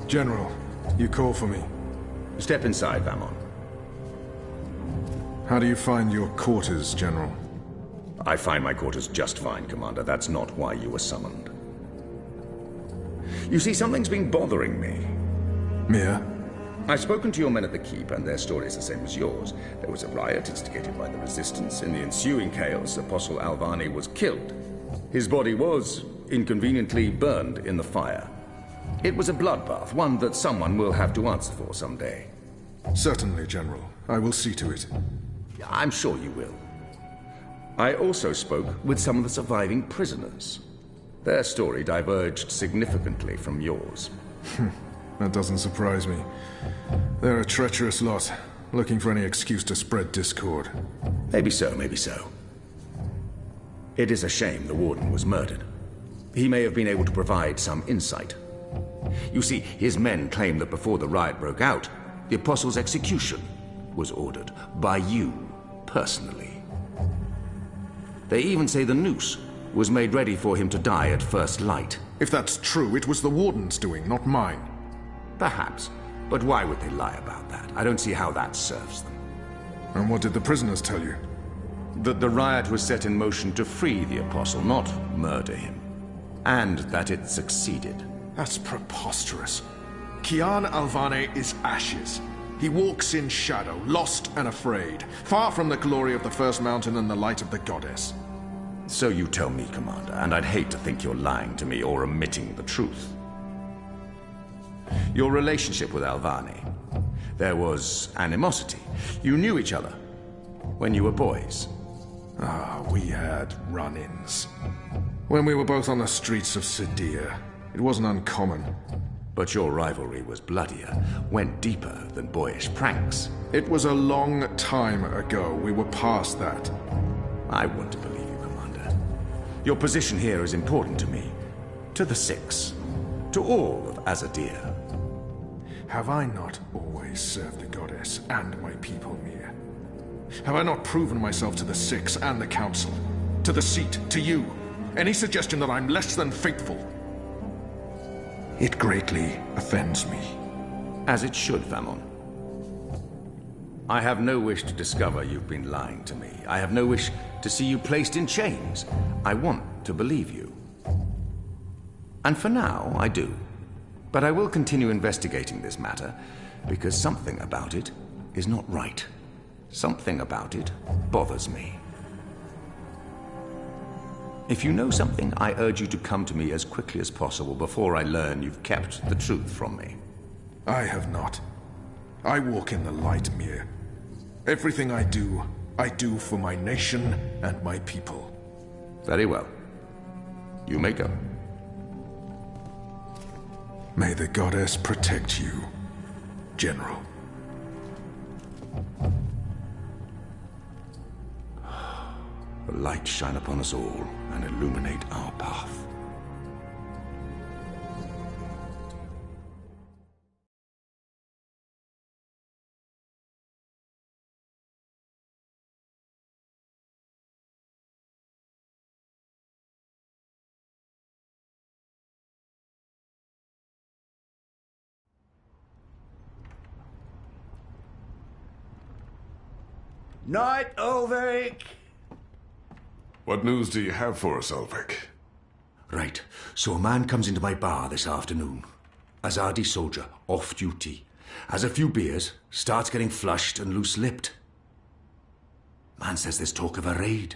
General, you call for me. Step inside, Vamon. How do you find your quarters, General? I find my quarters just fine, Commander. That's not why you were summoned. You see, something's been bothering me. Mia? I've spoken to your men at the Keep, and their story is the same as yours. There was a riot instigated by the Resistance. In the ensuing chaos, Apostle Alvani was killed. His body was, inconveniently, burned in the fire. It was a bloodbath, one that someone will have to answer for someday. Certainly, General. I will see to it. I'm sure you will. I also spoke with some of the surviving prisoners. Their story diverged significantly from yours. That doesn't surprise me. They're a treacherous lot, looking for any excuse to spread discord. Maybe so, maybe so. It is a shame the Warden was murdered. He may have been able to provide some insight. You see, his men claim that before the riot broke out, the Apostle's execution was ordered by you, personally. They even say the noose was made ready for him to die at first light. If that's true, it was the Warden's doing, not mine. Perhaps. But why would they lie about that? I don't see how that serves them. And what did the prisoners tell you? That the riot was set in motion to free the Apostle, not murder him. And that it succeeded. That's preposterous. Kian Alvane is ashes. He walks in shadow, lost and afraid, far from the glory of the First Mountain and the light of the Goddess. So you tell me, Commander, and I'd hate to think you're lying to me or omitting the truth. Your relationship with Alvani. There was animosity. You knew each other when you were boys. We had run-ins. When we were both on the streets of Sidia, it wasn't uncommon. But your rivalry was bloodier, went deeper than boyish pranks. It was a long time ago. We were past that. I want to believe you, Commander. Your position here is important to me, to the Six, to all of Azadir. Have I not always served the goddess and my people, Mir? Have I not proven myself to the Six and the Council? To the Seat, to you? Any suggestion that I'm less than faithful? It greatly offends me. As it should, Famon. I have no wish to discover you've been lying to me. I have no wish to see you placed in chains. I want to believe you. And for now, I do. But I will continue investigating this matter, because something about it is not right. Something about it bothers me. If you know something, I urge you to come to me as quickly as possible before I learn you've kept the truth from me. I have not. I walk in the light, Mir. Everything I do for my nation and my people. Very well. You may go. May the goddess protect you, General. The light shine upon us all and illuminate our path. Night, Ulrich! What news do you have for us, Ulrich? Right, so a man comes into my bar this afternoon. Azadi soldier, off duty. Has a few beers, starts getting flushed and loose-lipped. Man says there's talk of a raid.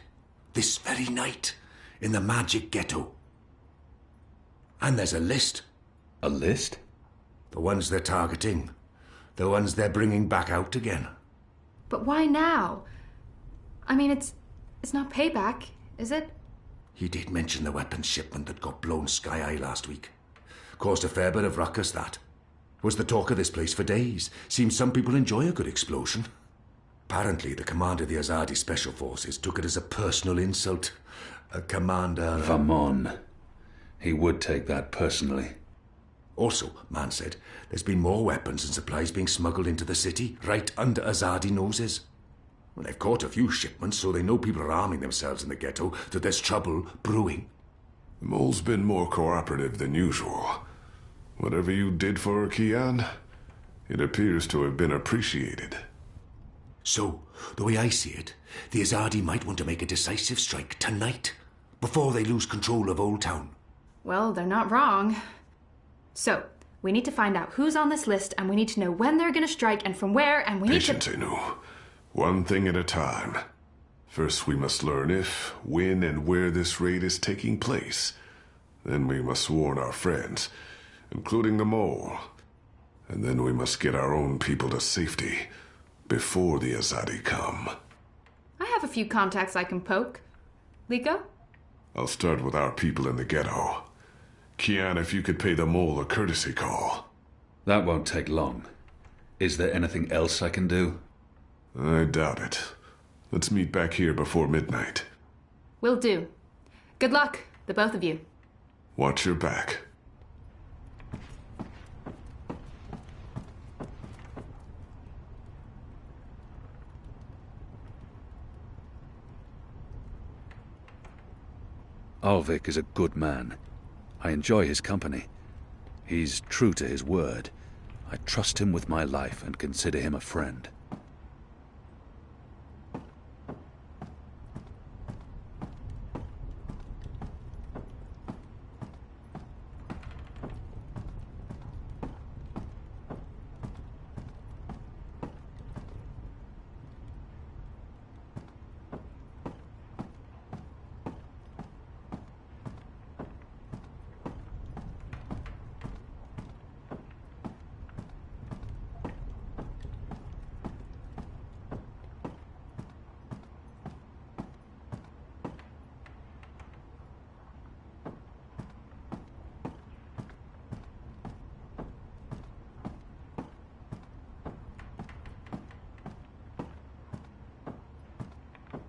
This very night, in the magic ghetto. And there's a list. A list? The ones they're targeting. The ones they're bringing back out again. But why now? I mean, it's not payback, is it? He did mention the weapons shipment that got blown sky-high last week. Caused a fair bit of ruckus, that. Was the talk of this place for days. Seems some people enjoy a good explosion. Apparently, the commander of the Azadi Special Forces took it as a personal insult. A commander... Famon. He would take that personally. Also, man said, there's been more weapons and supplies being smuggled into the city, right under Azadi noses. Well, they've caught a few shipments, so they know people are arming themselves in the ghetto, that there's trouble brewing. The mole's been more cooperative than usual. Whatever you did for her, Kian, it appears to have been appreciated. So, the way I see it, the Azadi might want to make a decisive strike tonight, before they lose control of Old Town. Well, they're not wrong. So, we need to find out who's on this list, and we need to know when they're gonna strike and from where, and we need to... Patience, Inu. One thing at a time. First, we must learn if, when, and where this raid is taking place. Then we must warn our friends, including the mole. And then we must get our own people to safety before the Azadi come. I have a few contacts I can poke. Liko? I'll start with our people in the ghetto. Kian, if you could pay the mole a courtesy call. That won't take long. Is there anything else I can do? I doubt it. Let's meet back here before midnight. Will do. Good luck, the both of you. Watch your back. Ulrich is a good man. I enjoy his company. He's true to his word. I trust him with my life and consider him a friend.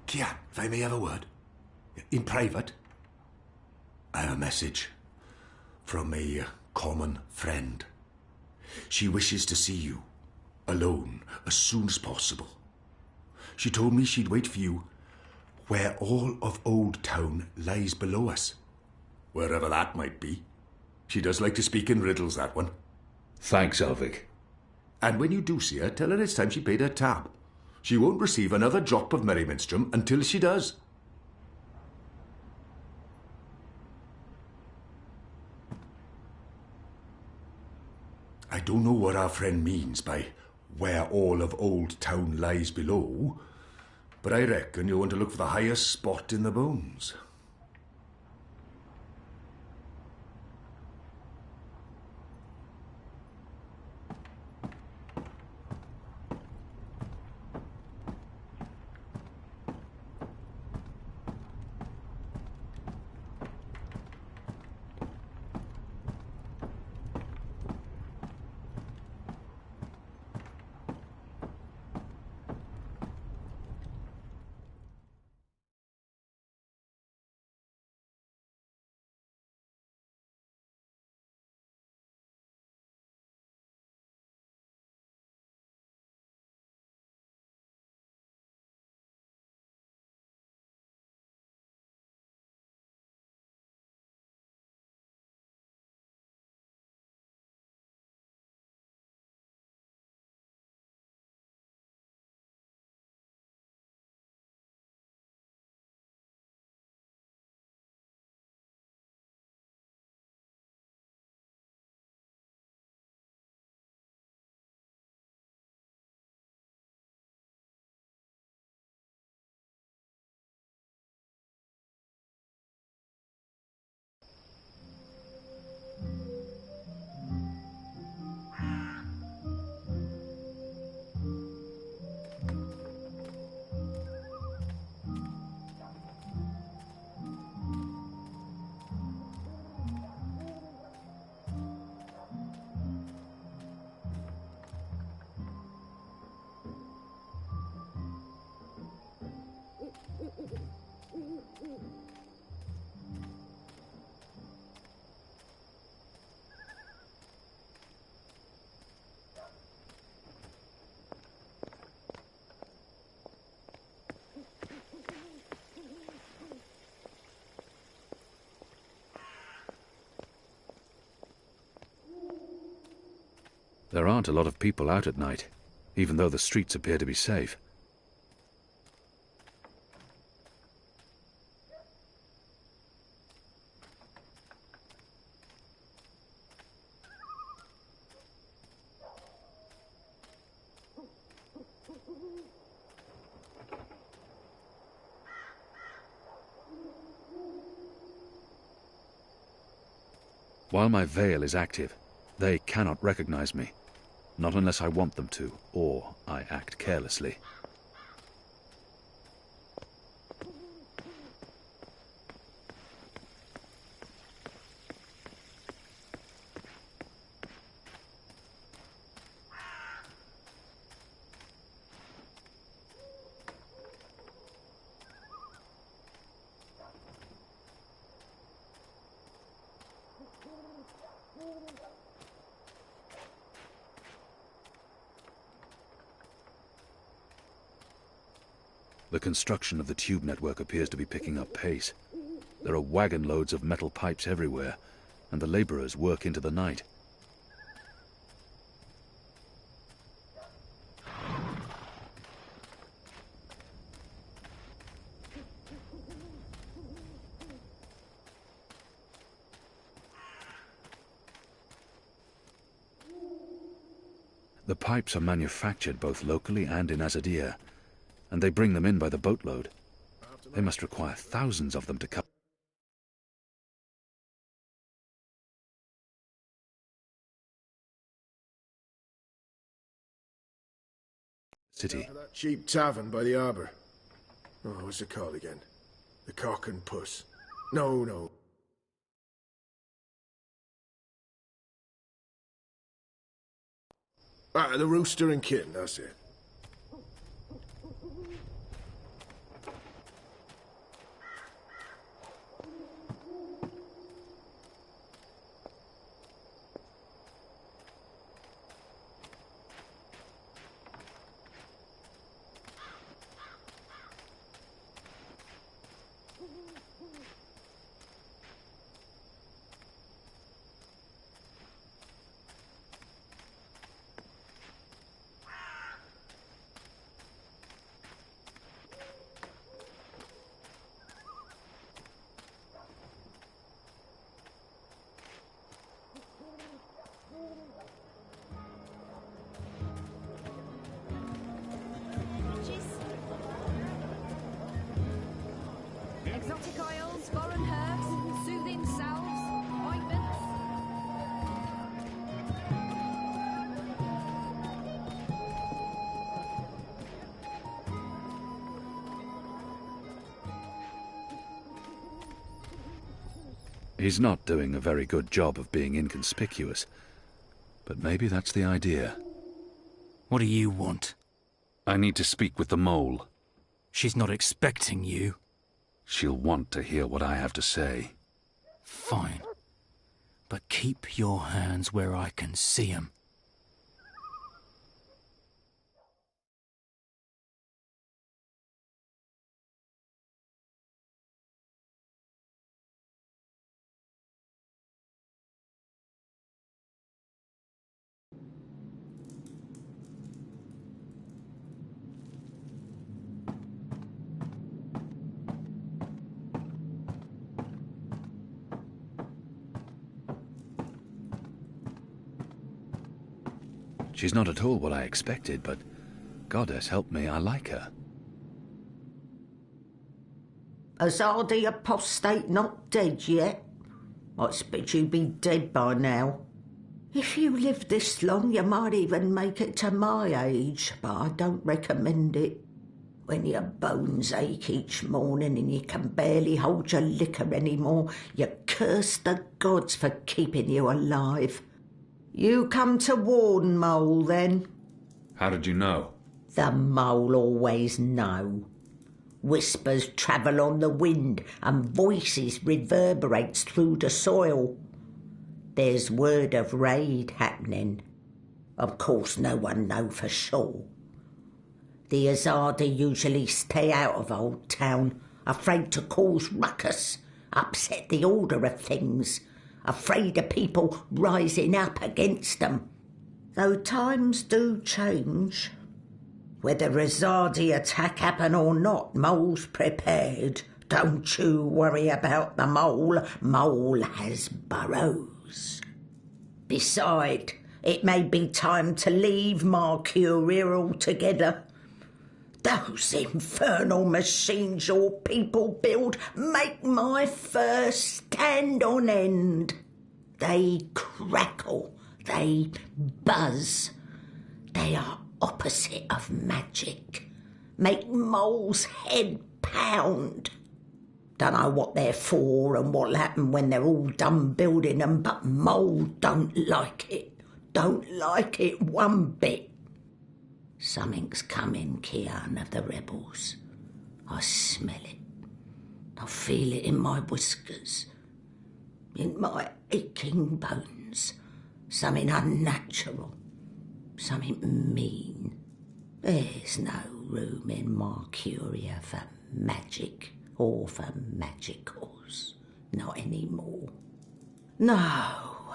Kian, if I may have a word. In private. I have a message from a common friend. She wishes to see you, alone, as soon as possible. She told me she'd wait for you where all of Old Town lies below us. Wherever that might be. She does like to speak in riddles, that one. Thanks, Elvig. And when you do see her, tell her it's time she paid her tab. She won't receive another drop of Merryminstrom until she does. I don't know what our friend means by where all of Old Town lies below, but I reckon you'll want to look for the highest spot in the bones. There aren't a lot of people out at night, even though the streets appear to be safe. While my veil is active, they cannot recognize me. Not unless I want them to, or I act carelessly. The construction of the tube network appears to be picking up pace. There are wagon loads of metal pipes everywhere, and the laborers work into the night. The pipes are manufactured both locally and in Azadir, and they bring them in by the boatload. They must require thousands of them to cut. City. That cheap tavern by the harbour. Oh, what's it called again? The Cock and Puss. No. Ah, the Rooster and Kitten, that's it. exotic oils, foreign herbs, soothing salves, ointments. He's not doing a very good job of being inconspicuous, but maybe that's the idea. What do you want? I need to speak with the mole. She's not expecting you. She'll want to hear what I have to say. Fine. But keep your hands where I can see 'em. She's not at all what I expected, but goddess help me, I like her. Azadi apostate not dead yet? I expect you'd be dead by now. If you live this long, you might even make it to my age, but I don't recommend it. When your bones ache each morning and you can barely hold your liquor anymore, you curse the gods for keeping you alive. You come to warn, Mole, then? How did you know? The Mole always know. Whispers travel on the wind and voices reverberates through the soil. There's word of raid happening. Of course, no one know for sure. The Azadi usually stay out of Old Town, afraid to cause ruckus, upset the order of things, afraid of people rising up against them. Though times do change. Whether Azadi attack happen or not, Mole's prepared. Don't you worry about the Mole. Mole has burrows. Beside, it may be time to leave Mercuria altogether. Those infernal machines your people build make my fur stand on end. They crackle, they buzz. They are opposite of magic. Make Mole's head pound. Don't know what they're for and what'll happen when they're all done building them, but Mole don't like it. Don't like it one bit. Something's coming, Kian, of the rebels. I smell it. I feel it in my whiskers, in my aching bones. Something unnatural, something mean. There's no room in Mercuria for magic or for magicals. Not anymore. No.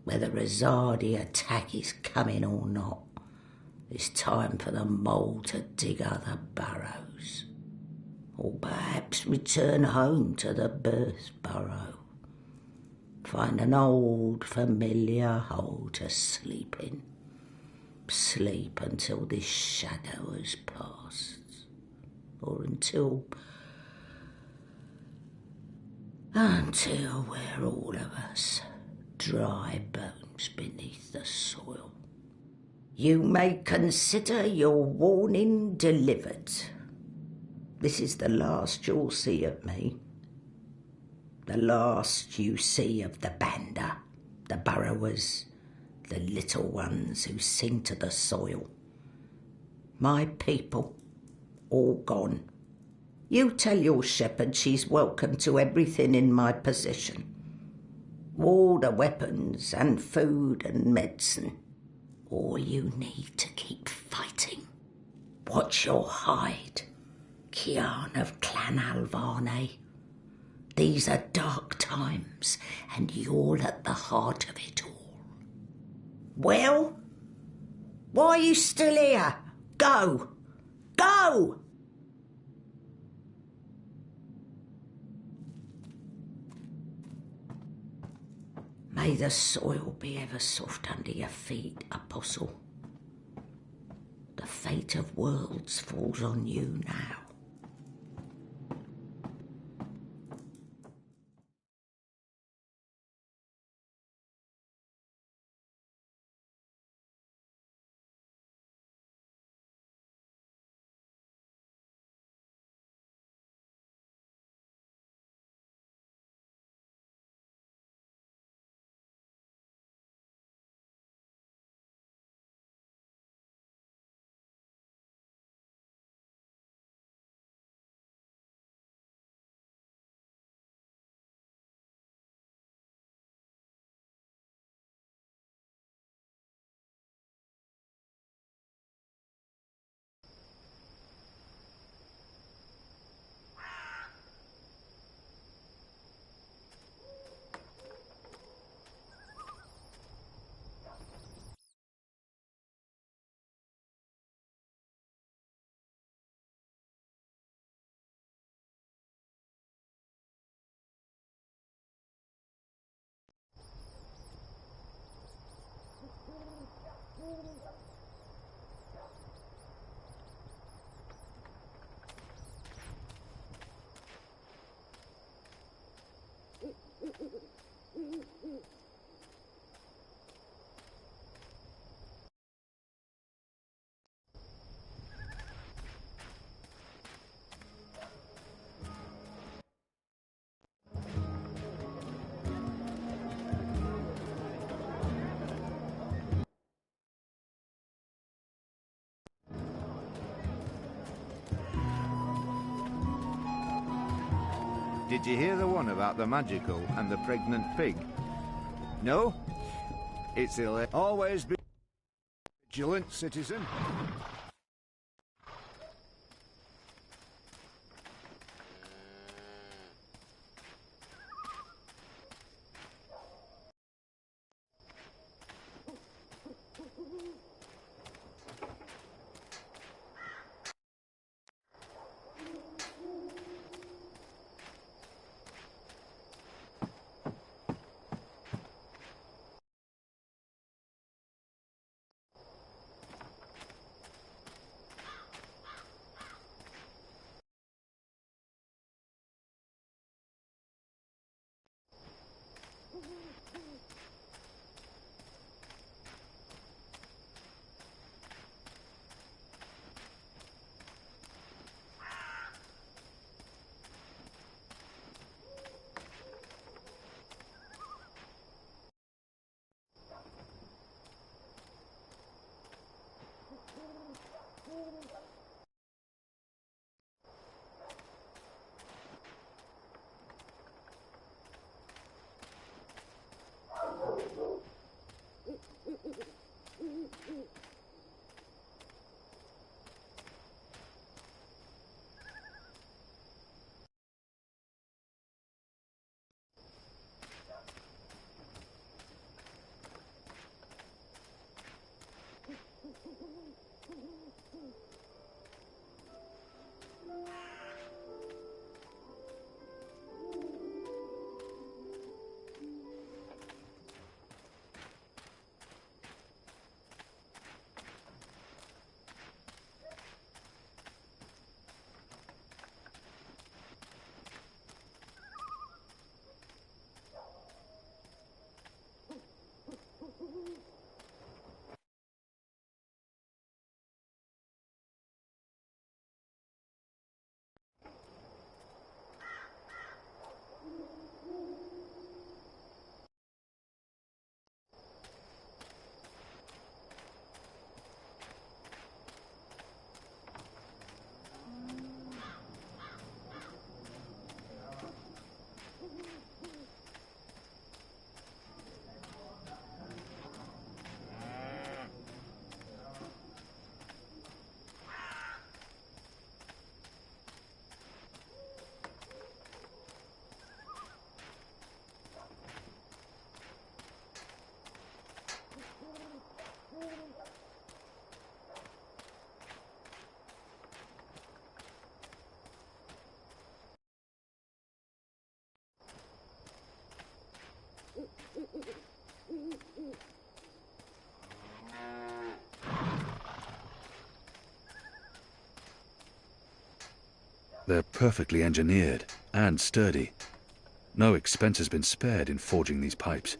Whether Azadi attack is coming or not, it's time for the Mole to dig other burrows. Or perhaps return home to the birth burrow. Find an old familiar hole to sleep in. Sleep until this shadow has passed. Or until we're all of us dry bones beneath the soil. You may consider your warning delivered. This is the last you'll see of me. The last you see of the Banda, the burrowers, the little ones who sing to the soil. My people, all gone. You tell your shepherd she's welcome to everything in my possession. All the weapons and food and medicine. All you need to keep fighting. Watch your hide, Kian of Clan Alvarne. These are dark times, and you're at the heart of it all. Well, why are you still here? Go! Go! May the soil be ever soft under your feet, Apostle. The fate of worlds falls on you now. Did you hear the one about the magical and the pregnant pig? No? It's ill. Always be vigilant, citizen. They're perfectly engineered and sturdy. No expense has been spared in forging these pipes.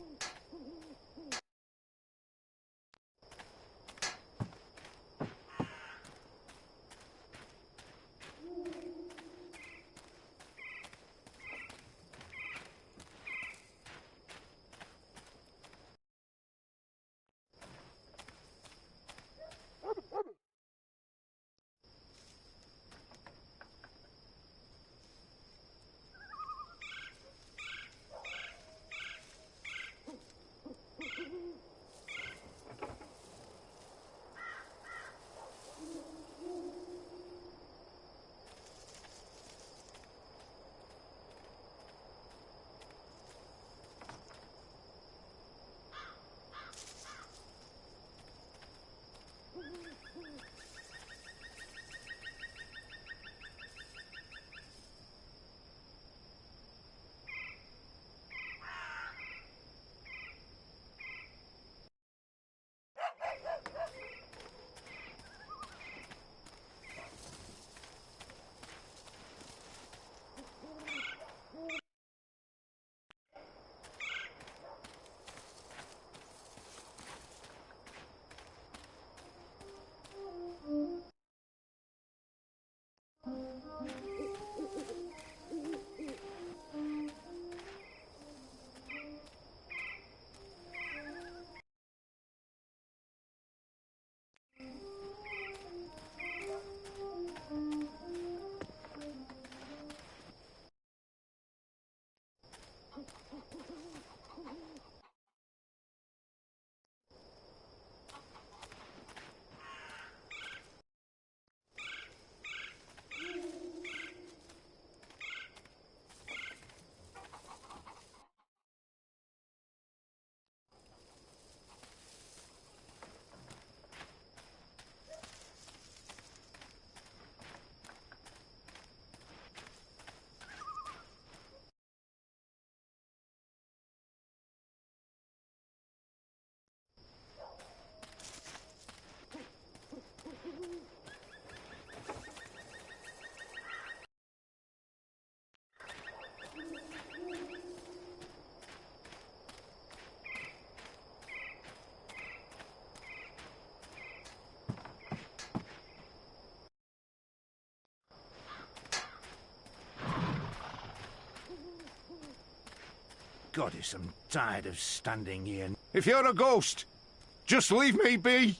Goddess, I'm tired of standing here. If you're a ghost, just leave me be.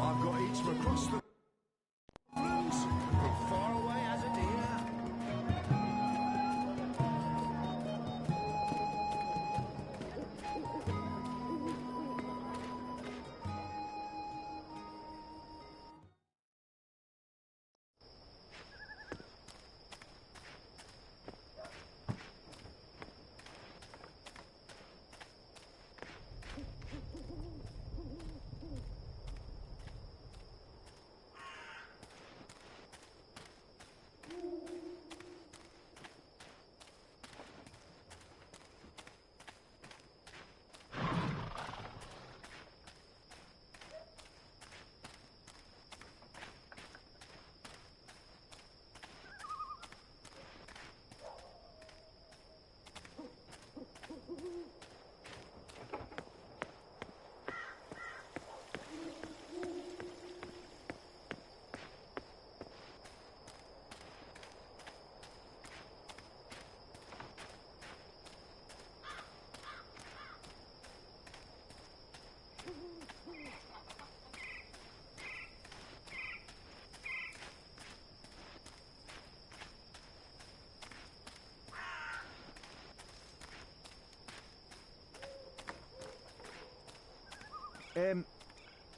I've got eats from across the rooms, from far away as a deer.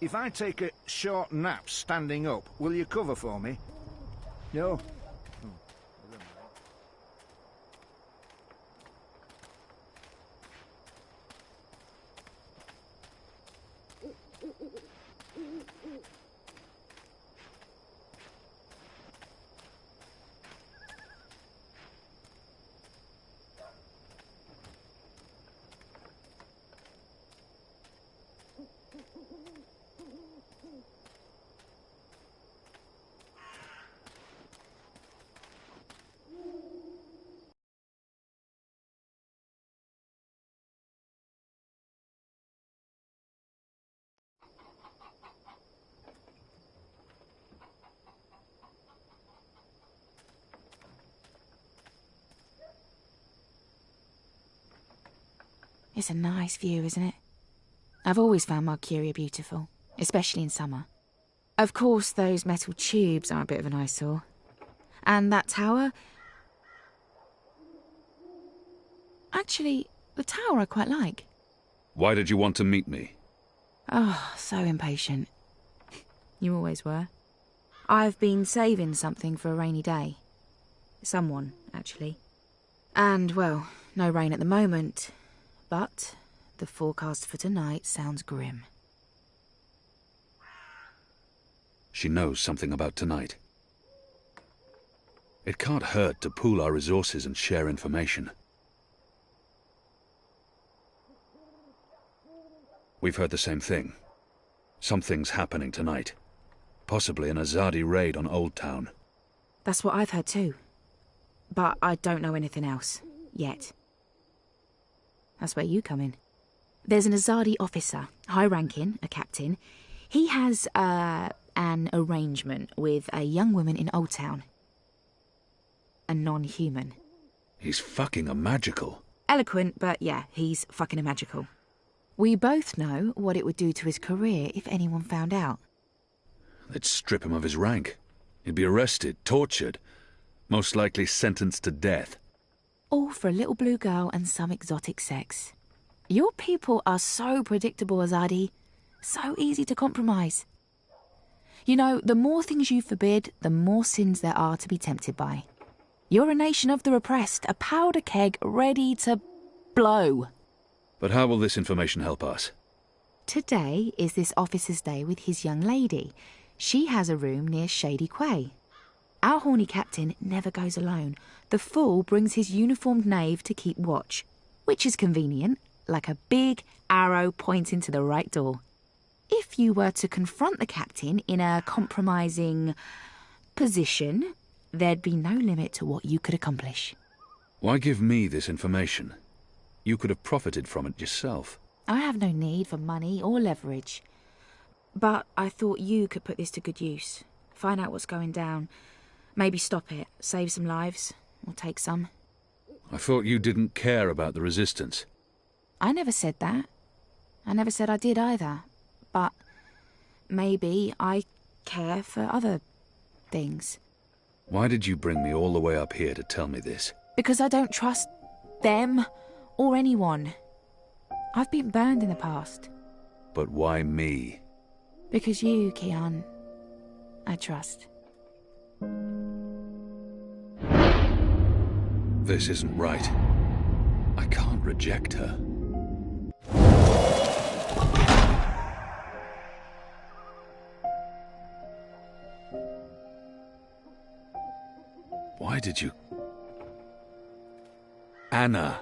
If I take a short nap standing up, will you cover for me? No? It's a nice view, isn't it? I've always found Marcuria beautiful, especially in summer. Of course, those metal tubes are a bit of an eyesore. And that tower... Actually, the tower I quite like. Why did you want to meet me? Oh, so impatient. You always were. I've been saving something for a rainy day. Someone, actually. And, well, no rain at the moment. But the forecast for tonight sounds grim. She knows something about tonight. It can't hurt to pool our resources and share information. We've heard the same thing. Something's happening tonight. Possibly an Azadi raid on Old Town. That's what I've heard too. But I don't know anything else. Yet. That's where you come in. There's an Azadi officer, high-ranking, a captain. He has, an arrangement with a young woman in Old Town. A non-human. He's fucking a magical. Eloquent, but yeah, he's fucking a magical. We both know what it would do to his career if anyone found out. They'd strip him of his rank. He'd be arrested, tortured, most likely sentenced to death. All for a little blue girl and some exotic sex. Your people are so predictable, Azadi. So easy to compromise. You know, the more things you forbid, the more sins there are to be tempted by. You're a nation of the repressed, a powder keg ready to blow. But how will this information help us? Today is this officer's day with his young lady. She has a room near Shady Quay. Our horny captain never goes alone. The fool brings his uniformed knave to keep watch, which is convenient, like a big arrow pointing to the right door. If you were to confront the captain in a compromising position, there'd be no limit to what you could accomplish. Why give me this information? You could have profited from it yourself. I have no need for money or leverage. But I thought you could put this to good use. Find out what's going down. Maybe stop it, save some lives, or take some. I thought you didn't care about the Resistance. I never said that. I never said I did either. But maybe I care for other things. Why did you bring me all the way up here to tell me this? Because I don't trust them or anyone. I've been burned in the past. But why me? Because you, Keon, I trust. This isn't right. I can't reject her. Why did you... Anna.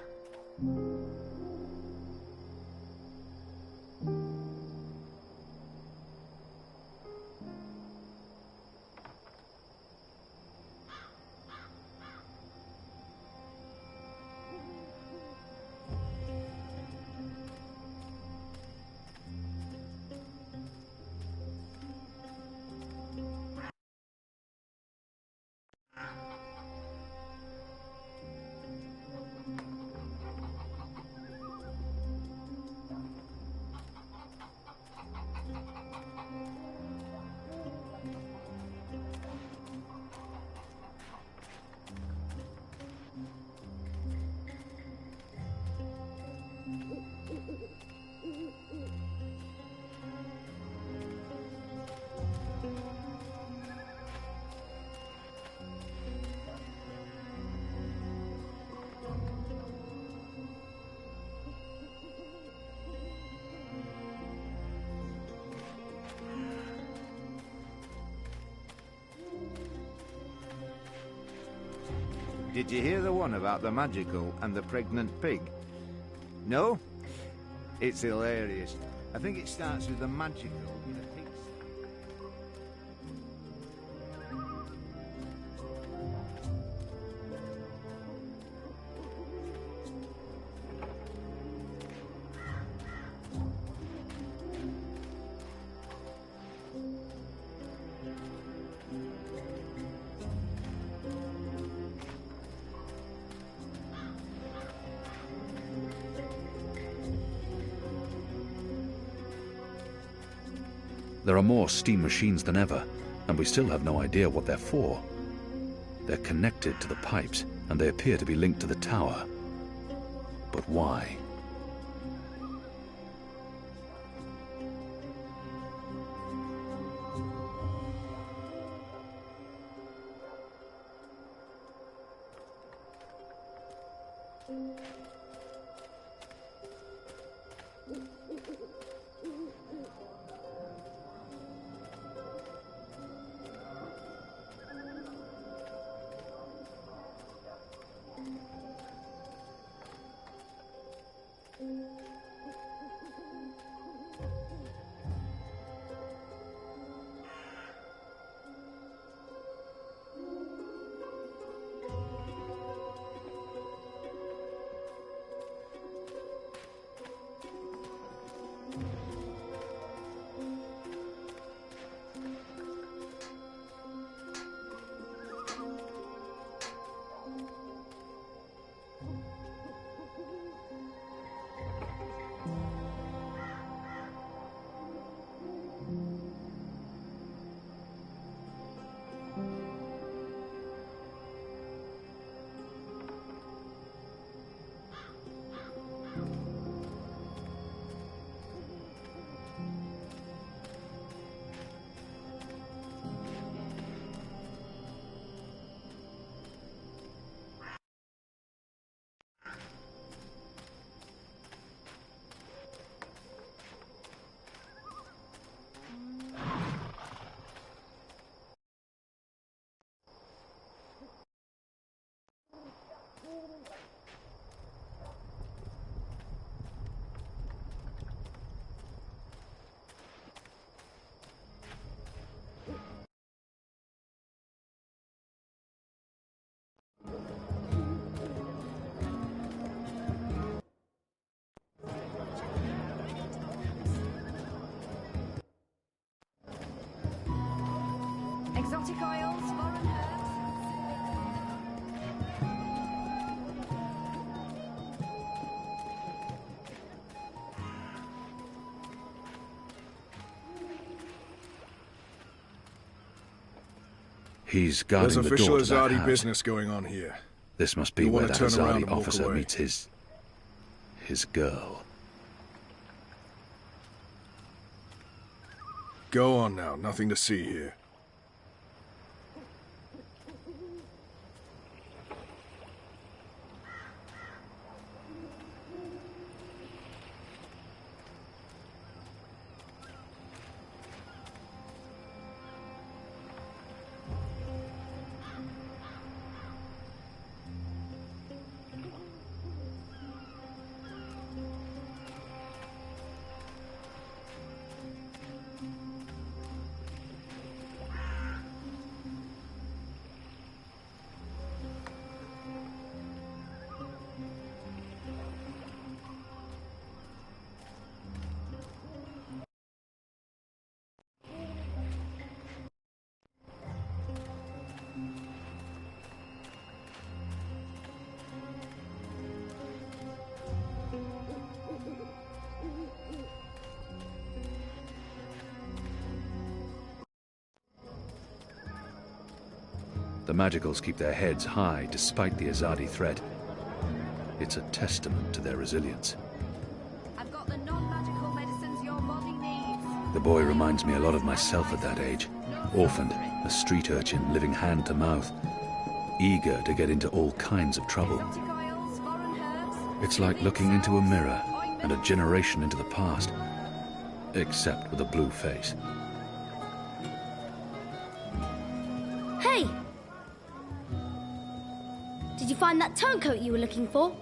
Did you hear the one about the magical and the pregnant pig? No? It's hilarious. I think it starts with the magical and the pig. There are more steam machines than ever, and we still have no idea what they're for. They're connected to the pipes, and they appear to be linked to the tower. But why? Exotic oils, foreign herbs. He's guarding There's the official door to that Azadi house. business going on here. This must be You'll where wanna that turn around Azadi and walk officer away. meets his girl. Go on now, nothing to see here. The Magicals keep their heads high despite the Azadi threat. It's a testament to their resilience. I've got the non-magical medicines your body needs. The boy reminds me a lot of myself at that age. Orphaned, a street urchin living hand to mouth, eager to get into all kinds of trouble. Exotic oils, foreign herbs. It's like looking into a mirror and a generation into the past, except with a blue face. Hey! Did you find that turncoat you were looking for?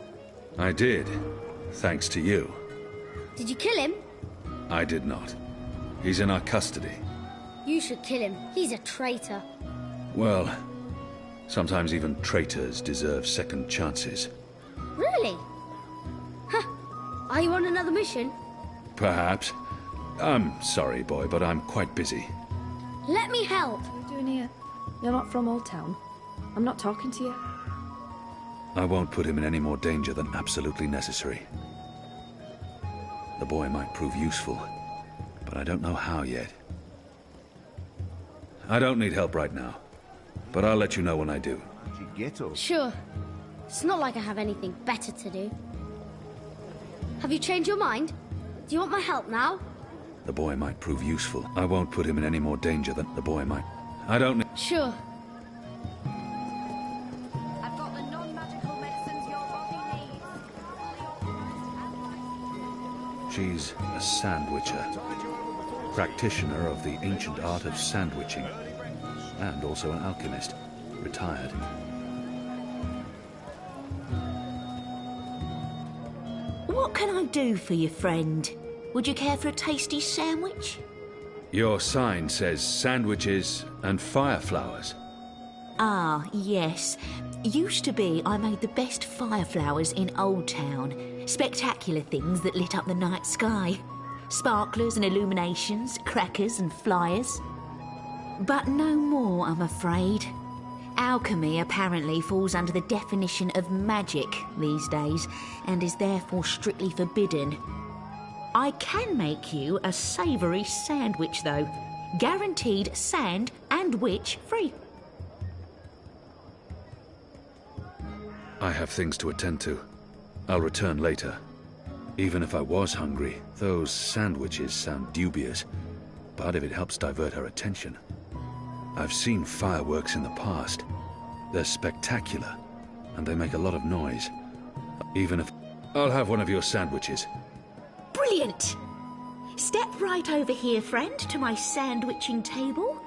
I did, thanks to you. Did you kill him? I did not. He's in our custody. You should kill him. He's a traitor. Well, sometimes even traitors deserve second chances. Really? Huh. Are you on another mission? Perhaps. I'm sorry, boy, but I'm quite busy. Let me help. What are you doing here? You're not from Old Town. I'm not talking to you. I won't put him in any more danger than absolutely necessary. The boy might prove useful, but I don't know how yet. I don't need help right now, but I'll let you know when I do. Sure. It's not like I have anything better to do. Have you changed your mind? Do you want my help now? The boy might prove useful. I won't put him in any more danger than the boy might. I don't need... Sure. I've got the non-magical medicines your body needs. She's a sandwitcher, practitioner of the ancient art of sandwiching, and also an alchemist, retired. What can I do for you, friend? Would you care for a tasty sandwich? Your sign says sandwiches and fire flowers. Ah, yes. Used to be I made the best fire flowers in Old Town. Spectacular things that lit up the night sky. Sparklers and illuminations, crackers and flyers. But no more, I'm afraid. Alchemy apparently falls under the definition of magic these days, and is therefore strictly forbidden. I can make you a savoury sandwich, though. Guaranteed sand and witch free. I have things to attend to. I'll return later. Even if I was hungry, those sandwiches sound dubious. But if it helps divert her attention... I've seen fireworks in the past. They're spectacular, and they make a lot of noise. Even if... I'll have one of your sandwiches. Brilliant! Step right over here, friend, to my sandwiching table.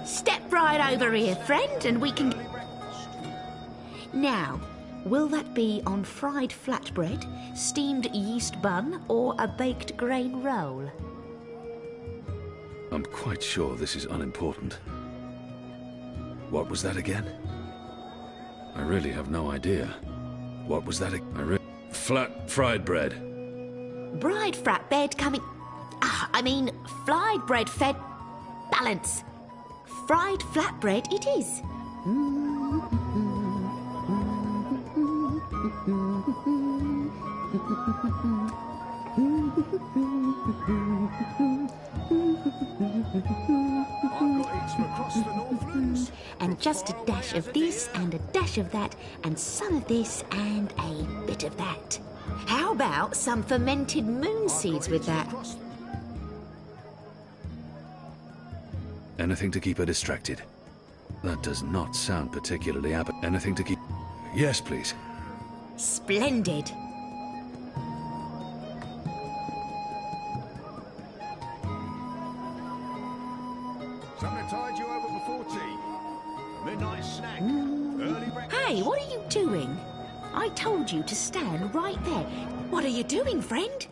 Step right over here, friend, and we can... Now, will that be on fried flatbread, steamed yeast bun, or a baked grain roll? I'm quite sure this is unimportant. What was that again? I really have no idea. What was that? Flat fried bread. Fried flatbread coming... fried bread fed... Balance. Fried flatbread it is. And just a dash of this and a dash of that and some of this and a bit of that. How about some fermented moon seeds with that? Anything to keep her distracted. That does not sound particularly Anything to keep... Yes, please. Splendid. Something to tide you over before tea. A midnight snack. Early breakfast. Hey, what are you doing? I told you to stand right there. What are you doing, friend?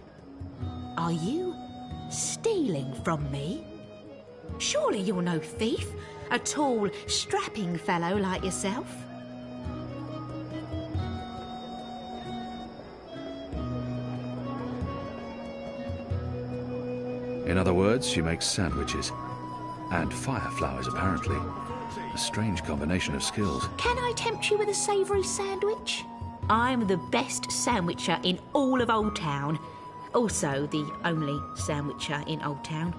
Are you stealing from me? Surely you're no thief, a tall, strapping fellow like yourself. In other words, she makes sandwiches. And fire flowers, apparently. A strange combination of skills. Can I tempt you with a savoury sandwich? I'm the best sandwicher in all of Old Town. Also the only sandwicher in Old Town.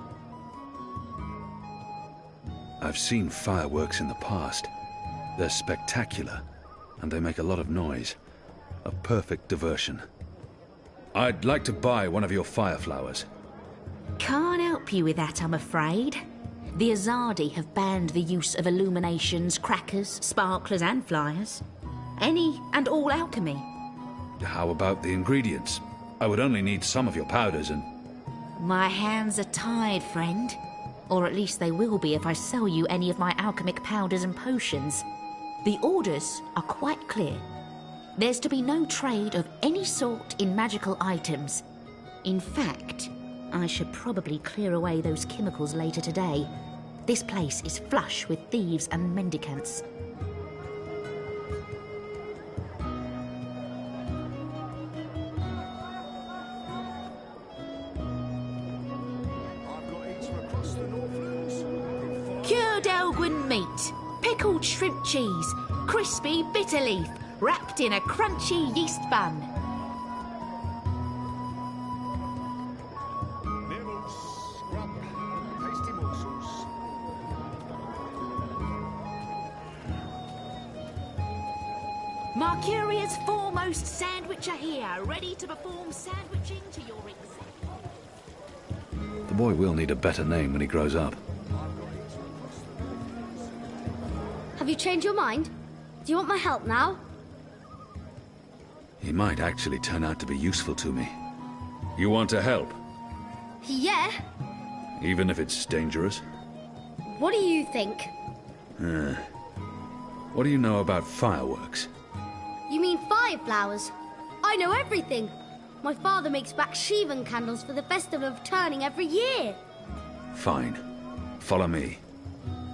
I've seen fireworks in the past. They're spectacular, and they make a lot of noise. A perfect diversion. I'd like to buy one of your fire flowers. Can't help you with that, I'm afraid. The Azadi have banned the use of illuminations, crackers, sparklers and flyers. Any and all alchemy. How about the ingredients? I would only need some of your powders and... My hands are tied, friend. Or at least they will be if I sell you any of my alchemic powders and potions. The orders are quite clear. There's to be no trade of any sort in magical items. In fact, I should probably clear away those chemicals later today. This place is flush with thieves and mendicants. Cured Elgin meat, pickled shrimp cheese, crispy bitter leaf, wrapped in a crunchy yeast bun. Mercuria's foremost sandwicher here, ready to perform sandwiching to your exact... The boy will need a better name when he grows up. Have you changed your mind? Do you want my help now? He might actually turn out to be useful to me. You want to help? Yeah. Even if it's dangerous? What do you think? What do you know about fireworks? You mean fire flowers? I know everything. My father makes Bakshivan candles for the Festival of Turning every year. Fine. Follow me.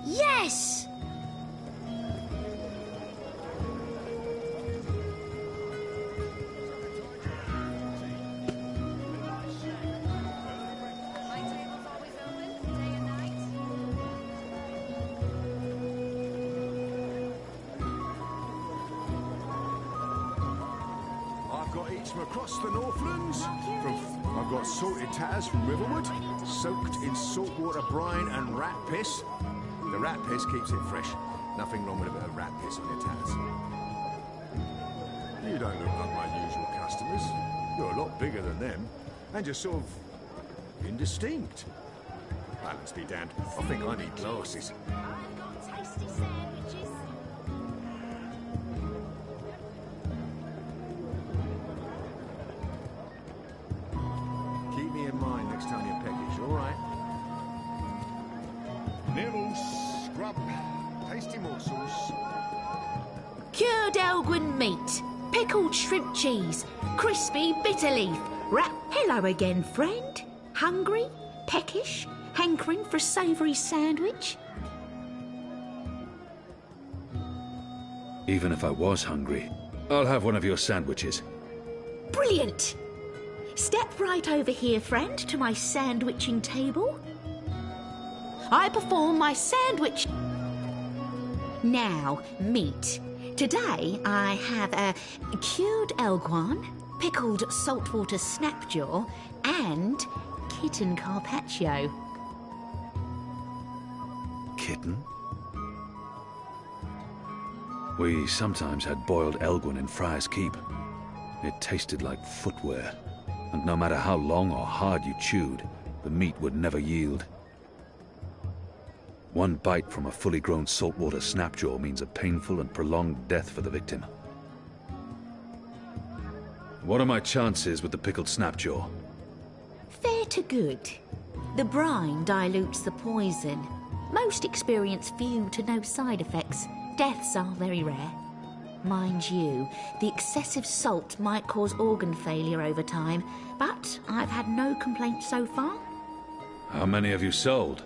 Yes! From across the Northlands. I've got salted tatters from Riverwood, soaked in saltwater brine and rat piss. The rat piss keeps it fresh. Nothing wrong with a bit of rat piss on your tatters. You don't look like my usual customers. You're a lot bigger than them, and you're sort of indistinct. Balance be damned. I think I need glasses. I've got tasty sandwiches. Keep me in mind next time you're peckish, all right? Nibbles, scrub, tasty morsels. Cured Elgin meat, pickled shrimp cheese, crispy bitter leaf, wrap... Hello again, friend. Hungry? Peckish? Hankering for a savoury sandwich? Even if I was hungry, I'll have one of your sandwiches. Brilliant! Step right over here, friend, to my sandwiching table. I perform my sandwich. Now, meat. Today I have a cured elguan, pickled saltwater snapjaw, and kitten carpaccio. Kitten? We sometimes had boiled elguan in Friar's Keep. It tasted like footwear, and no matter how long or hard you chewed, the meat would never yield. One bite from a fully grown saltwater snapjaw means a painful and prolonged death for the victim. What are my chances with the pickled snapjaw? Fair to good. The brine dilutes the poison. Most experience few to no side effects. Deaths are very rare. Mind you, the excessive salt might cause organ failure over time, but I've had no complaints so far. How many have you sold?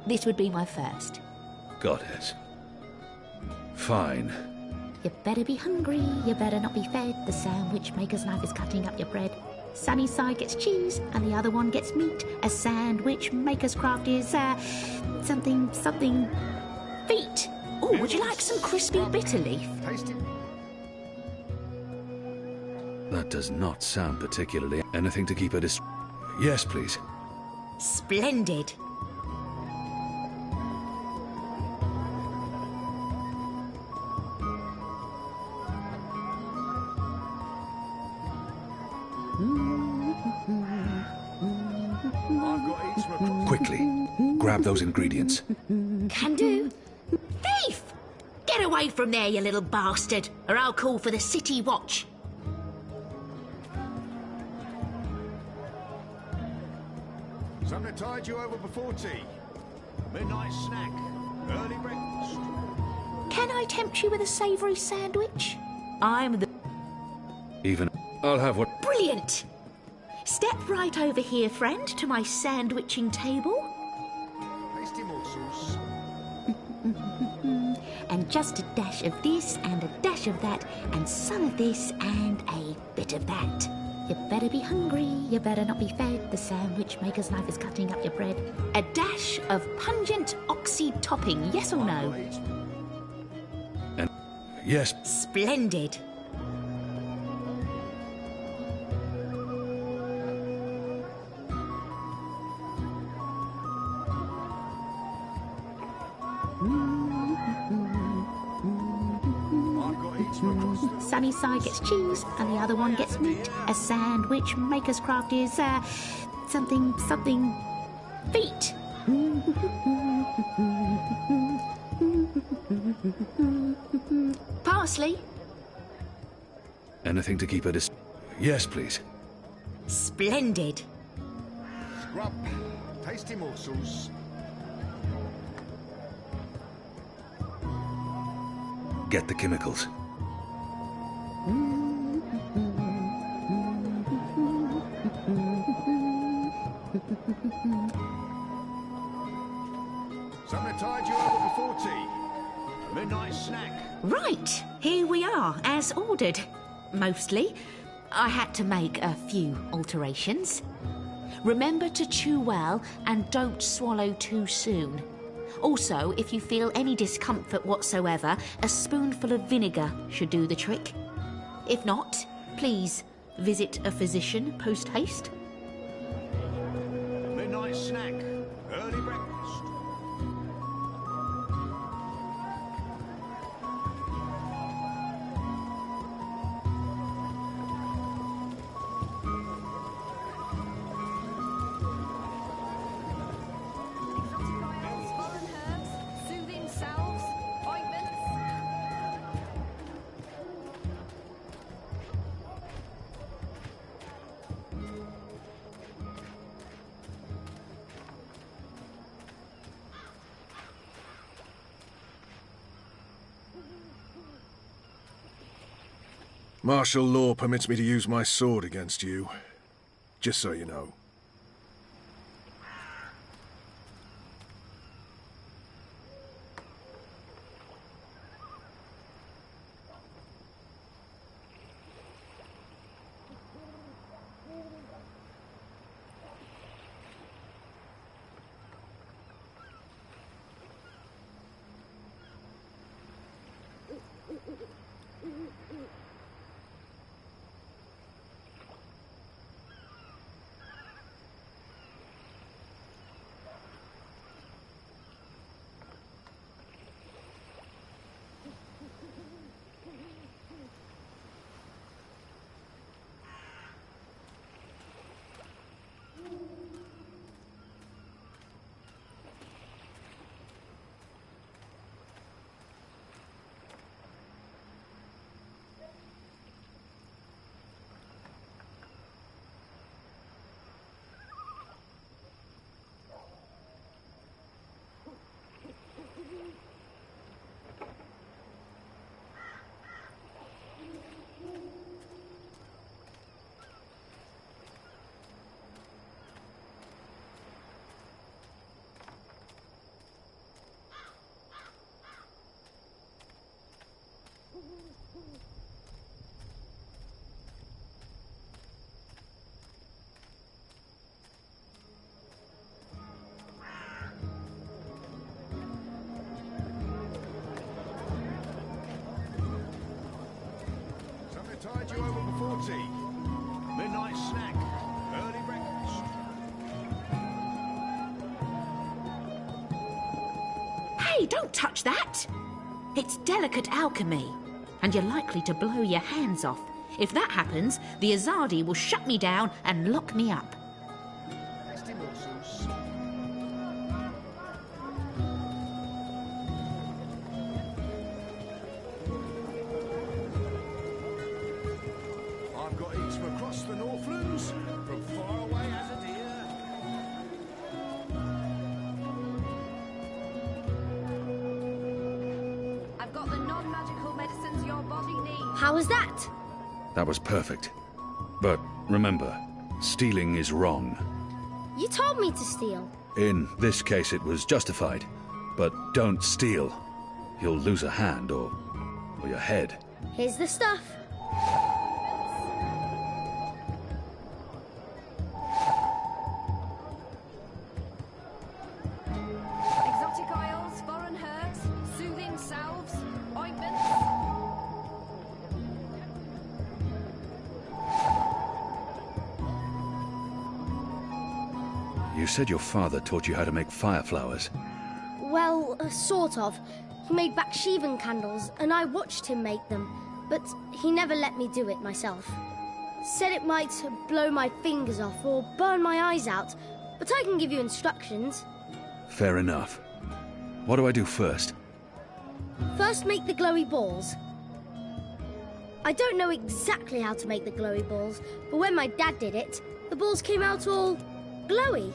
This would be my first. Got it. Fine. You better be hungry, you better not be fed. The sandwich maker's knife is cutting up your bread. Sunny side gets cheese, and the other one gets meat. A sandwich maker's craft is, something... feet. Oh, would you like some crispy bitter leaf? That does not sound particularly... Anything to keep her Yes, please. Splendid. Quickly, grab those ingredients. Can do. Thief! Get away from there, you little bastard, or I'll call for the city watch. Something to tide you over before tea. Midnight snack. Early breakfast. Can I tempt you with a savoury sandwich? I'm the... Even... I'll have what... Brilliant! Step right over here, friend, to my sandwiching table. Tasty morsels. And just a dash of this and a dash of that and some of this and a bit of that. You better be hungry, you better not be fed. The sandwich maker's knife is cutting up your bread. A dash of pungent oxy topping, yes or no? And yes. Splendid. Sunny side gets cheese, and the other one gets meat. A sandwich maker's craft is, something feet. Parsley. Anything to keep her Yes, please. Splendid. Scrub. Tasty morsels. Get the chemicals. Something to tide you over before tea. Midnight snack. Right, here we are, as ordered. Mostly. I had to make a few alterations. Remember to chew well and don't swallow too soon. Also, if you feel any discomfort whatsoever, a spoonful of vinegar should do the trick. If not, please visit a physician post-haste. Midnight snack. Early breakfast. Soothing salves, ointments. Martial law permits me to use my sword against you. Just so you know. easy. Midnight snack, early breakfast. Hey, don't touch that! It's delicate alchemy, and you're likely to blow your hands off. If that happens, the Azadi will shut me down and lock me up. Tasty morsels. I've got eats from across the Northlands, from far away as a deer. I've got the non-magical medicines your body needs. How was that? That was perfect. But remember, stealing is wrong. You told me to steal. In this case, it was justified. But don't steal. You'll lose a hand or your head. Here's the stuff. Exotic oils, foreign herbs, soothing salves, ointments. You said your father taught you how to make fire flowers. Well, sort of. He made Bakshivan candles, and I watched him make them, but he never let me do it myself. Said it might blow my fingers off or burn my eyes out, but I can give you instructions. Fair enough. What do I do first? First, make the glowy balls. I don't know exactly how to make the glowy balls, but when my dad did it, the balls came out all glowy.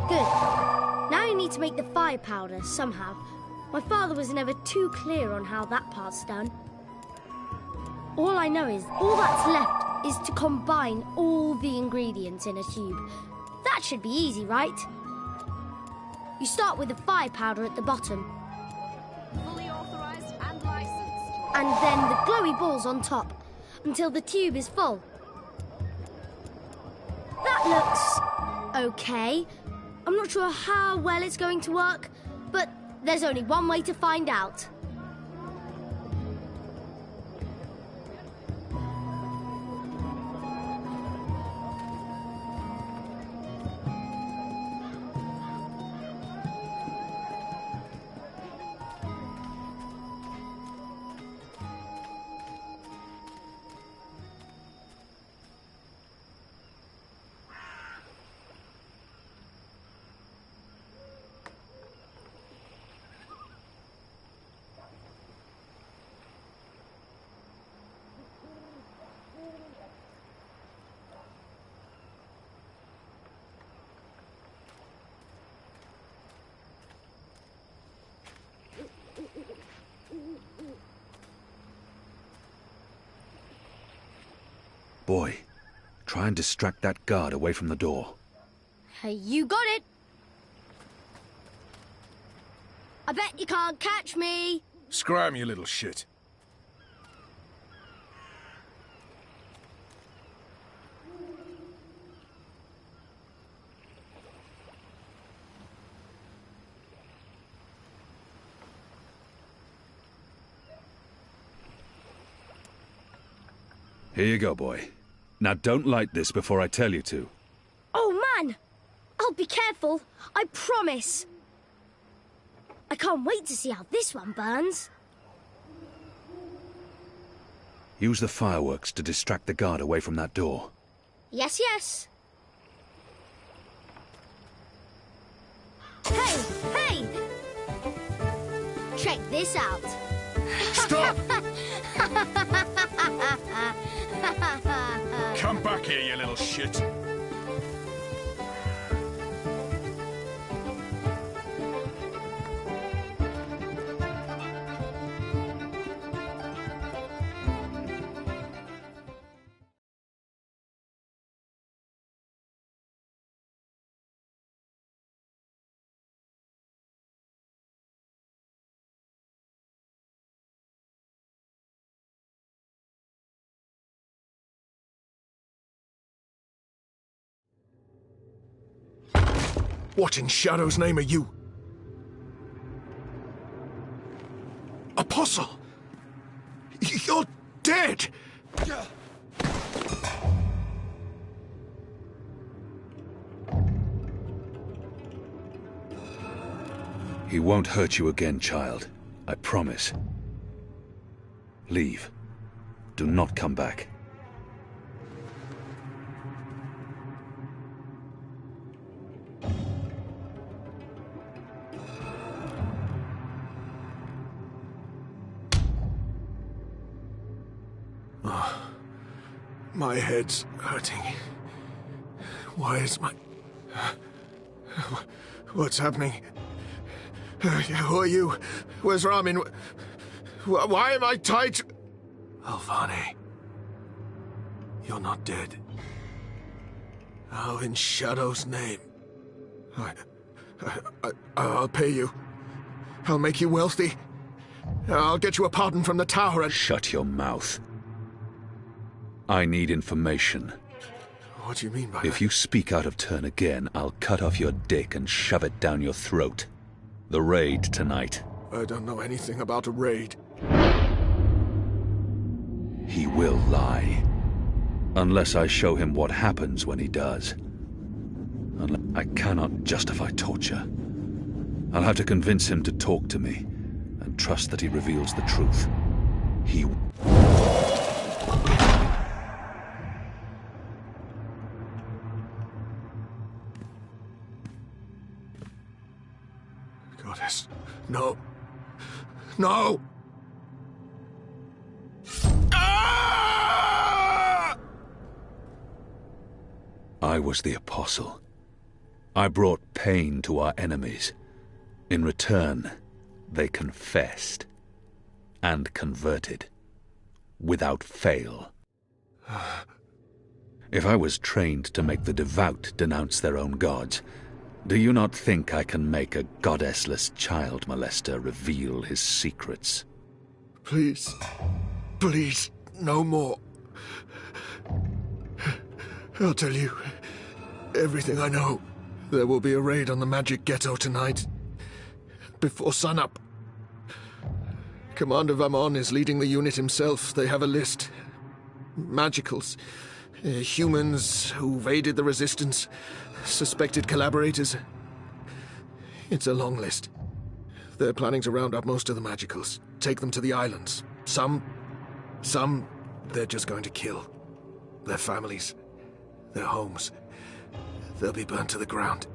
Good. Now you need to make the fire powder somehow. My father was never too clear on how that part's done. All I know is all that's left is to combine all the ingredients in a tube. That should be easy, right? You start with the fire powder at the bottom. Fully authorized and licensed. And then the glowy balls on top, until the tube is full. That looks okay. I'm not sure how well it's going to work, but there's only one way to find out. Boy, try and distract that guard away from the door. Hey, you got it! I bet you can't catch me! Scram, you little shit. Here you go, boy. Now don't light this before I tell you to. Oh, man! I'll be careful, I promise. I can't wait to see how this one burns. Use the fireworks to distract the guard away from that door. Yes, yes. Hey, hey! Check this out. Stop! Come back here, you little shit. What in Shadow's name are you? apostle! You're dead! He won't hurt you again, child. I promise. Leave. Do not come back. Oh, my head's hurting. Why is my... What's happening? Who are you? Where's Ramin? Why am I tied to... Alvane. You're not dead. How in Shadow's name? I'll pay you. I'll make you wealthy. I'll get you a pardon from the tower and... Shut your mouth. I need information. What do you mean by that? If you speak out of turn again, I'll cut off your dick and shove it down your throat. The raid tonight. I don't know anything about a raid. He will lie. Unless I show him what happens when he does. I cannot justify torture. I'll have to convince him to talk to me, and trust that he reveals the truth. He... Goddess, no. No! Ah! I was the apostle. I brought pain to our enemies. In return, they confessed and converted, without fail. If I was trained to make the devout denounce their own gods, do you not think I can make a goddessless child molester reveal his secrets? Please. Please, no more. I'll tell you everything I know. There will be a raid on the magic ghetto tonight, before sunup. Commander Vamon is leading the unit himself. They have a list. Magicals. Humans who've aided the resistance. Suspected collaborators. It's a long list. They're planning to round up most of the magicals. Take them to the islands. Some, they're just going to kill. Their families. Their homes. They'll be burnt to the ground.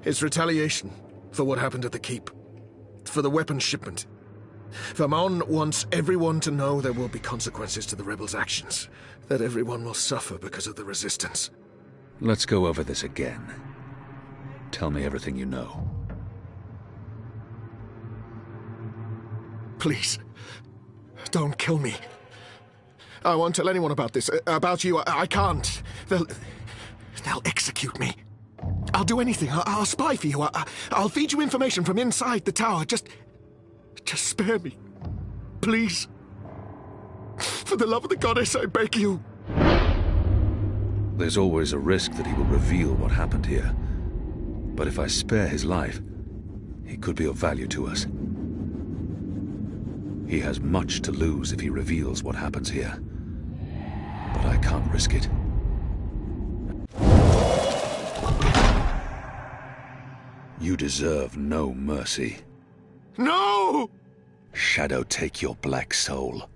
It's retaliation for what happened at the keep. For the weapons shipment. Vamon wants everyone to know there will be consequences to the rebels' actions. That everyone will suffer because of the resistance. Let's go over this again. Tell me everything you know. Please, don't kill me. I won't tell anyone about this. About you, I can't. They'll execute me. I'll do anything. I'll spy for you. I'll feed you information from inside the tower. Just spare me. Please. For the love of the goddess, I beg you. There's always a risk that he will reveal what happened here. But if I spare his life, he could be of value to us. He has much to lose if he reveals what happens here. But I can't risk it. You deserve no mercy. No! Shadow take your black soul.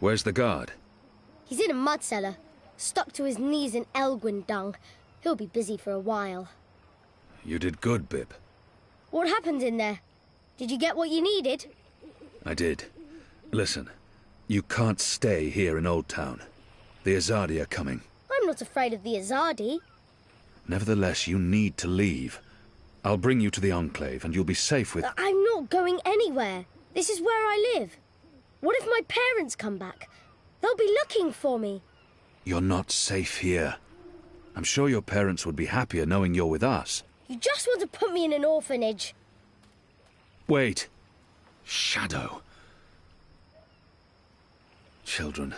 Where's the guard? He's in a mud cellar, stuck to his knees in Elgwyn dung. He'll be busy for a while. You did good, Bib. What happened in there? Did you get what you needed? I did. Listen, you can't stay here in Old Town. The Azadi are coming. I'm not afraid of the Azadi. Nevertheless, you need to leave. I'll bring you to the Enclave, and you'll be safe with... I'm not going anywhere. This is where I live. What if my parents come back? They'll be looking for me. You're not safe here. I'm sure your parents would be happier knowing you're with us. You just want to put me in an orphanage. Wait. Shadow. Children.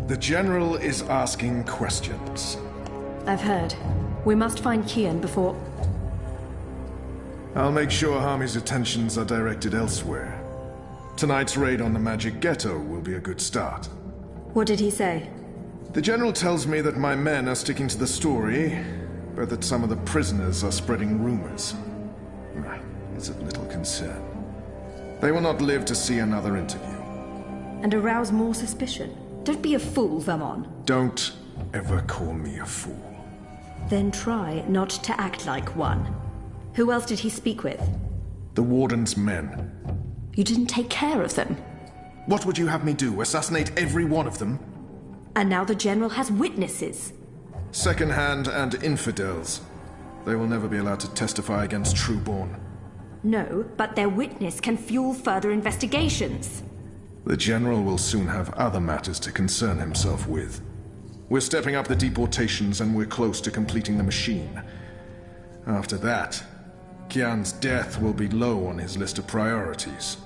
The General is asking questions. I've heard. We must find Kian before... I'll make sure Harmy's attentions are directed elsewhere. Tonight's raid on the Magic Ghetto will be a good start. What did he say? The General tells me that my men are sticking to the story, but that some of the prisoners are spreading rumors. It's of little concern. They will not live to see another interview. And arouse more suspicion. Don't be a fool, Vermon. Don't ever call me a fool. Then try not to act like one. Who else did he speak with? The Warden's men. You didn't take care of them. What would you have me do? Assassinate every one of them? And now the General has witnesses. Second-hand and infidels. They will never be allowed to testify against Trueborn. No, but their witness can fuel further investigations. The General will soon have other matters to concern himself with. We're stepping up the deportations and we're close to completing the machine. After that, Kian's death will be low on his list of priorities.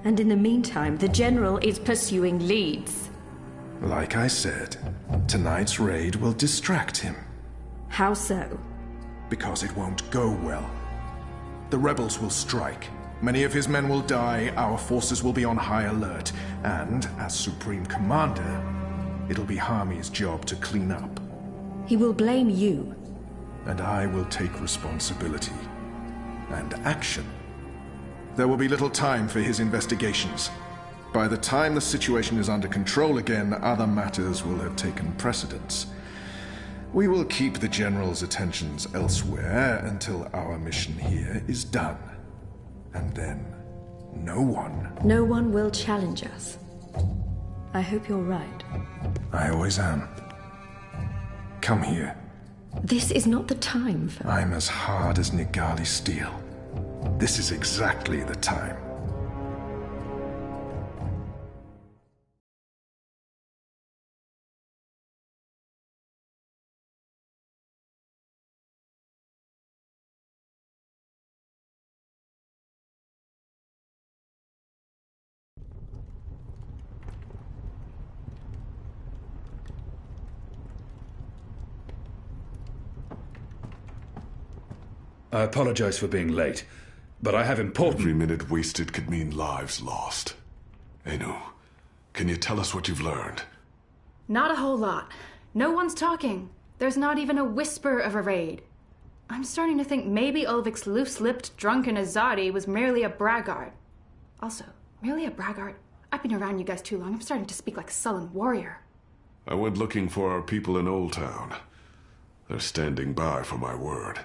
And in the meantime, the General is pursuing leads. Like I said, tonight's raid will distract him. How so? Because it won't go well. The rebels will strike. Many of his men will die, our forces will be on high alert, and, as Supreme Commander, it'll be Harmy's job to clean up. He will blame you. And I will take responsibility. And action. There will be little time for his investigations. By the time the situation is under control again, other matters will have taken precedence. We will keep the General's attentions elsewhere until our mission here is done. And then, no one will challenge us. I hope you're right. I always am. Come here. This is not the time for... I'm as hard as Nigali steel. This is exactly the time. I apologize for being late, but I have important... Every minute wasted could mean lives lost. Anu, can you tell us what you've learned? Not a whole lot. No one's talking. There's not even a whisper of a raid. I'm starting to think maybe Ulvik's loose-lipped, drunken Azadi was merely a braggart. Also, merely a braggart? I've been around you guys too long. I'm starting to speak like a sullen warrior. I went looking for our people in Old Town. They're standing by for my word.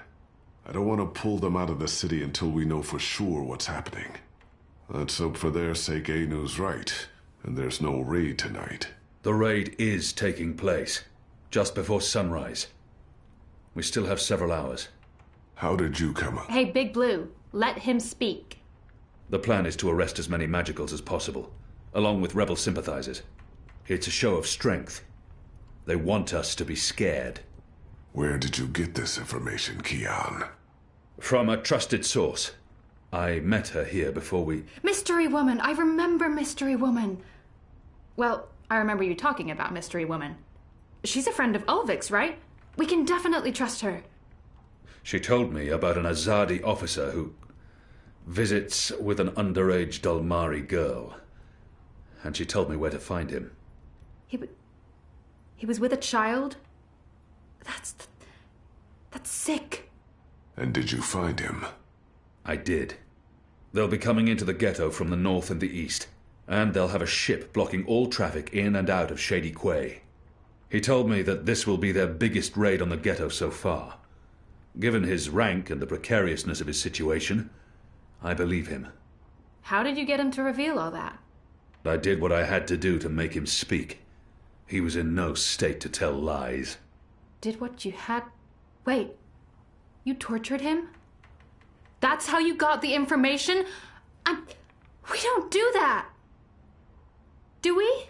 I don't want to pull them out of the city until we know for sure what's happening. Let's hope for their sake Anu's right, and there's no raid tonight. The raid is taking place, just before sunrise. We still have several hours. How did you come up? Hey, Big Blue, let him speak. The plan is to arrest as many magicals as possible, along with rebel sympathizers. It's a show of strength. They want us to be scared. Where did you get this information, Kian? From a trusted source. I met her here before we... Mystery Woman! I remember Mystery Woman! Well, I remember you talking about Mystery Woman. She's a friend of Ulvik's, right? We can definitely trust her. She told me about an Azadi officer who visits with an underage Dalmari girl. And she told me where to find him. He was with a child? That's sick. And did you find him? I did. They'll be coming into the ghetto from the north and the east, and they'll have a ship blocking all traffic in and out of Shady Quay. He told me that this will be their biggest raid on the ghetto so far. Given his rank and the precariousness of his situation, I believe him. How did you get him to reveal all that? I did what I had to do to make him speak. He was in no state to tell lies. Did what you had... Wait, you tortured him? That's how you got the information? We don't do that! Do we?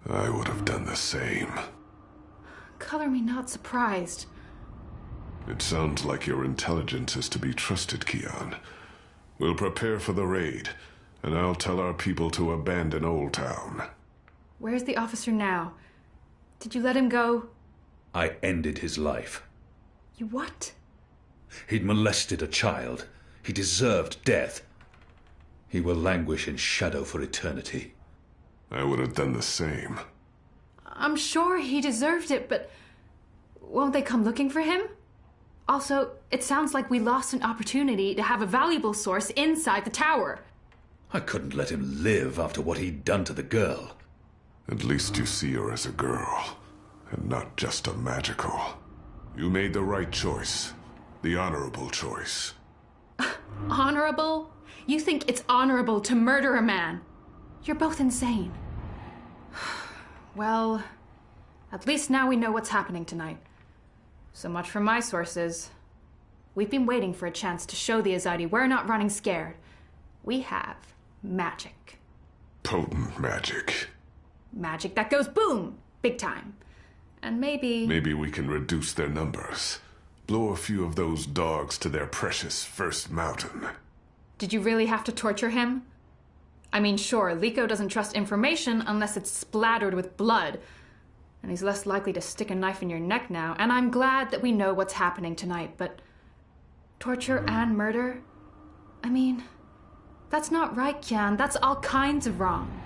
I would have done the same. Color me not surprised. It sounds like your intelligence is to be trusted, Kian. We'll prepare for the raid, and I'll tell our people to abandon Old Town. Where's the officer now? Did you let him go? I ended his life. You what? He'd molested a child. He deserved death. He will languish in shadow for eternity. I would have done the same. I'm sure he deserved it, but won't they come looking for him? Also, it sounds like we lost an opportunity to have a valuable source inside the tower. I couldn't let him live after what he'd done to the girl. At least you see her as a girl, and not just a magical. You made the right choice. The honorable choice. Honorable? You think it's honorable to murder a man? You're both insane. Well, at least now we know what's happening tonight. So much from my sources. We've been waiting for a chance to show the Azadi we're not running scared. We have magic. Potent magic. Magic that goes boom! Big time. And maybe... Maybe we can reduce their numbers. Blow a few of those dogs to their precious first mountain. Did you really have to torture him? I mean, sure, Liko doesn't trust information unless it's splattered with blood. And he's less likely to stick a knife in your neck now, and I'm glad that we know what's happening tonight, but... torture and murder? I mean, that's not right, Kian. That's all kinds of wrong.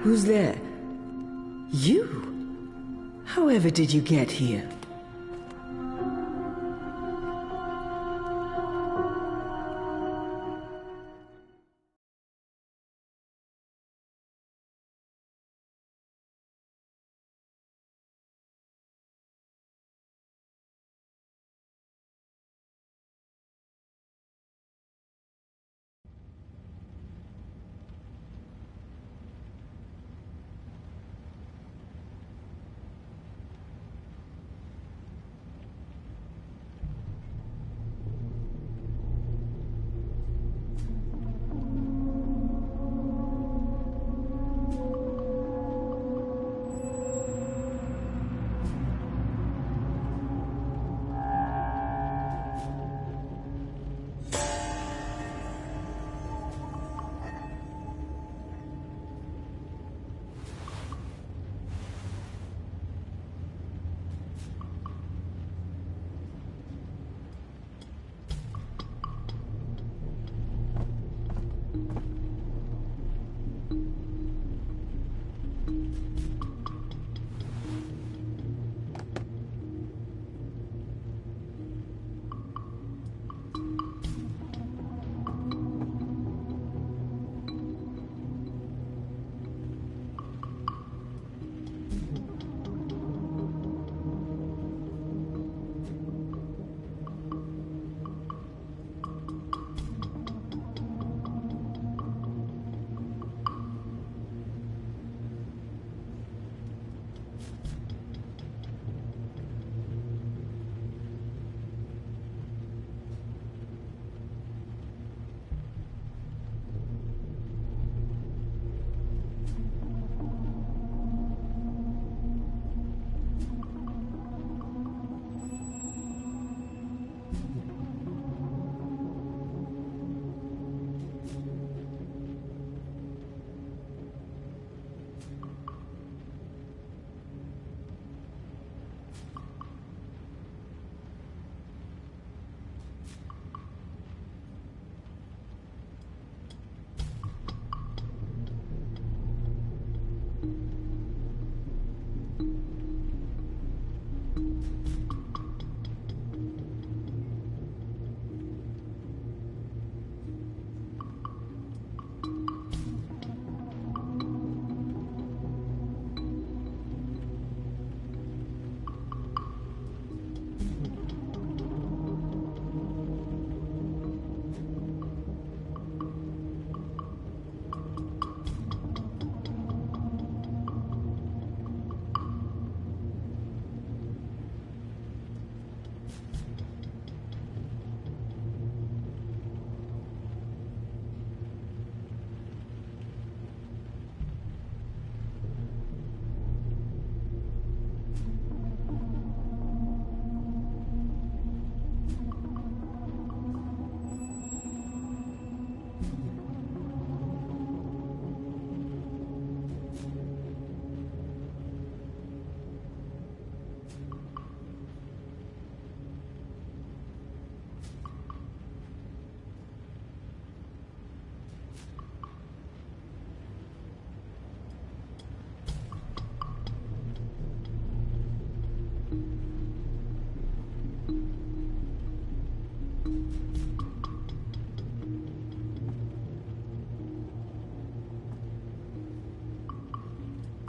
Who's there? You? However did you get here?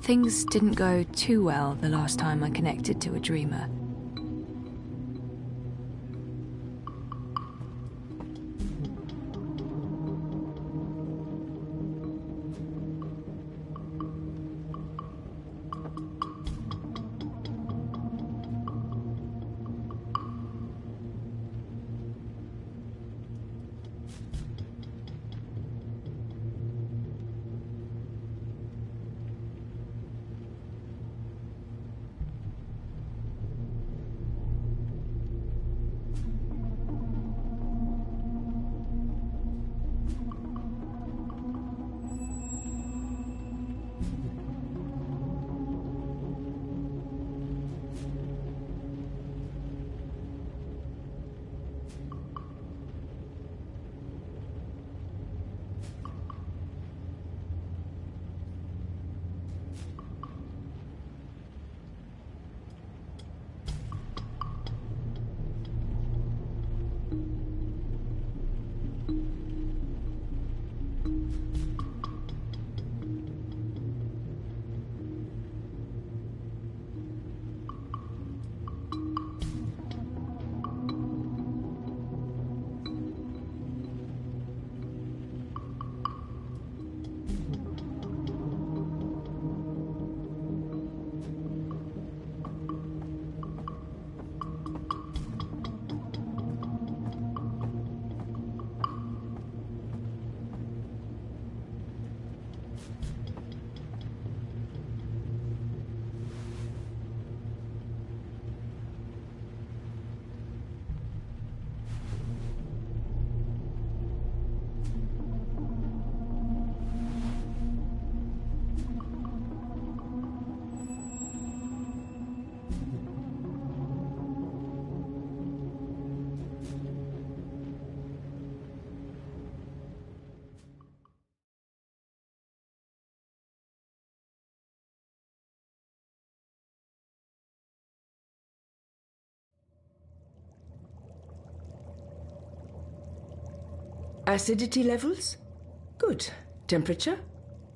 Things didn't go too well the last time I connected to a dreamer. Acidity levels? Good. Temperature?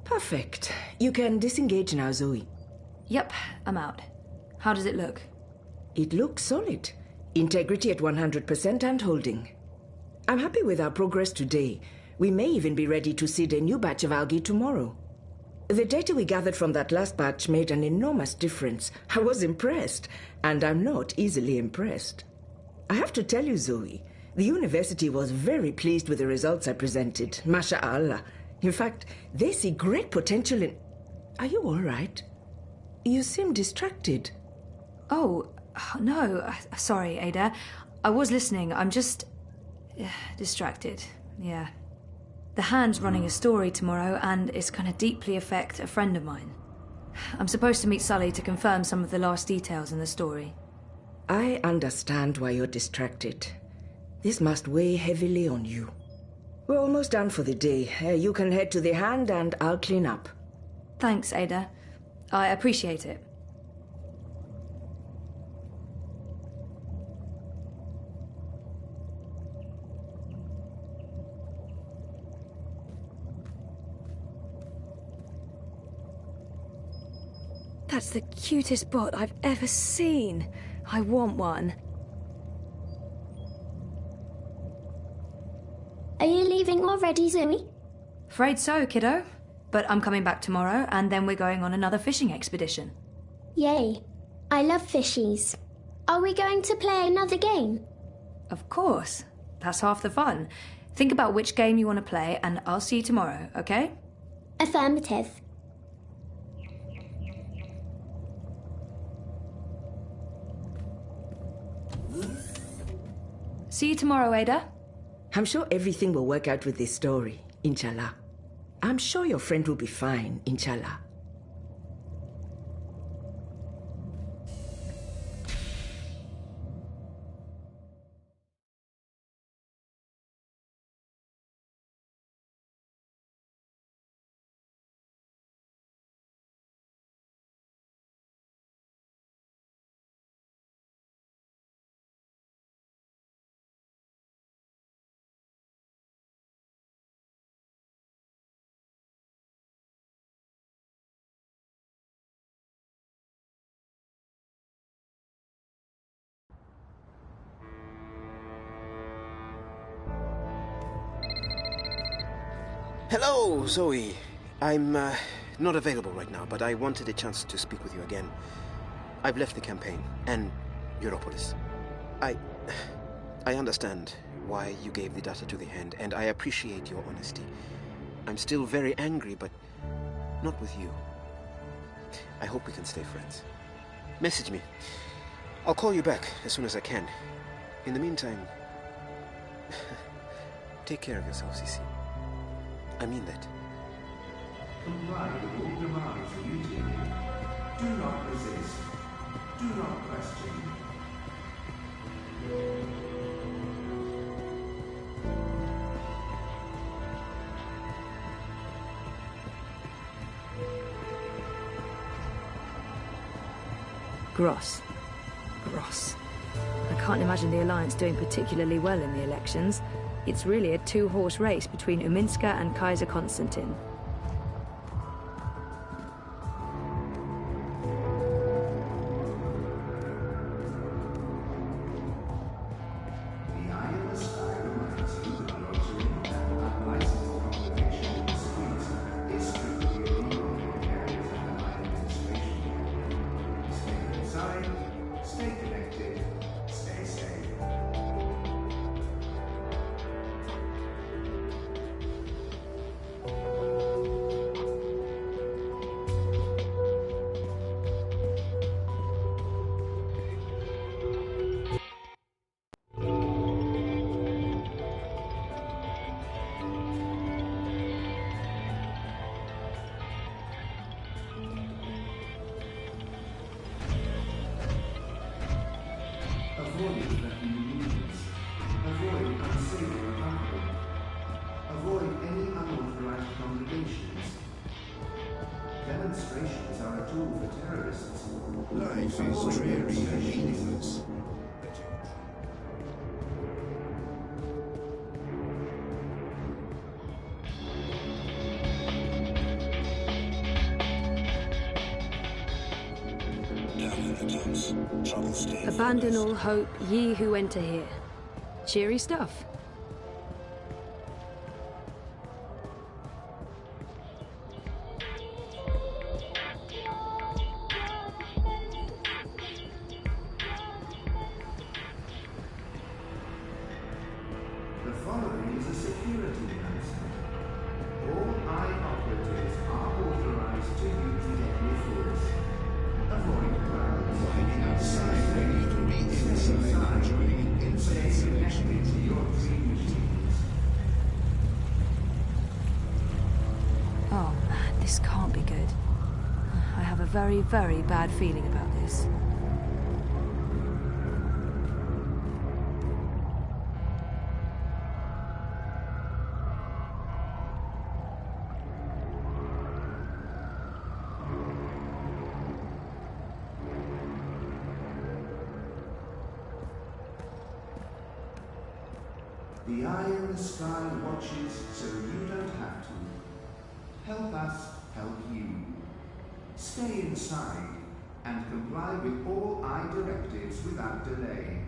Perfect. You can disengage now, Zoe. Yep, I'm out. How does it look? It looks solid. Integrity at 100% and holding. I'm happy with our progress today. We may even be ready to seed a new batch of algae tomorrow. The data we gathered from that last batch made an enormous difference. I was impressed, and I'm not easily impressed. I have to tell you, Zoe, the university was very pleased with the results I presented. Masha'Allah. In fact, they see great potential in... Are you all right? You seem distracted. Oh, no. Sorry, Ada. I was listening. I'm just... distracted. Yeah. The Hand's running a story tomorrow, and it's going to deeply affect a friend of mine. I'm supposed to meet Sully to confirm some of the last details in the story. I understand why you're distracted. This must weigh heavily on you. We're almost done for the day. You can head to the Hand and I'll clean up. Thanks, Ada. I appreciate it. That's the cutest bot I've ever seen. I want one. Are you leaving already, Zoe? Afraid so, kiddo. But I'm coming back tomorrow, and then we're going on another fishing expedition. Yay. I love fishies. Are we going to play another game? Of course. That's half the fun. Think about which game you want to play, and I'll see you tomorrow, okay? Affirmative. See you tomorrow, Ada. I'm sure everything will work out with this story, inshallah. I'm sure your friend will be fine, inshallah. Hello, Zoe. I'm not available right now, but I wanted a chance to speak with you again. I've left the campaign and Europolis. I understand why you gave the data to the Hand, and I appreciate your honesty. I'm still very angry, but not with you. I hope we can stay friends. Message me. I'll call you back as soon as I can. In the meantime, take care of yourself, Cece. I mean that. Comply with all demands immediately. Do not resist. Do not question. Gross. I can't imagine the Alliance doing particularly well in the elections. It's really a two-horse race between Uminska and Kaiser Konstantin. Abandon all hope, ye who enter here. Cheery stuff. The following is a security announcement. All operators are authorized to use deadly force. Avoid crowds. Finding outside, ready to be inside, enjoying insane connected to your dream machines. Oh man, this can't be good. I have a very, very bad feeling about this. The eye in the sky watches so you don't have to. Help us help you. Stay inside and comply with all eye directives without delay.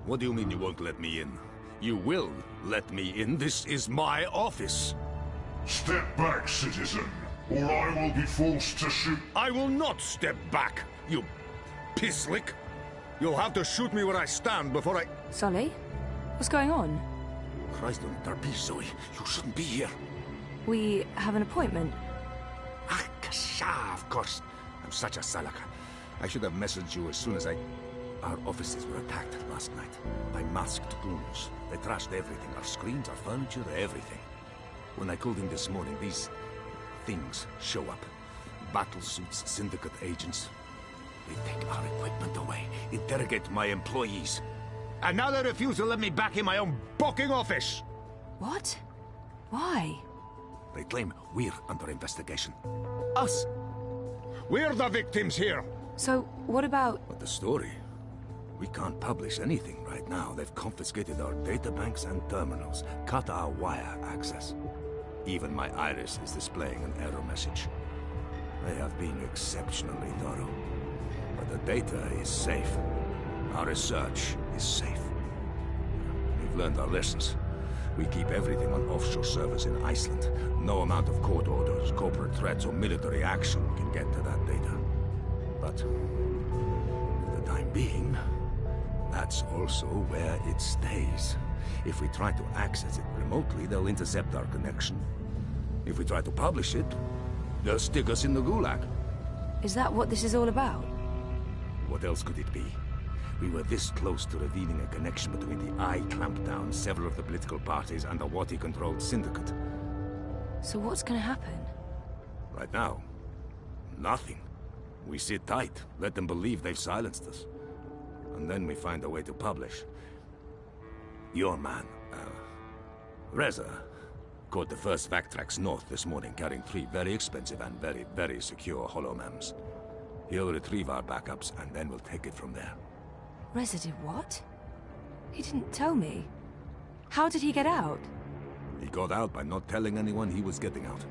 What do you mean you won't let me in? You will let me in. This is my office. Step back, citizen, or I will be forced to shoot. I will not step back, you pisslick. You'll have to shoot me where I stand before I... Sully? What's going on? Christ on Darby, Zoe. You shouldn't be here. We have an appointment. Ah, kasha, of course. I'm such a salaka. I should have messaged you as soon as I... Our offices were attacked last night by masked goons. They trashed everything. Our screens, our furniture, everything. When I called in this morning, these things show up. Battle suits, syndicate agents. They take our equipment away, interrogate my employees. And now they refuse to let me back in my own booking office! What? Why? They claim we're under investigation. Us! We're the victims here! So, what about... But the story? We can't publish anything right now. They've confiscated our databanks and terminals, cut our wire access. Even my iris is displaying an error message. They have been exceptionally thorough. But the data is safe. Our research is safe. We've learned our lessons. We keep everything on offshore servers in Iceland. No amount of court orders, corporate threats, or military action can get to that data. But, for the time being, that's also where it stays. If we try to access it remotely, they'll intercept our connection. If we try to publish it, they'll stick us in the gulag. Is that what this is all about? What else could it be? We were this close to revealing a connection between the Eye clampdown, several of the political parties, and the Wati-controlled syndicate. So what's gonna happen? Right now, nothing. We sit tight, let them believe they've silenced us. And then we find a way to publish. Your man, Reza, caught the first Vactrax north this morning, carrying 3 very expensive and very, very secure holomems. He'll retrieve our backups, and then we'll take it from there. Reza did what? He didn't tell me. How did he get out? He got out by not telling anyone he was getting out.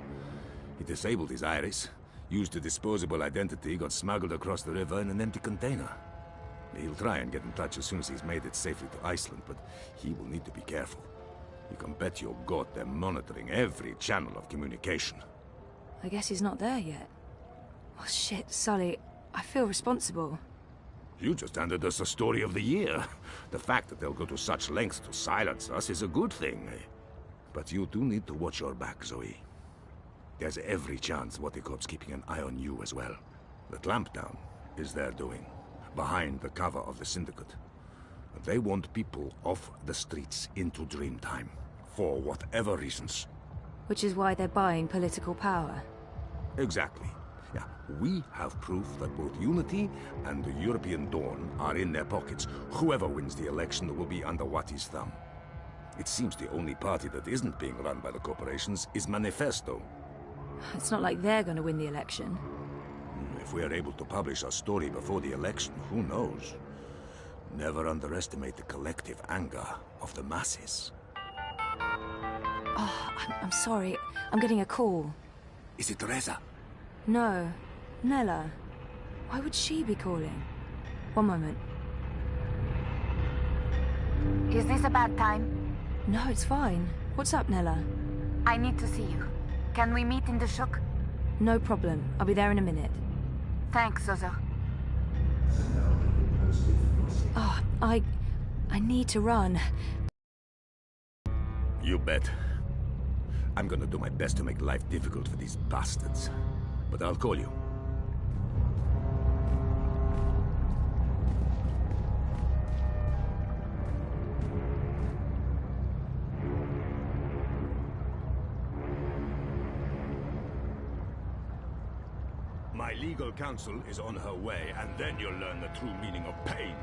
He disabled his iris, used a disposable identity, got smuggled across the river in an empty container. He'll try and get in touch as soon as he's made it safely to Iceland, but he will need to be careful. You can bet your god they're monitoring every channel of communication. I guess he's not there yet. Oh shit, Sully, I feel responsible. You just handed us a story of the year. The fact that they'll go to such lengths to silence us is a good thing. But you do need to watch your back, Zoe. There's every chance Watikorp's keeping an eye on you as well. The clampdown is their doing, behind the cover of the Syndicate. They want people off the streets into Dreamtime, for whatever reasons. Which is why they're buying political power. Exactly. Yeah, we have proof that both Unity and the European Dawn are in their pockets. Whoever wins the election will be under Wati's thumb. It seems the only party that isn't being run by the corporations is Manifesto. It's not like they're gonna win the election. If we are able to publish our story before the election, who knows? Never underestimate the collective anger of the masses. Oh, I'm sorry. I'm getting a call. Is it Reza? No. Nella. Why would she be calling? One moment. Is this a bad time? No, it's fine. What's up, Nella? I need to see you. Can we meet in the shuk? No problem. I'll be there in a minute. Thanks, Zozo. Oh, I need to run. You bet. I'm gonna do my best to make life difficult for these bastards. But I'll call you. My legal counsel is on her way, and then you'll learn the true meaning of pain.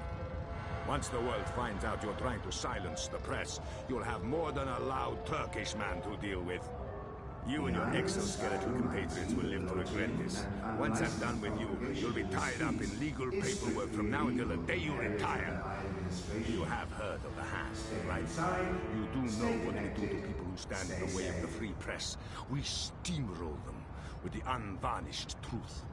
Once the world finds out you're trying to silence the press, you'll have more than a loud Turkish man to deal with. You and your exoskeleton compatriots will live to regret this. Once I'm done with you, you'll be tied up in legal paperwork from now until the day you retire. You have heard of the hand, right? You do know what we do to people who stand in the way of the free press. We steamroll them with the unvarnished truth.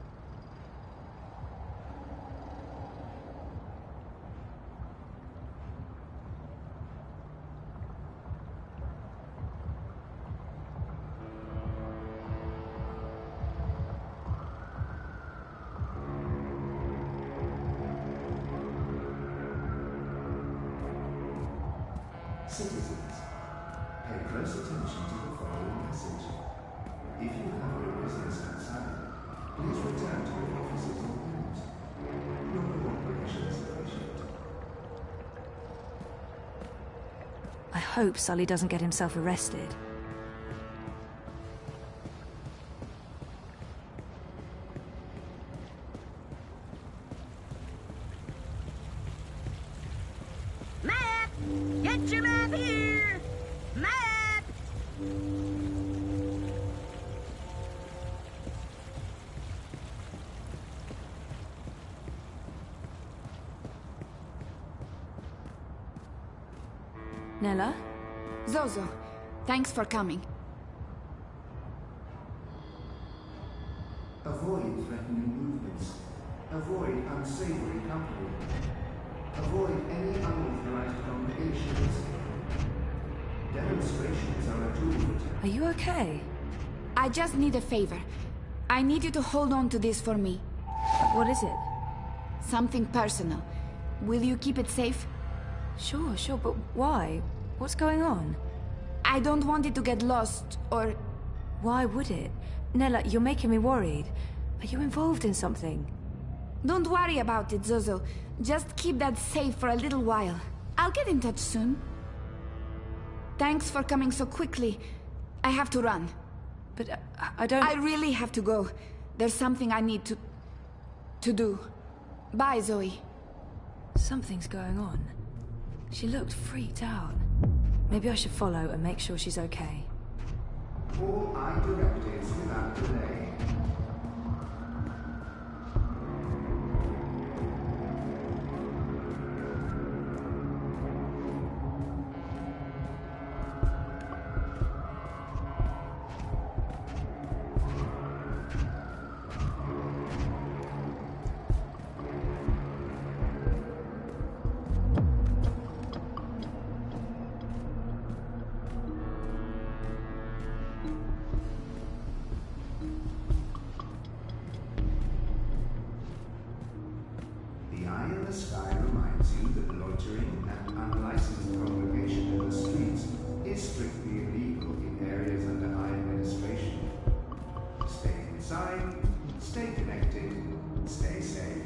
Citizens, pay close attention to the following message. If you have your business outside, please return to your offices or homes. Your cooperation is appreciated. I hope Sully doesn't get himself arrested. Map! Get your map here! Map! Nella? Zozo, thanks for coming. Avoid threatening movements. Avoid unsavory company. Avoid any unauthorized congregations. Demonstrations are a tool. Are you okay? I just need a favor. I need you to hold on to this for me. What is it? Something personal. Will you keep it safe? Sure, but why? What's going on? I don't want it to get lost, or... Why would it? Nella, you're making me worried. Are you involved in something? Don't worry about it, Zozo. Just keep that safe for a little while. I'll get in touch soon. Thanks for coming so quickly. I have to run. But I don't... I really have to go. There's something I need to do. Bye, Zoe. Something's going on. She looked freaked out. Maybe I should follow and make sure she's okay. All I directives without delay. The sky reminds you that loitering and unlicensed congregation in the streets is strictly illegal in areas under high administration. Stay inside, stay connected, stay safe.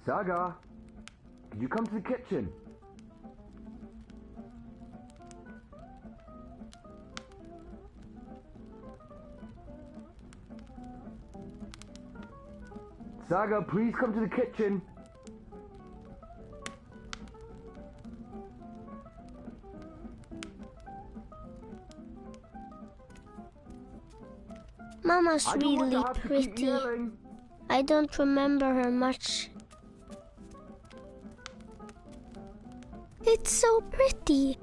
Saga, could you come to the kitchen? Saga, please come to the kitchen. Mama's really pretty. I don't remember her much. It's so pretty.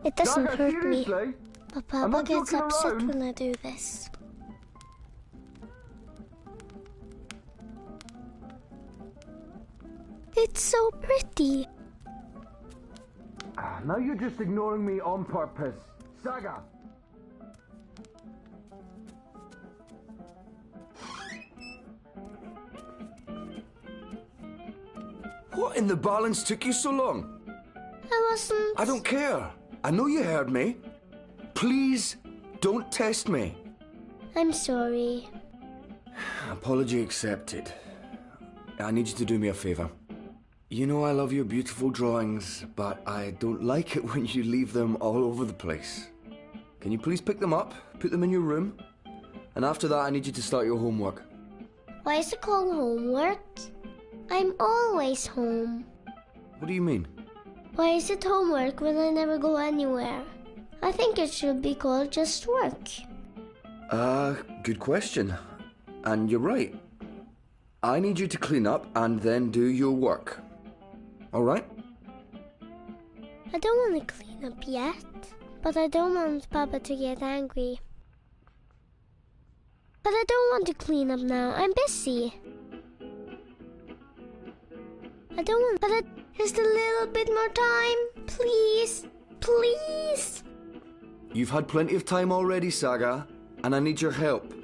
It doesn't Saga, hurt me, seriously? but I'm Papa not gets joking upset around. when I do this. It's so pretty. Now you're just ignoring me on purpose. Saga! What in the balance took you so long? I wasn't... I don't care. I know you heard me. Please, don't test me. I'm sorry. Apology accepted. I need you to do me a favor. You know I love your beautiful drawings, but I don't like it when you leave them all over the place. Can you please pick them up, put them in your room? And after that, I need you to start your homework. Why is it called homework? I'm always home. What do you mean? Why is it homework when I never go anywhere? I think it should be called just work. Good question. And you're right. I need you to clean up and then do your work. All right? I don't want to clean up yet, but I don't want Papa to get angry. But I don't want to clean up now. I'm busy. I don't want... But just a little bit more time. Please. Please. You've had plenty of time already, Saga, and I need your help.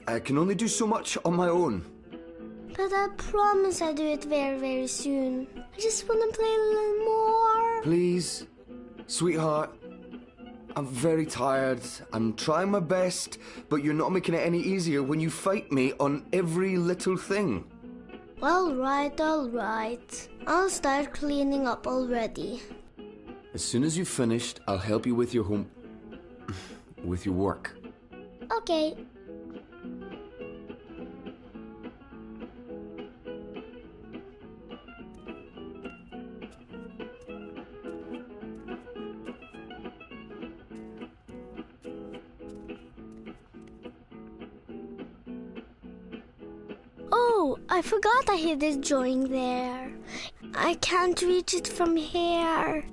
I can only do so much on my own. But I promise I'll do it very, very soon. I just want to play a little more. Please, sweetheart. I'm very tired. I'm trying my best, but you're not making it any easier when you fight me on every little thing. All right, all right. I'll start cleaning up already. As soon as you've finished, I'll help you with your with your work. Okay. Oh, I forgot I hid this drawing there. I can't reach it from here.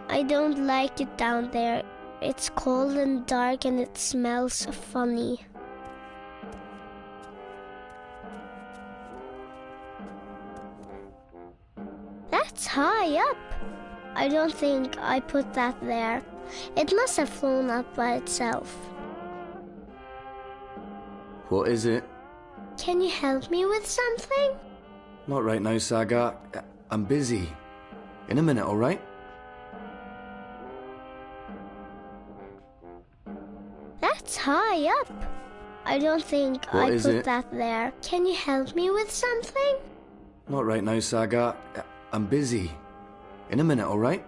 I don't like it down there. It's cold and dark and it smells funny. That's high up. I don't think I put that there. It must have flown up by itself. What is it? Can you help me with something? Not right now, Saga. I'm busy. In a minute, all right? That's high up. I don't think What I is put it? that there. Can you help me with something? Not right now, Saga. I'm busy. In a minute, all right?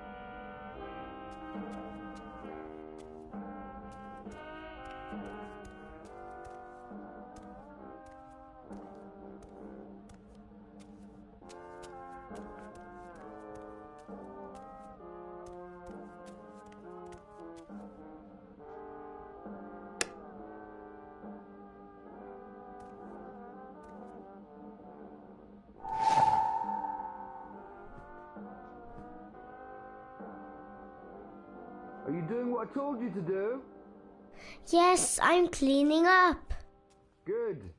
Are you doing what I told you to do? Yes, I'm cleaning up. Good.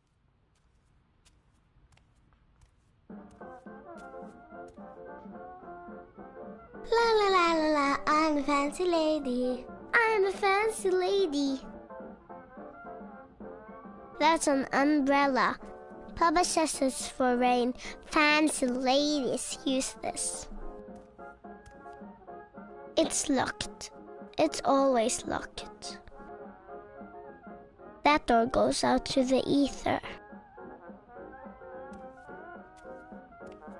La la la la la, I'm a fancy lady. I'm a fancy lady. That's an umbrella. Papa says it's for rain. Fancy ladies use this. It's locked. It's always locked. That door goes out to the ether.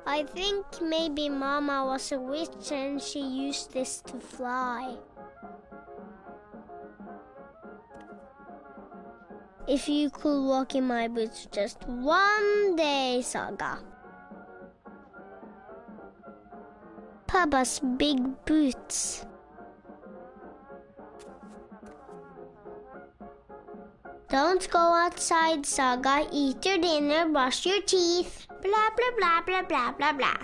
I think maybe Mama was a witch and she used this to fly. If you could walk in my boots just one day, Saga. Papa's big boots. Don't go outside, Saga. Eat your dinner, brush your teeth. Blah, blah, blah, blah, blah, blah, blah.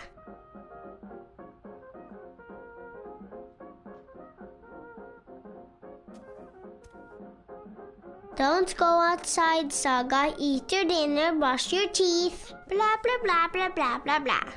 Don't go outside, Saga. Eat your dinner, brush your teeth. Blah, blah, blah, blah, blah, blah, blah.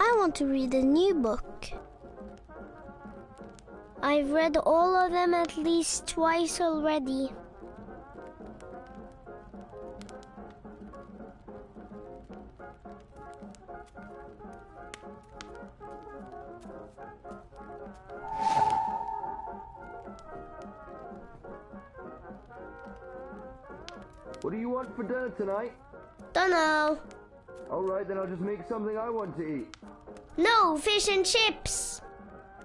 I want to read a new book. I've read all of them at least twice already. What do you want for dinner tonight? Dunno. Alright, then I'll just make something I want to eat. No, fish and chips.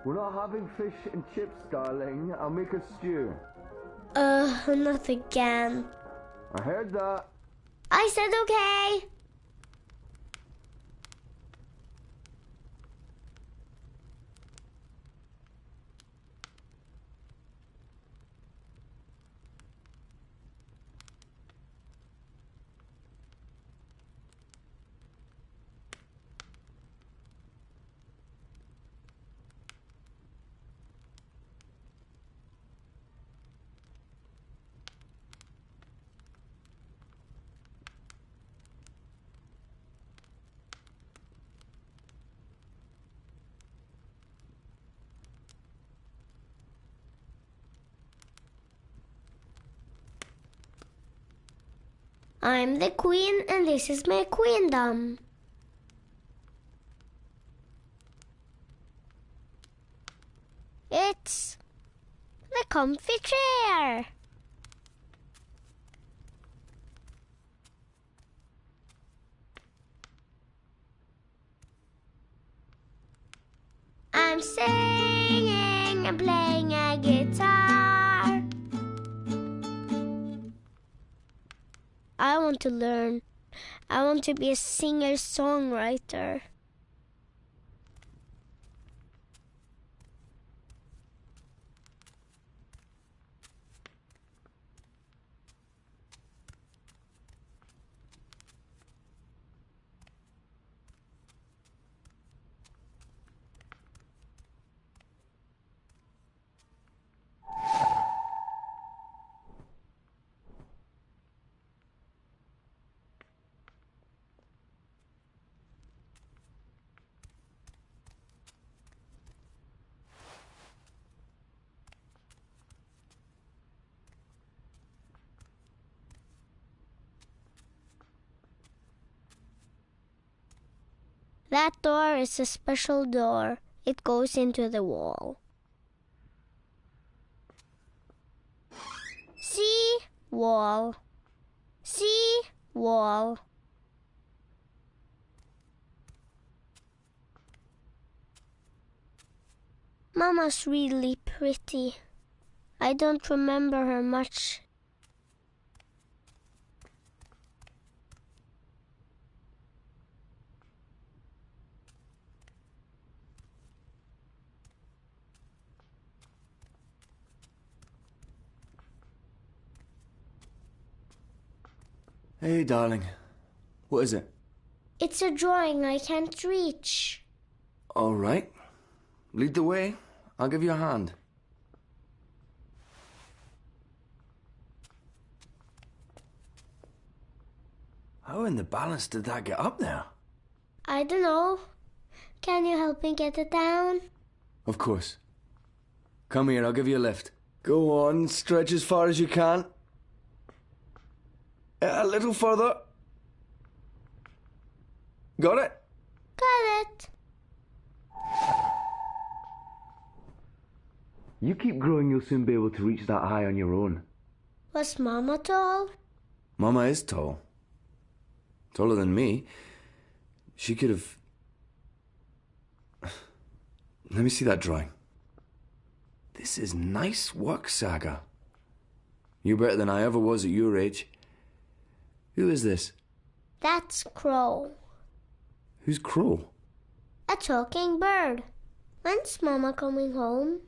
We're not having fish and chips, darling. I'll make a stew. Not again. I heard that. I said okay. I'm the queen and this is my queendom. It's the comfy chair. I'm singing and playing a guitar. I want to learn. I want to be a singer-songwriter. That door is a special door. It goes into the wall. See? Wall. See? Wall. Mama's really pretty. I don't remember her much. Hey, darling. What is it? It's a drawing I can't reach. All right. Lead the way. I'll give you a hand. How in the balance did that get up there? I don't know. Can you help me get it down? Of course. Come here, I'll give you a lift. Go on, stretch as far as you can. A little further. Got it? Got it. You keep growing, you'll soon be able to reach that high on your own. Was Mama tall? Mama is tall. Taller than me. She could have... Let me see that drawing. This is nice work, Saga. You're better than I ever was at your age. Who is this? That's Crow. Who's Crow? A talking bird. When's Mama coming home?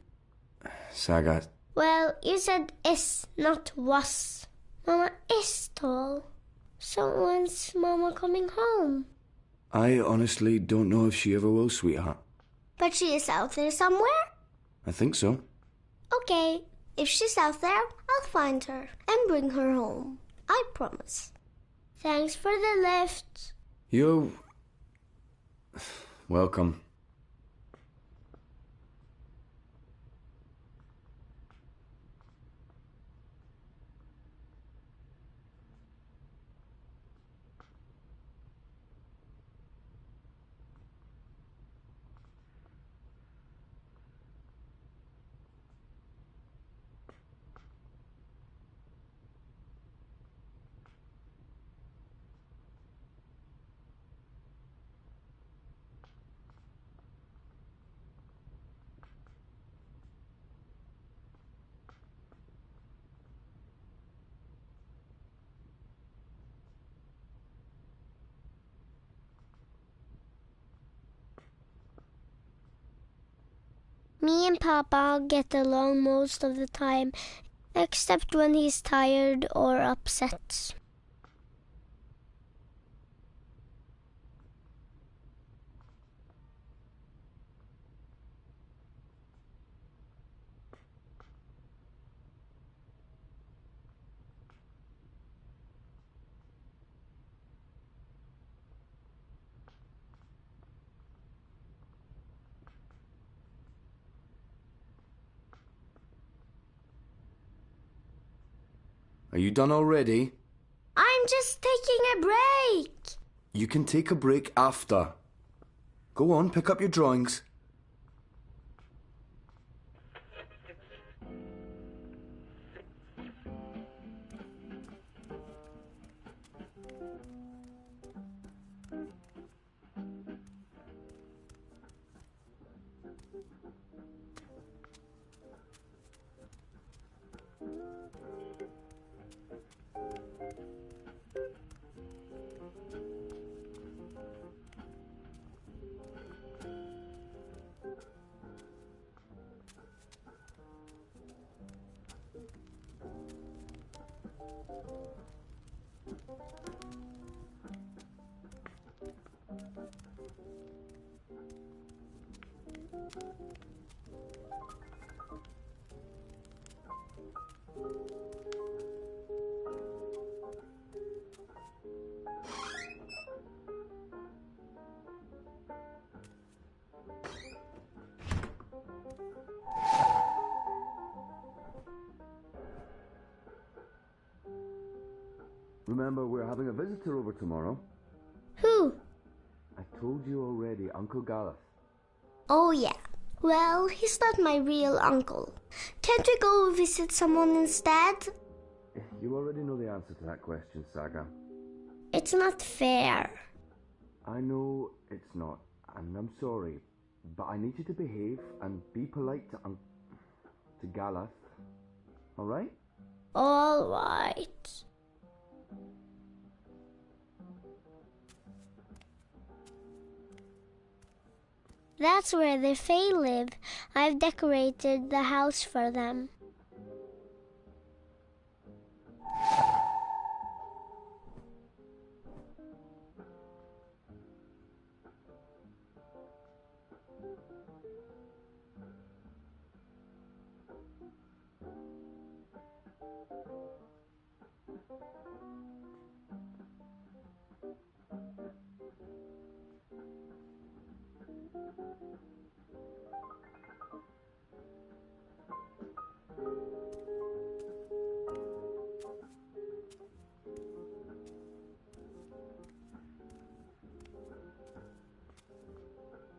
Saga. Well, you said is, not was. Mama is tall. So when's Mama coming home? I honestly don't know if she ever will, sweetheart. But she is out there somewhere? I think so. Okay, if she's out there, I'll find her and bring her home. I promise. Thanks for the lift. You're... welcome. Me and Papa get along most of the time, except when he's tired or upset. Are you done already? I'm just taking a break. You can take a break after. Go on, pick up your drawings. Remember, we're having a visitor over tomorrow. Who? I told you already, Uncle Gareth. Oh yeah. Well, he's not my real uncle. Can't we go visit someone instead? You already know the answer to that question, Saga. It's not fair. I know it's not, and I'm sorry, but I need you to behave and be polite to Galeth. All right? All right. That's where the Fae live. I've decorated the house for them.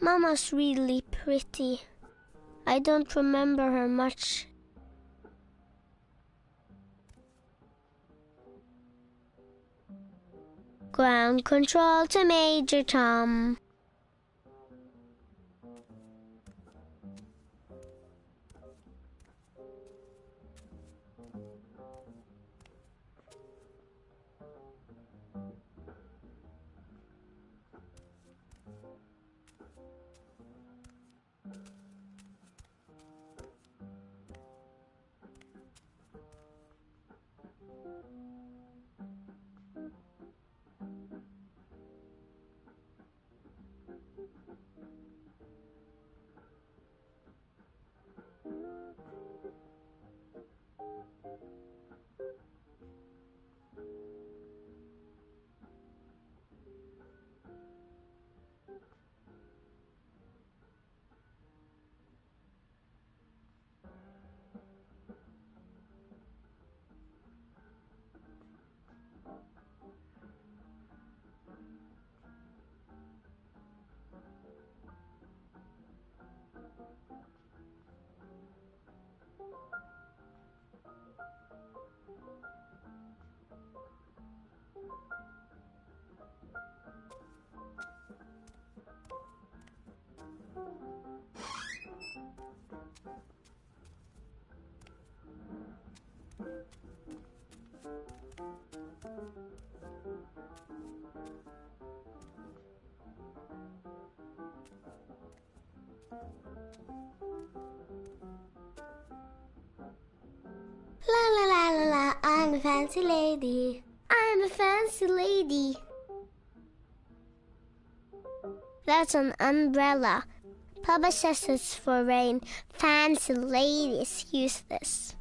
Mama's really pretty. I don't remember her much. Ground control to Major Tom. La la la la la, I'm a fancy lady. I'm a fancy lady. That's an umbrella. Papa says it's for rain. Fancy ladies use this.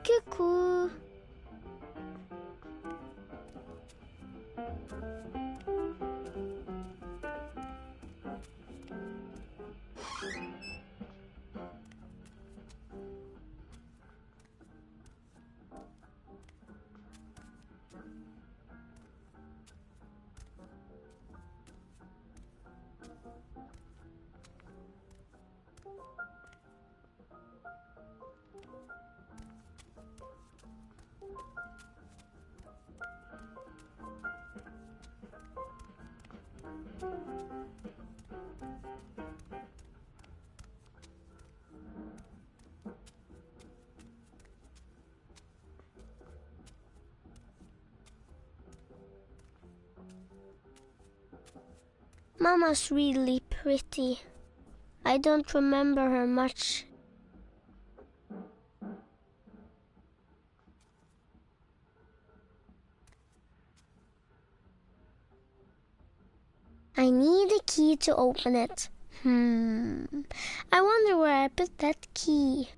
Cuckoo. Mama's really pretty. I don't remember her much. I need a key to open it. I wonder where I put that key.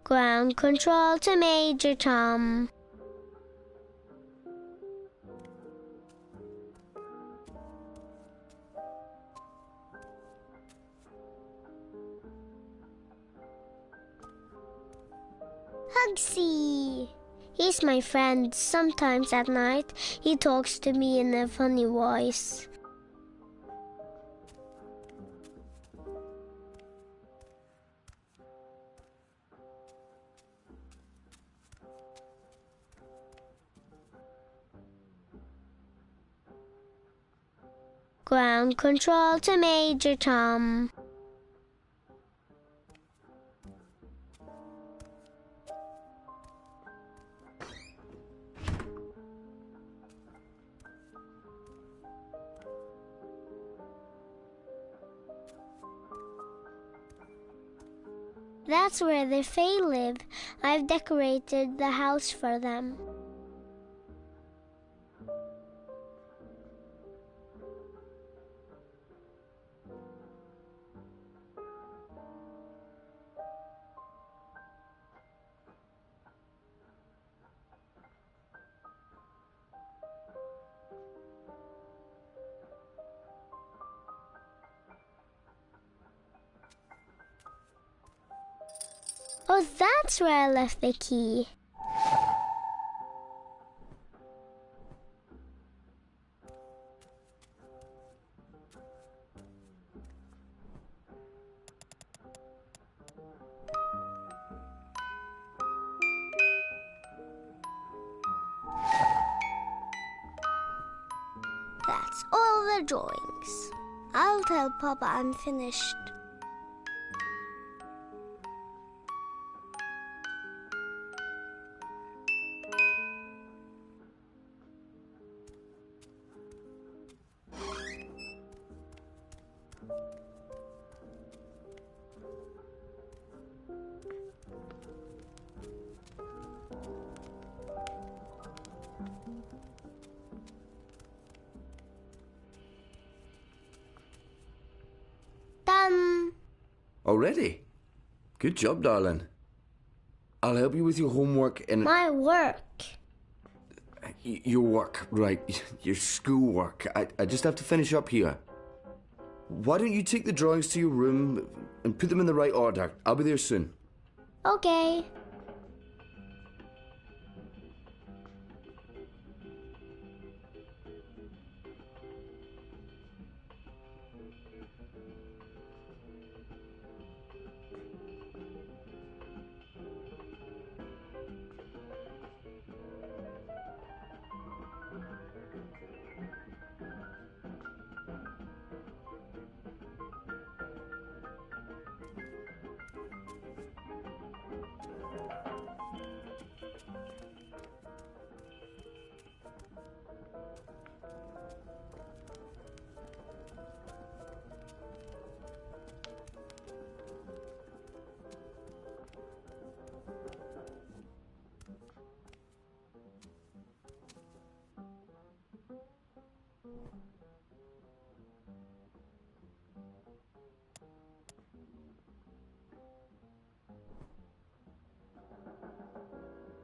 Ground control to Major Tom. Hugsy! He's my friend. Sometimes at night, he talks to me in a funny voice. Ground control to Major Tom. That's where the Fae live. I've decorated the house for them. Oh, that's where I left the key. That's all the drawings. I'll tell Papa I'm finished. Done. Already? Good job, darling. I'll help you with your homework in... My work. Your work, right. Your schoolwork. I just have to finish up here. Why don't you take the drawings to your room and put them in the right order? I'll be there soon. Okay.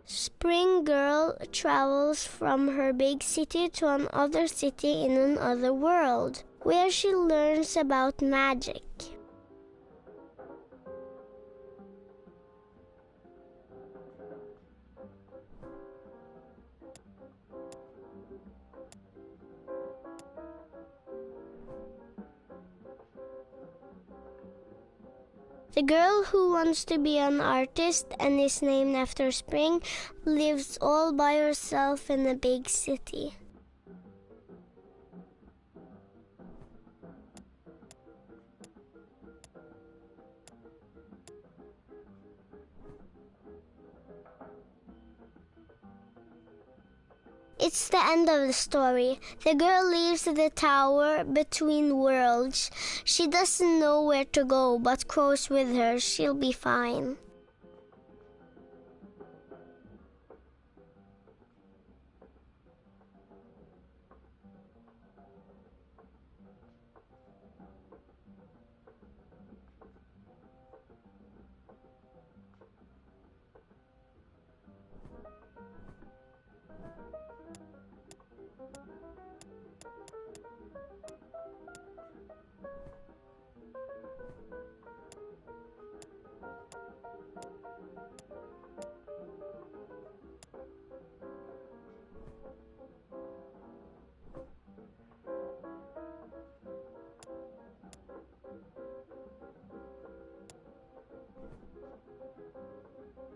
Spring Girl travels from her big city to another city in another world, where she learns about magic. The girl who wants to be an artist and is named after spring lives all by herself in a big city. It's the end of the story. The girl leaves the tower between worlds. She doesn't know where to go, but Crow's with her. She'll be fine.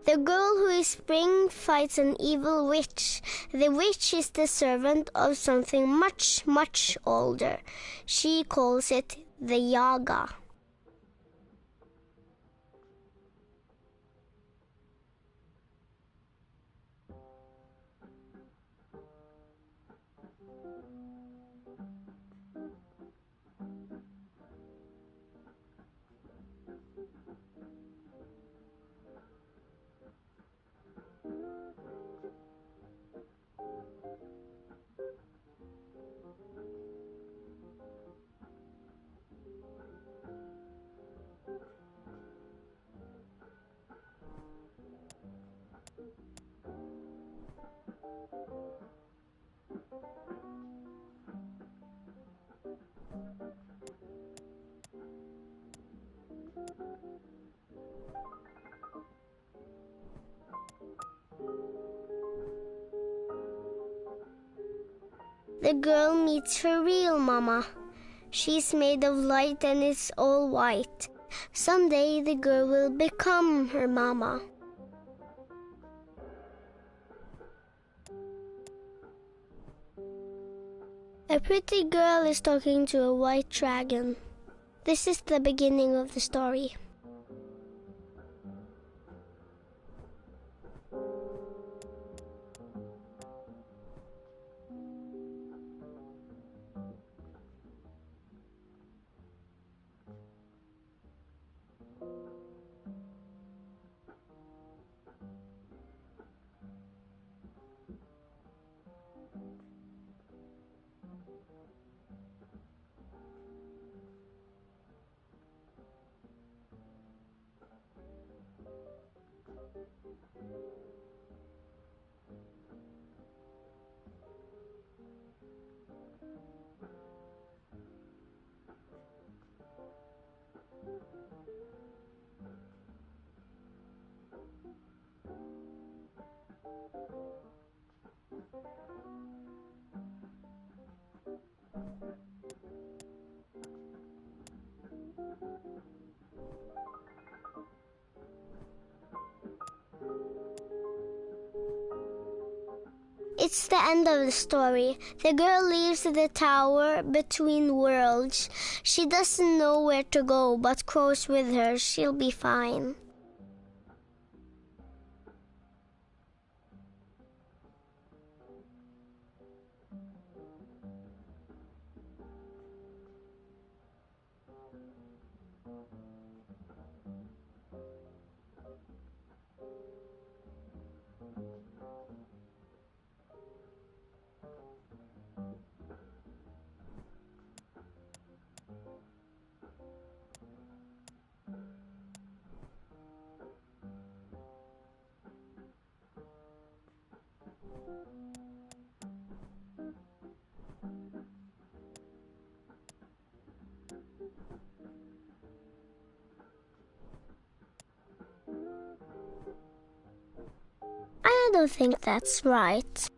The girl who is spring fights an evil witch. The witch is the servant of something much, much older. She calls it the Yaga. The girl meets her real mama. She's made of light and is all white. Someday the girl will become her mama. A pretty girl is talking to a white dragon. This is the beginning of the story. It's the end of the story. The girl leaves the tower between worlds. She doesn't know where to go, but Crow's with her. She'll be fine. I don't think that's right.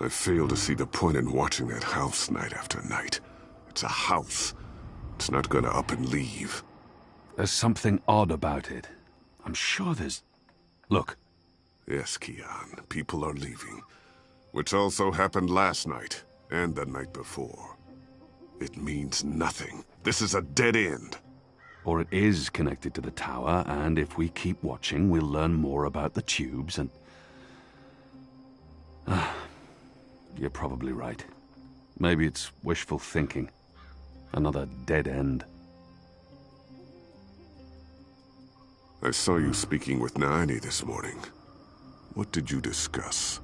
I fail to see the point in watching that house night after night. It's a house. It's not gonna up and leave. There's something odd about it. I'm sure there's... Look. Yes, Keon. People are leaving. Which also happened last night, and the night before. It means nothing. This is a dead end. Or it is connected to the tower, and if we keep watching, we'll learn more about the tubes and... You're probably right. Maybe it's wishful thinking. Another dead end. I saw you speaking with Naani this morning. What did you discuss?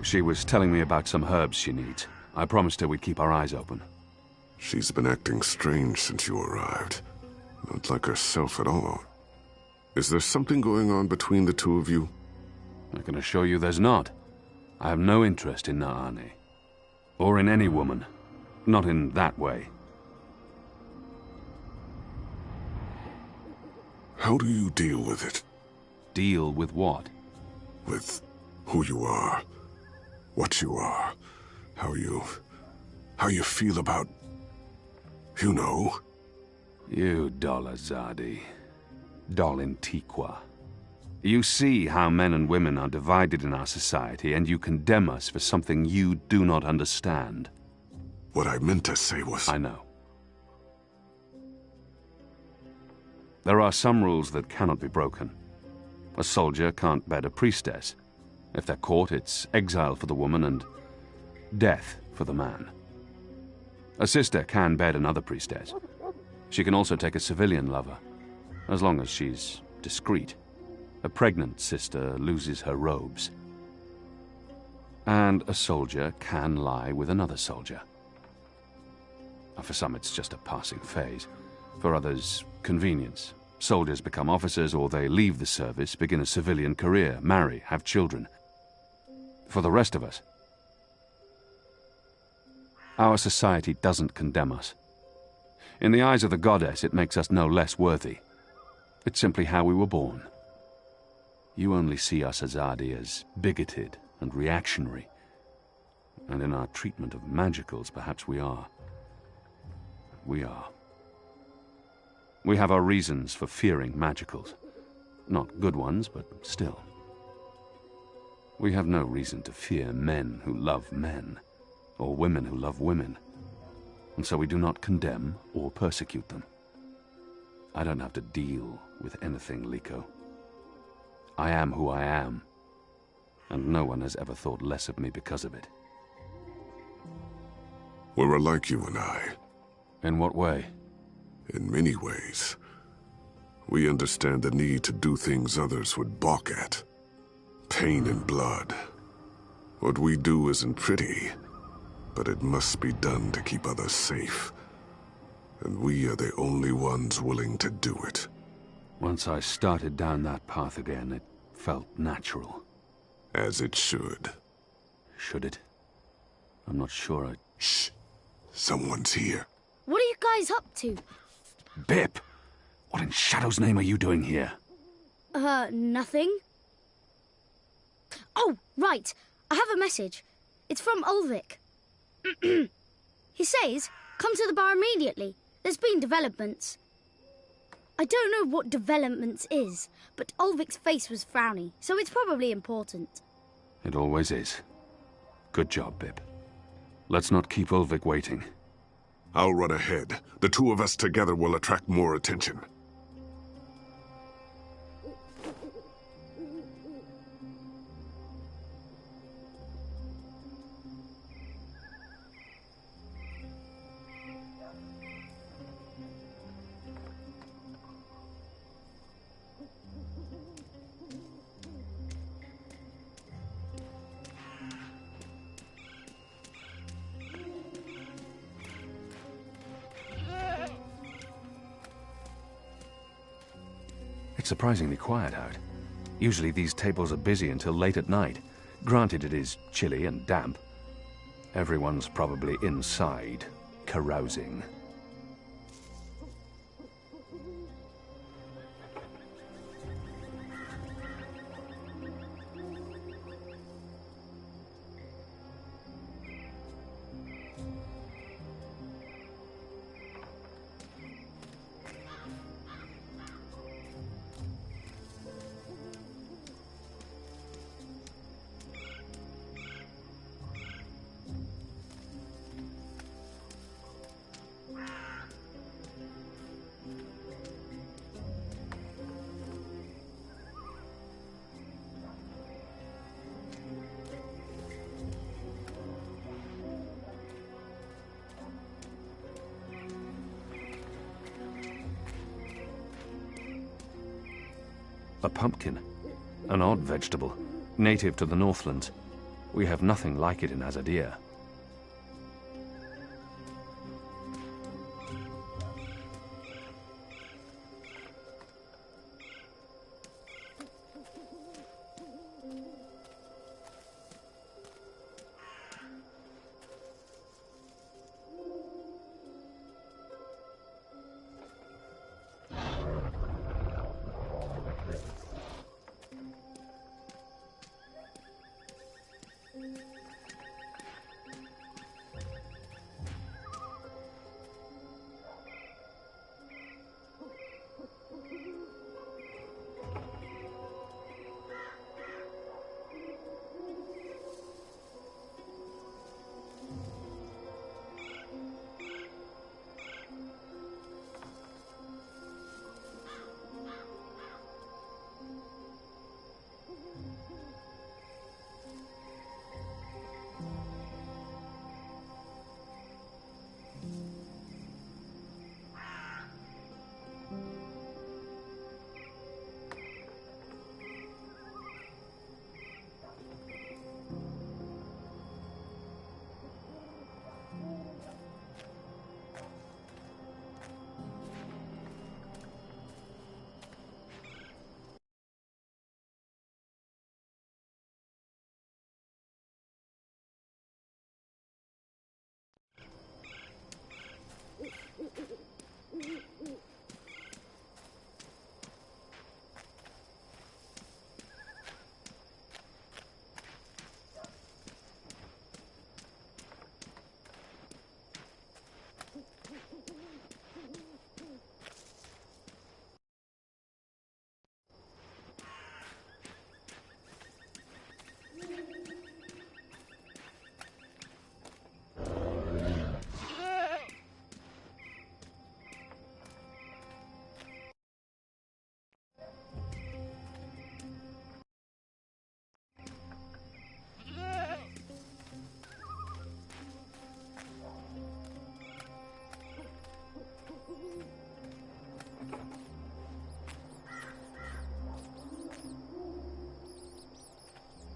She was telling me about some herbs she needs. I promised her we'd keep our eyes open. She's been acting strange since you arrived. Not like herself at all. Is there something going on between the two of you? I can assure you there's not. I have no interest in Naani. Or in any woman. Not in that way. How do you deal with it? Deal with what? With who you are. What you are. How you feel about... You know. You doll Azadi. Doll Antiqua. You see how men and women are divided in our society, and you condemn us for something you do not understand. What I meant to say was... I know. There are some rules that cannot be broken. A soldier can't bed a priestess. If they're caught, it's exile for the woman and death for the man. A sister can bed another priestess. She can also take a civilian lover, as long as she's discreet. A pregnant sister loses her robes. And a soldier can lie with another soldier. For some, it's just a passing phase. For others, convenience. Soldiers become officers, or they leave the service, begin a civilian career, marry, have children. For the rest of us, our society doesn't condemn us. In the eyes of the goddess, it makes us no less worthy. It's simply how we were born. You only see us Azadi as bigoted and reactionary. And in our treatment of magicals, perhaps we are. We are. We have our reasons for fearing magicals. Not good ones, but still. We have no reason to fear men who love men, or women who love women. And so we do not condemn or persecute them. I don't have to deal with anything, Liko. I am who I am, and no one has ever thought less of me because of it. We're alike, you and I. In what way? In many ways. We understand the need to do things others would balk at. Pain and blood. What we do isn't pretty, but it must be done to keep others safe. And we are the only ones willing to do it. Once I started down that path again, it felt natural. As it should. Should it? I'm not sure I... Shh! Someone's here. What are you guys up to? Bip! What in Shadow's name are you doing here? Nothing. Oh, right. I have a message. It's from Ulvik. He says, come to the bar immediately. There's been developments. I don't know what developments is, but Ulvik's face was frowny, so it's probably important. It always is. Good job, Bip. Let's not keep Ulvik waiting. I'll run ahead. The two of us together will attract more attention. It's surprisingly quiet out. Usually these tables are busy until late at night. Granted, it is chilly and damp. Everyone's probably inside, carousing. A pumpkin. An odd vegetable, native to the Northlands. We have nothing like it in Azadir.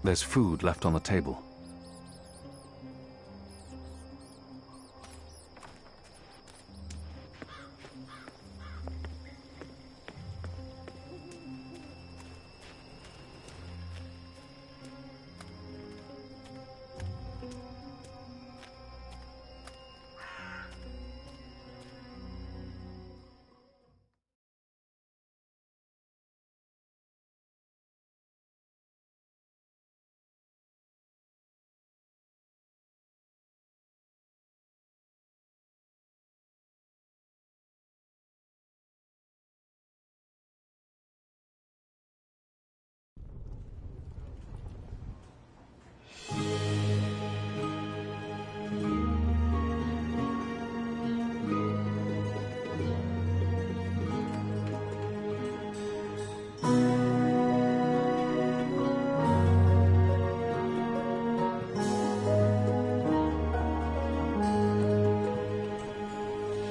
There's food left on the table.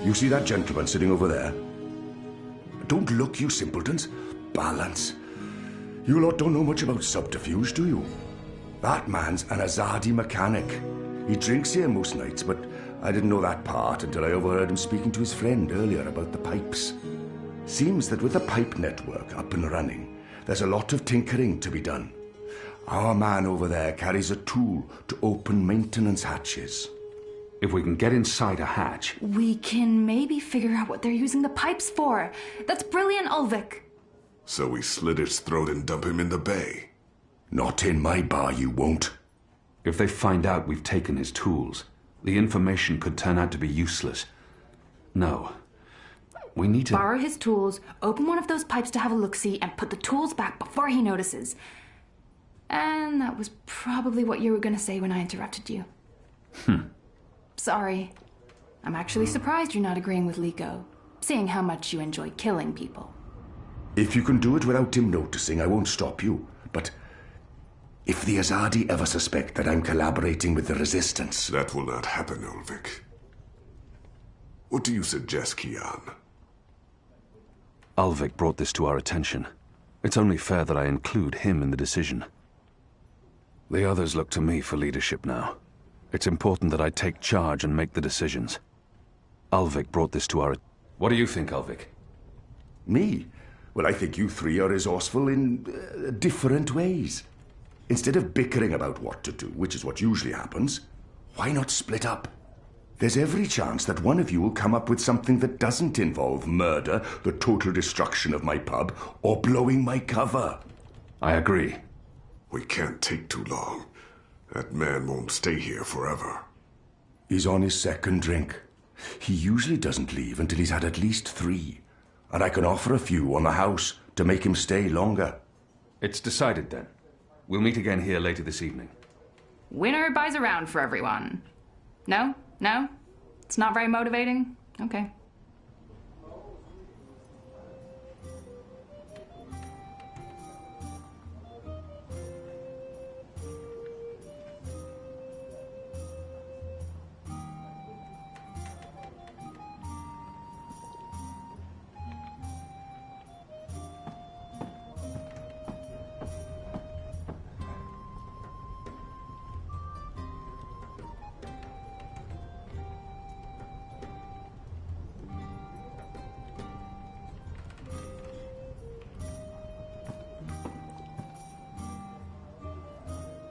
You see that gentleman sitting over there? Don't look, you simpletons. Balance. You lot don't know much about subterfuge, do you? That man's an Azadi mechanic. He drinks here most nights, but I didn't know that part until I overheard him speaking to his friend earlier about the pipes. Seems that with the pipe network up and running, there's a lot of tinkering to be done. Our man over there carries a tool to open maintenance hatches. If we can get inside a hatch... We can maybe figure out what they're using the pipes for. That's brilliant, Ulvik. So we slit his throat and dump him in the bay. Not in my bar, you won't. If they find out we've taken his tools, the information could turn out to be useless. No. We need to... Borrow his tools, open one of those pipes to have a look-see, and put the tools back before he notices. And that was probably what you were going to say when I interrupted you. Sorry. I'm actually surprised you're not agreeing with Liko, seeing how much you enjoy killing people. If you can do it without him noticing, I won't stop you. But if the Azadi ever suspect that I'm collaborating with the Resistance... That will not happen, Ulvik. What do you suggest, Kian? Ulvik brought this to our attention. It's only fair that I include him in the decision. The others look to me for leadership now. It's important that I take charge and make the decisions. Ulvik brought this to our... What do you think, Ulvik? Me? Well, I think you three are resourceful in different ways. Instead of bickering about what to do, which is what usually happens, why not split up? There's every chance that one of you will come up with something that doesn't involve murder, the total destruction of my pub, or blowing my cover. I agree. We can't take too long. That man won't stay here forever. He's on his second drink. He usually doesn't leave until he's had at least 3. And I can offer a few on the house to make him stay longer. It's decided then. We'll meet again here later this evening. Winner buys around for everyone. No? No? It's not very motivating? Okay.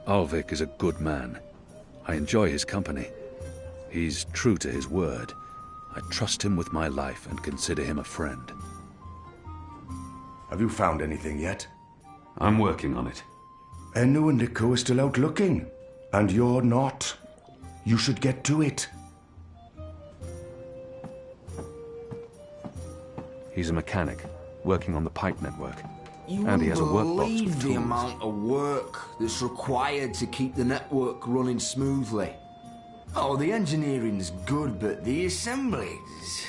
Ulvik is a good man. I enjoy his company. He's true to his word. I trust him with my life and consider him a friend. Have you found anything yet? I'm working on it. Enno and Nico are still out looking. And you're not. You should get to it. He's a mechanic, working on the pipe network. You And he has a workbox with believe the tools. amount of work that's required to keep the network running smoothly. Oh, the engineering's good, but the assemblies...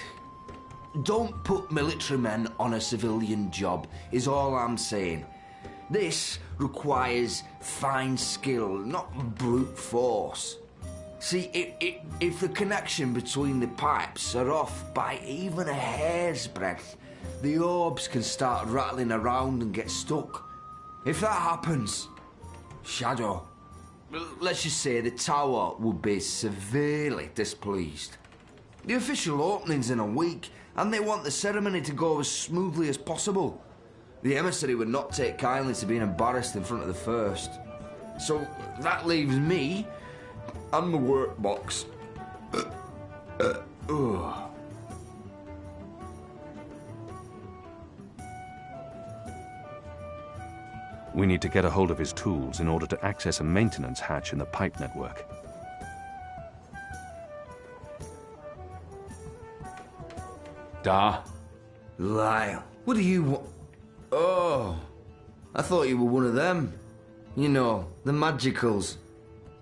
Don't put military men on a civilian job, is all I'm saying. This requires fine skill, not brute force. See, if the connection between the pipes are off by even a hair's breadth, the orbs can start rattling around and get stuck. If that happens, Shadow, let's just say the tower would be severely displeased. The official opening's in a week, and they want the ceremony to go as smoothly as possible. The emissary would not take kindly to being embarrassed in front of the first. So that leaves me and the workbox. We need to get a hold of his tools in order to access a maintenance hatch in the pipe network. Da? Lyle, what do you want? Oh, I thought you were one of them. You know, the magicals.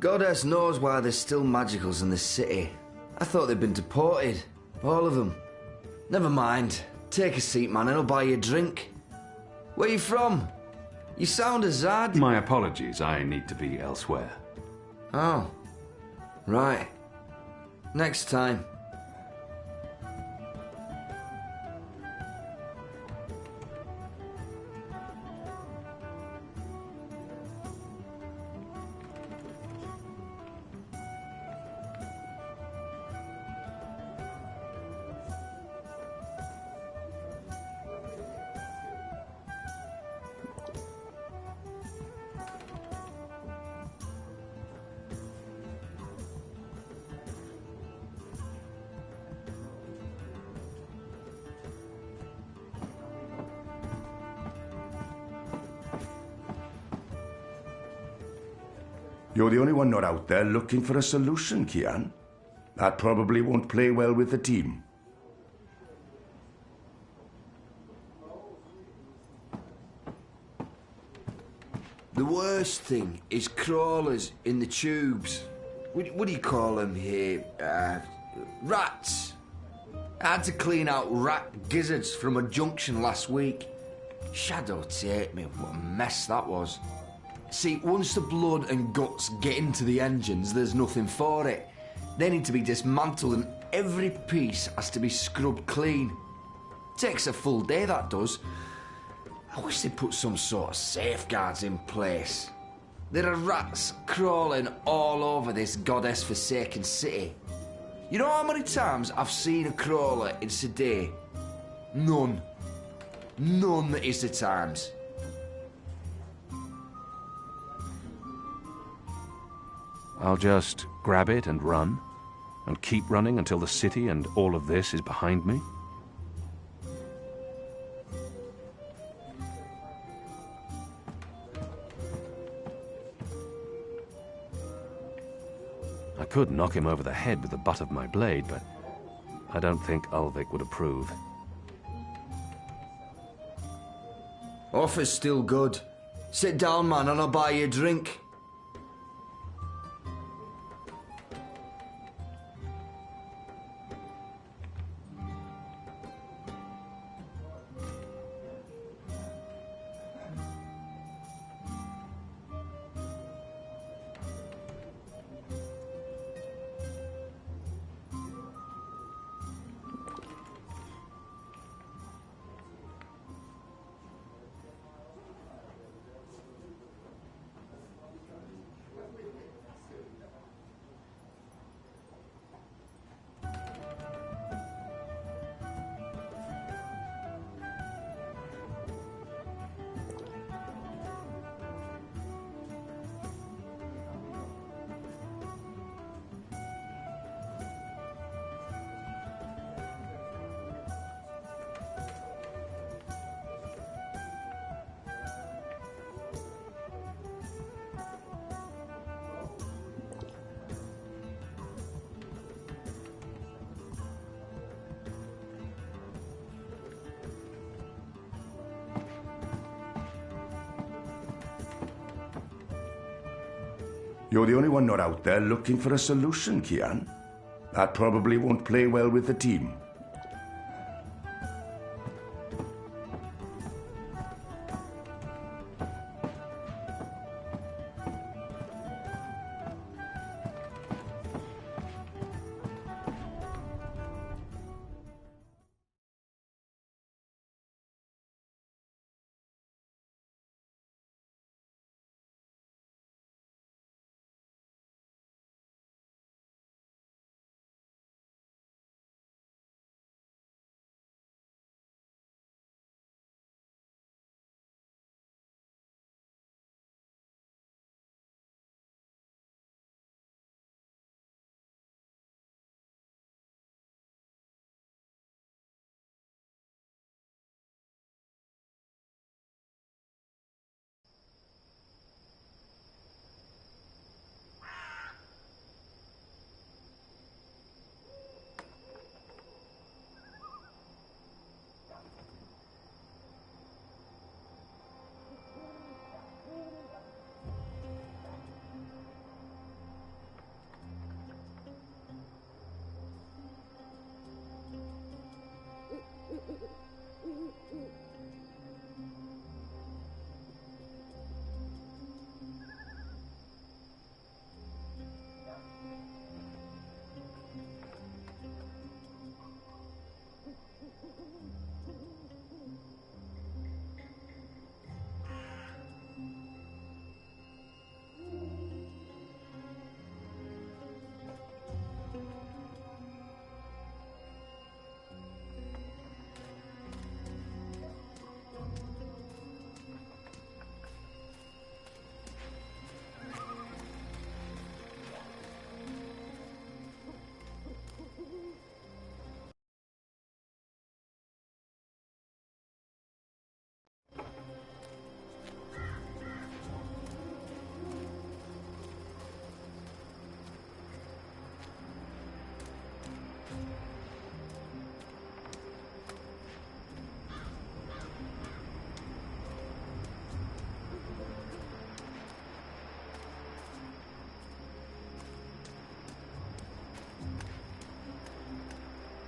Goddess knows why there's still magicals in the city. I thought they'd been deported. All of them. Never mind. Take a seat, man, and I'll buy you a drink. Where you from? You sound Azad. My apologies, I need to be elsewhere. Oh. Right. Next time. You're the only one not out there looking for a solution, Kian. That probably won't play well with the team. The worst thing is crawlers in the tubes. What do you call them here? Rats. I had to clean out rat gizzards from a junction last week. Shadow take me, what a mess that was. See, once the blood and guts get into the engines, there's nothing for it. They need to be dismantled and every piece has to be scrubbed clean. Takes a full day, that does. I wish they'd put some sort of safeguards in place. There are rats crawling all over this goddess-forsaken city. You know how many times I've seen a crawler in Sedeh? None. None is the times. I'll just grab it and run, and keep running until the city and all of this is behind me? I could knock him over the head with the butt of my blade, but I don't think Ulvik would approve. Offer's still good. Sit down, man, and I'll buy you a drink. You're the only one not out there looking for a solution, Kian. That probably won't play well with the team.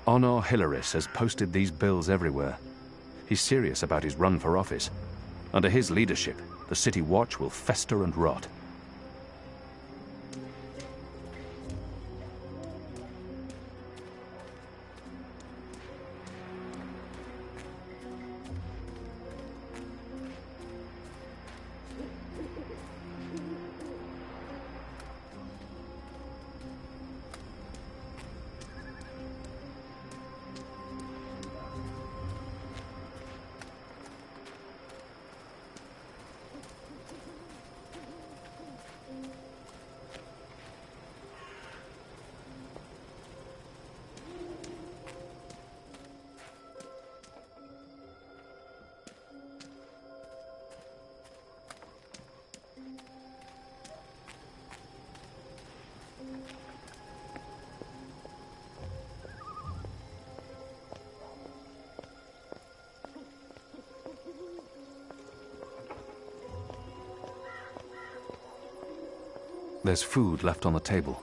Honor Hilaris has posted these bills everywhere. He's serious about his run for office. Under his leadership, the City Watch will fester and rot. There's food left on the table.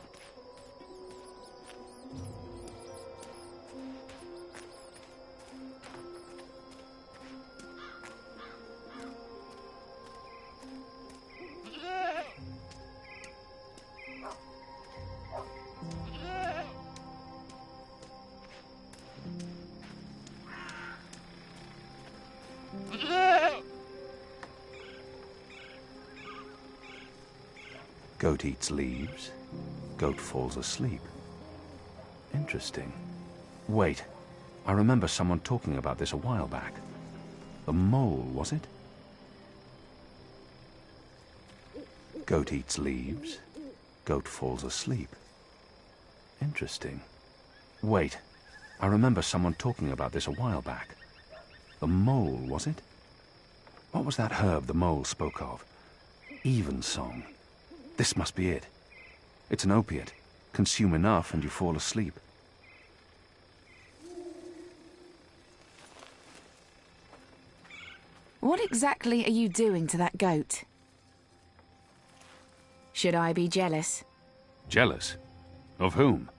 Goat eats leaves, goat falls asleep. Interesting. Wait, I remember someone talking about this a while back. The mole, was it? Goat eats leaves, goat falls asleep. Interesting. Wait, I remember someone talking about this a while back. The mole, was it? What was that herb the mole spoke of? Evensong. This must be it. It's an opiate. Consume enough and you fall asleep. What exactly are you doing to that goat? Should I be jealous? Jealous? Of whom?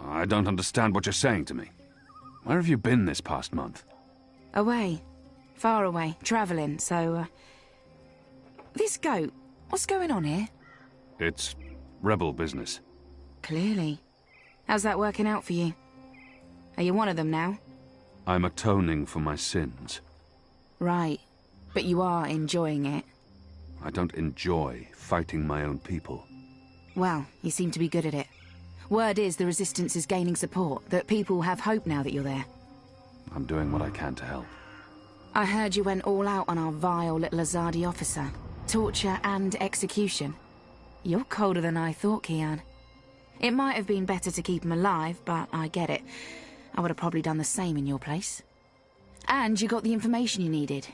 I don't understand what you're saying to me. Where have you been this past month? Away. Far away. Travelling, so, This goat, what's going on here? It's rebel business. Clearly. How's that working out for you? Are you one of them now? I'm atoning for my sins. Right. But you are enjoying it. I don't enjoy fighting my own people. Well, you seem to be good at it. Word is the Resistance is gaining support, that people have hope now that you're there. I'm doing what I can to help. I heard you went all out on our vile little Azadi officer. Torture and execution. You're colder than I thought, Kian. It might have been better to keep him alive, but I get it. I would have probably done the same in your place. And you got the information you needed.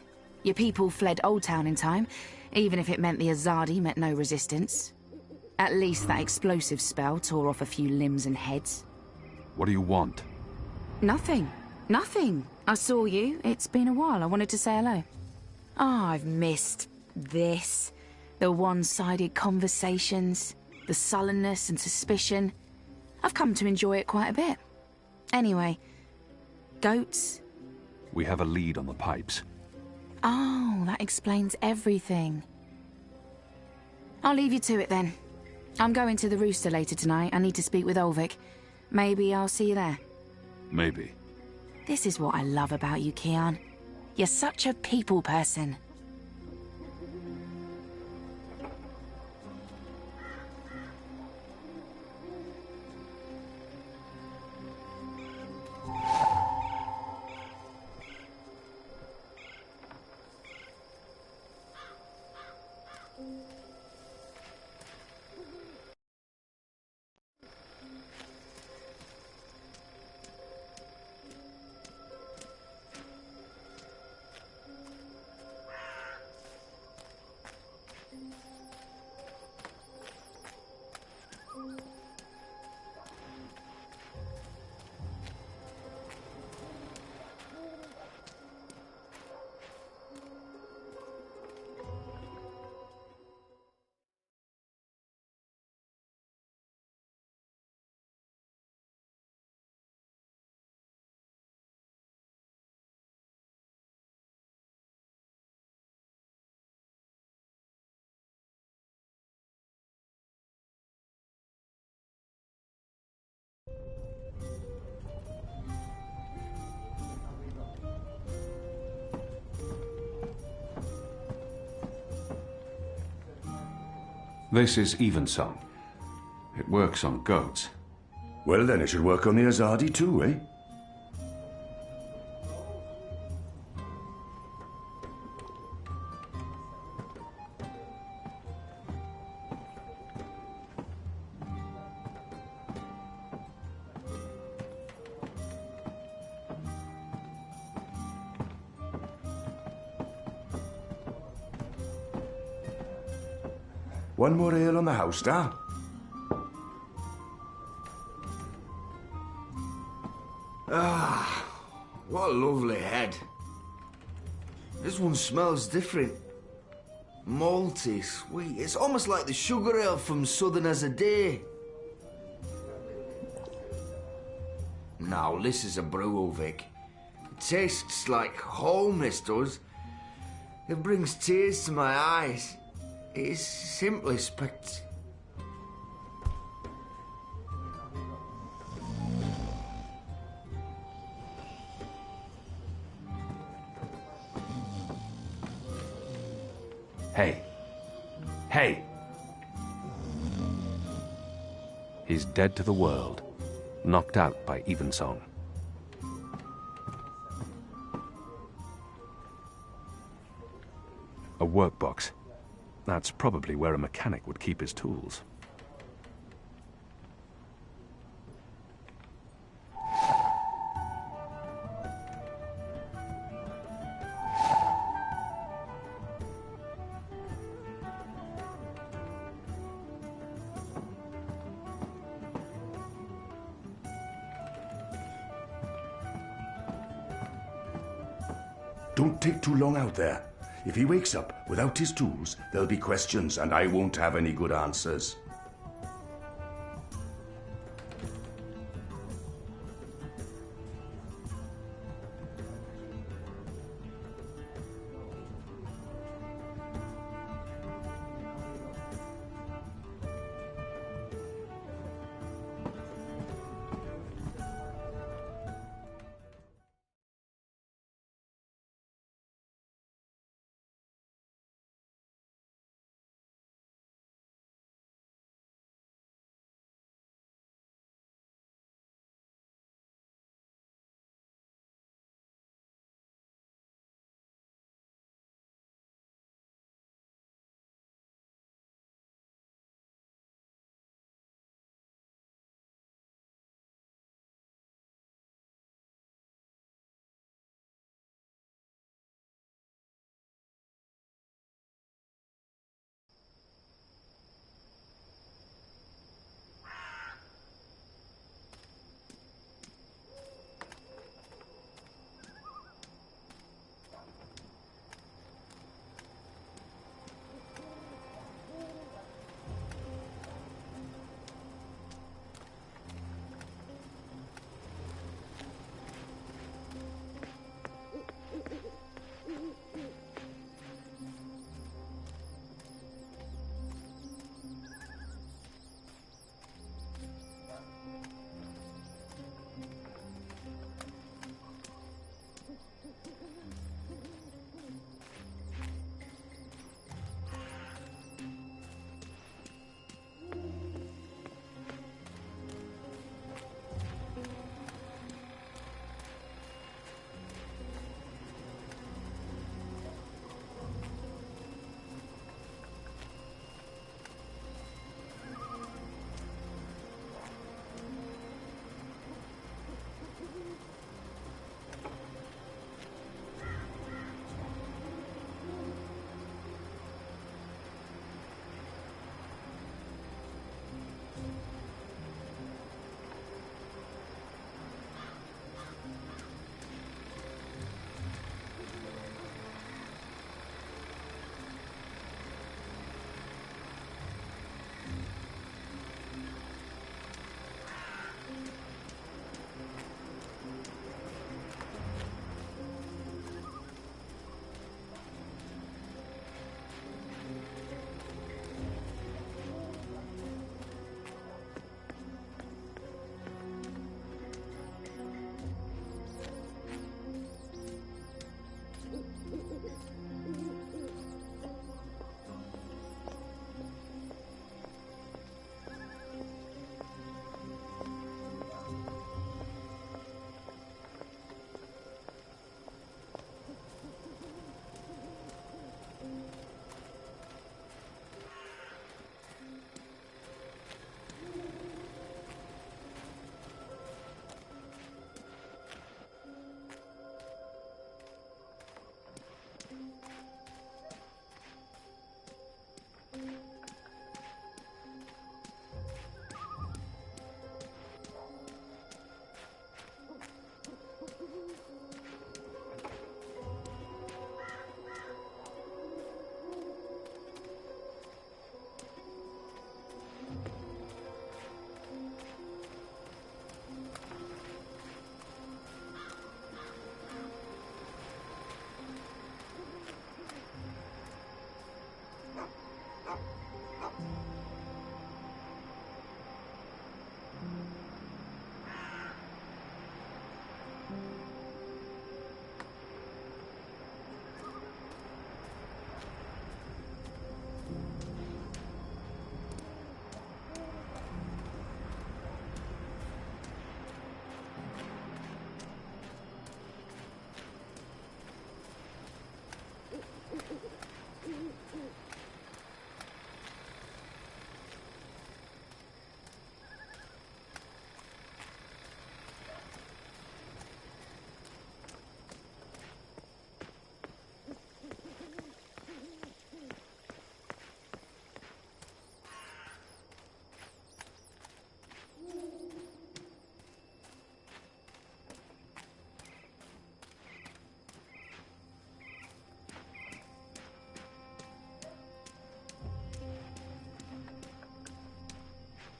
Your people fled Old Town in time, even if it meant the Azadi met no resistance. At least that explosive spell tore off a few limbs and heads. What do you want? Nothing. Nothing. I saw you. It's been a while. I wanted to say hello. Oh, I've missed this. The one-sided conversations, the sullenness and suspicion. I've come to enjoy it quite a bit. Anyway, goats? We have a lead on the pipes. Oh, that explains everything. I'll leave you to it then. I'm going to the Rooster later tonight. I need to speak with Ulvik. Maybe I'll see you there. Maybe. This is what I love about you, Kian. You're such a people person. This is Evensong. It works on goats. Well, then it should work on the Azadi too, eh? One more ale on the house, star. Ah, what a lovely head. This one smells different. Malty, sweet. It's almost like the sugar ale from Southern as a Day. Now, this is a brew, Vic. It tastes like home, this does. It brings tears to my eyes. It is simply Hey. Hey! He's dead to the world, knocked out by Evensong. A workbox. That's probably where a mechanic would keep his tools. Don't take too long out there. If he wakes up without his tools, there'll be questions and I won't have any good answers.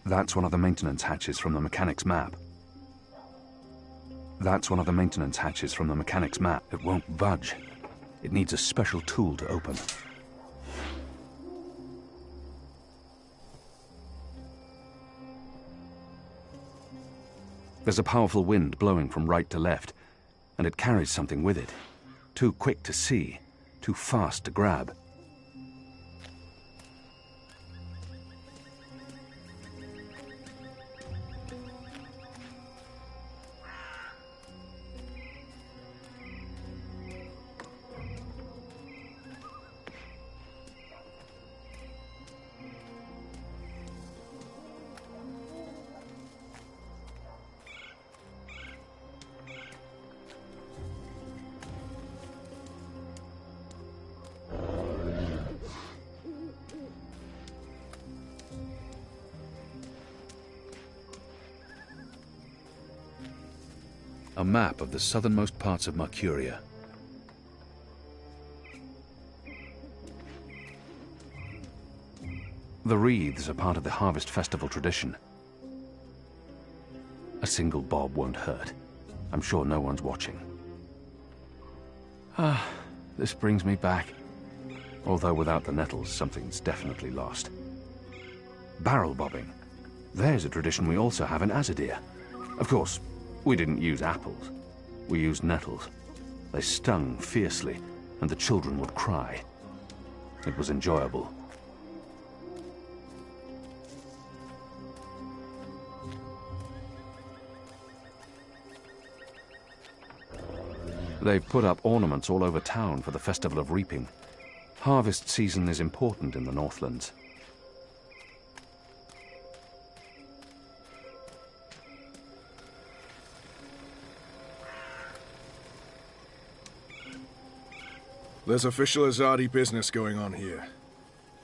That's one of the maintenance hatches from the mechanic's map. That's one of the maintenance hatches from the mechanic's map. It won't budge. It needs a special tool to open. There's a powerful wind blowing from right to left, and it carries something with it. Too quick to see, too fast to grab. A map of the southernmost parts of Mercuria. The wreaths are part of the Harvest Festival tradition. A single bob won't hurt. I'm sure no one's watching. Ah, this brings me back. Although without the nettles, something's definitely lost. Barrel bobbing. There's a tradition we also have in Azadir. Of course, we didn't use apples. We used nettles. They stung fiercely, and the children would cry. It was enjoyable. They've put up ornaments all over town for the Festival of Reaping. Harvest season is important in the Northlands. There's official Azadi business going on here.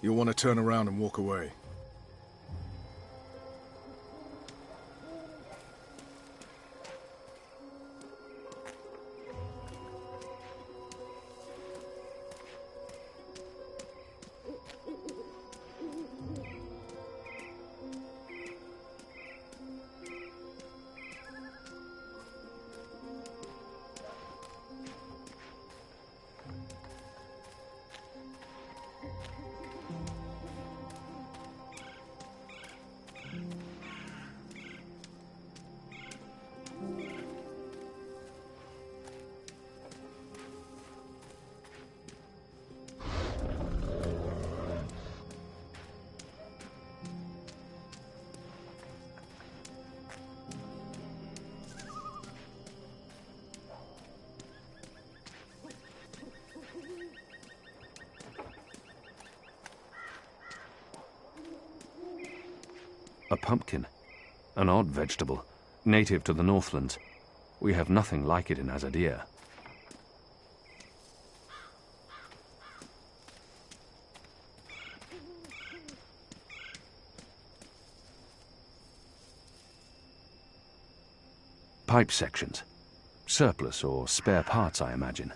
You'll want to turn around and walk away. A pumpkin. An odd vegetable, native to the Northlands. We have nothing like it in Azadir. Pipe sections. Surplus or spare parts, I imagine.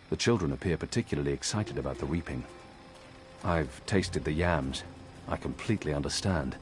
The children appear particularly excited about the reaping. I've tasted the yams. I completely understand.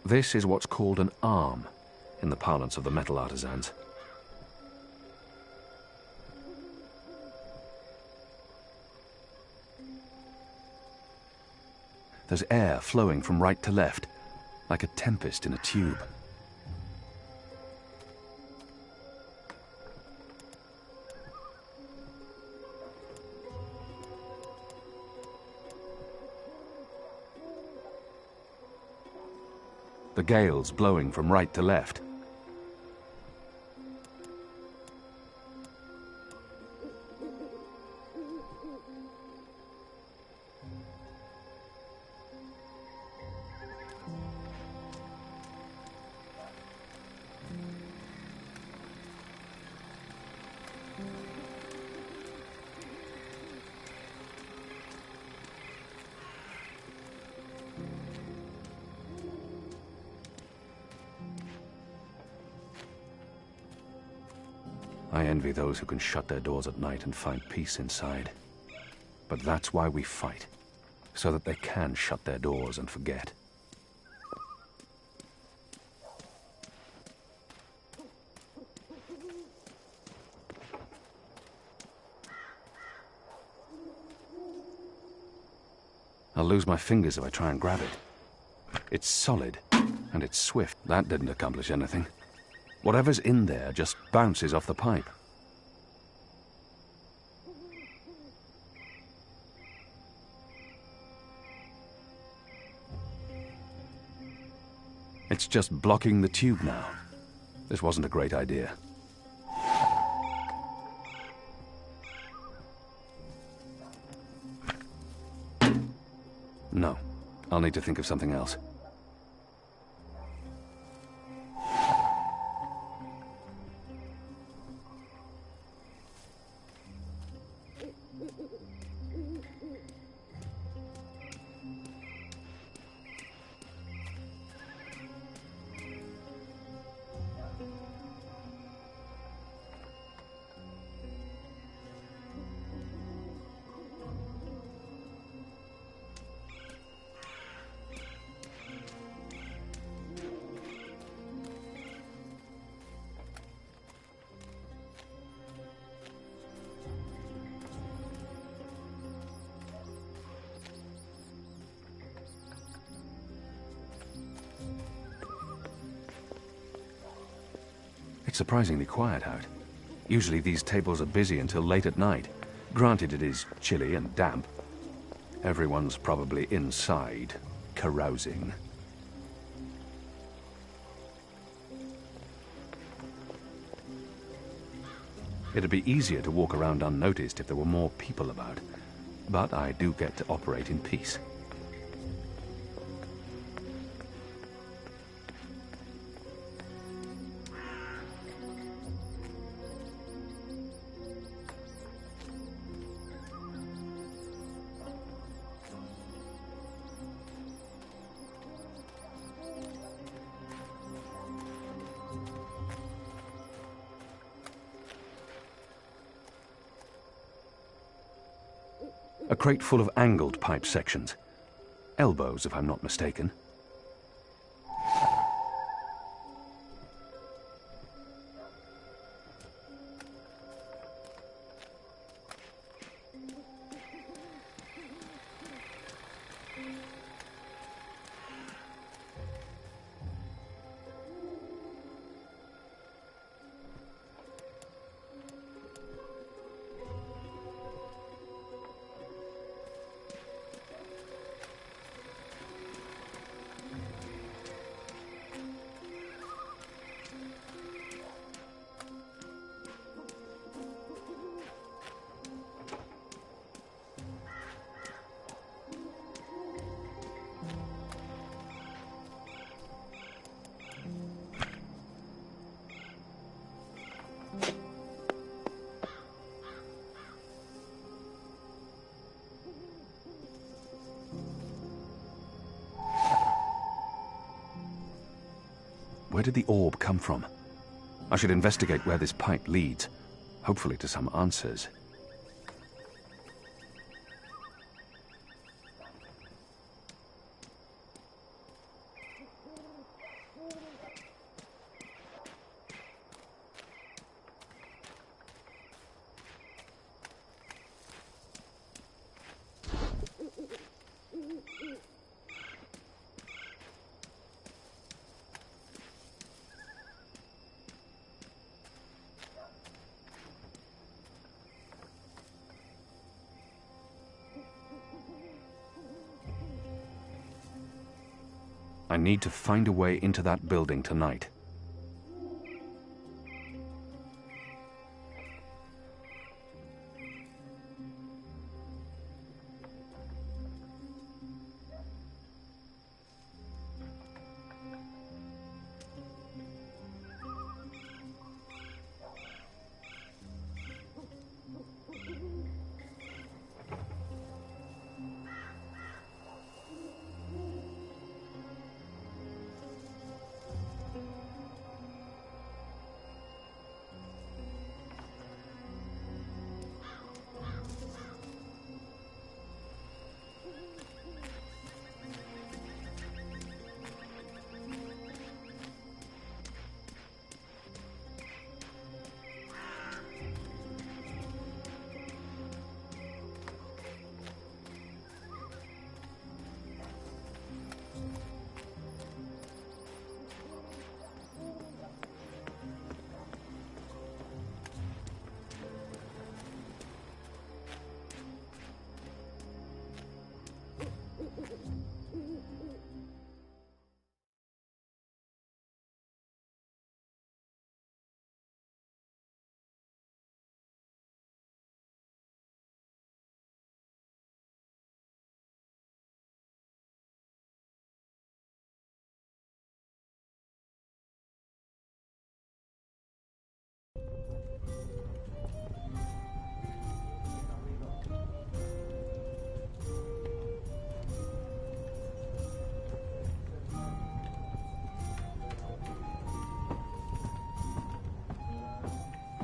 This is what's called an arm, in the parlance of the metal artisans. There's air flowing from right to left, like a tempest in a tube. The gales blowing from right to left. I envy those who can shut their doors at night and find peace inside. But that's why we fight, so that they can shut their doors and forget. I'll lose my fingers if I try and grab it. It's solid, and it's swift. That didn't accomplish anything. Whatever's in there just bounces off the pipe. It's just blocking the tube now. This wasn't a great idea. No, I'll need to think of something else. surprisingly quiet out. Usually these tables are busy until late at night. Granted, it is chilly and damp. Everyone's probably inside, carousing. It'd be easier to walk around unnoticed if there were more people about, but I do get to operate in peace. A crate full of angled pipe sections. Elbows, if I'm not mistaken. Where did the orb come from? I should investigate where this pipe leads, hopefully to some answers. I need to find a way into that building tonight.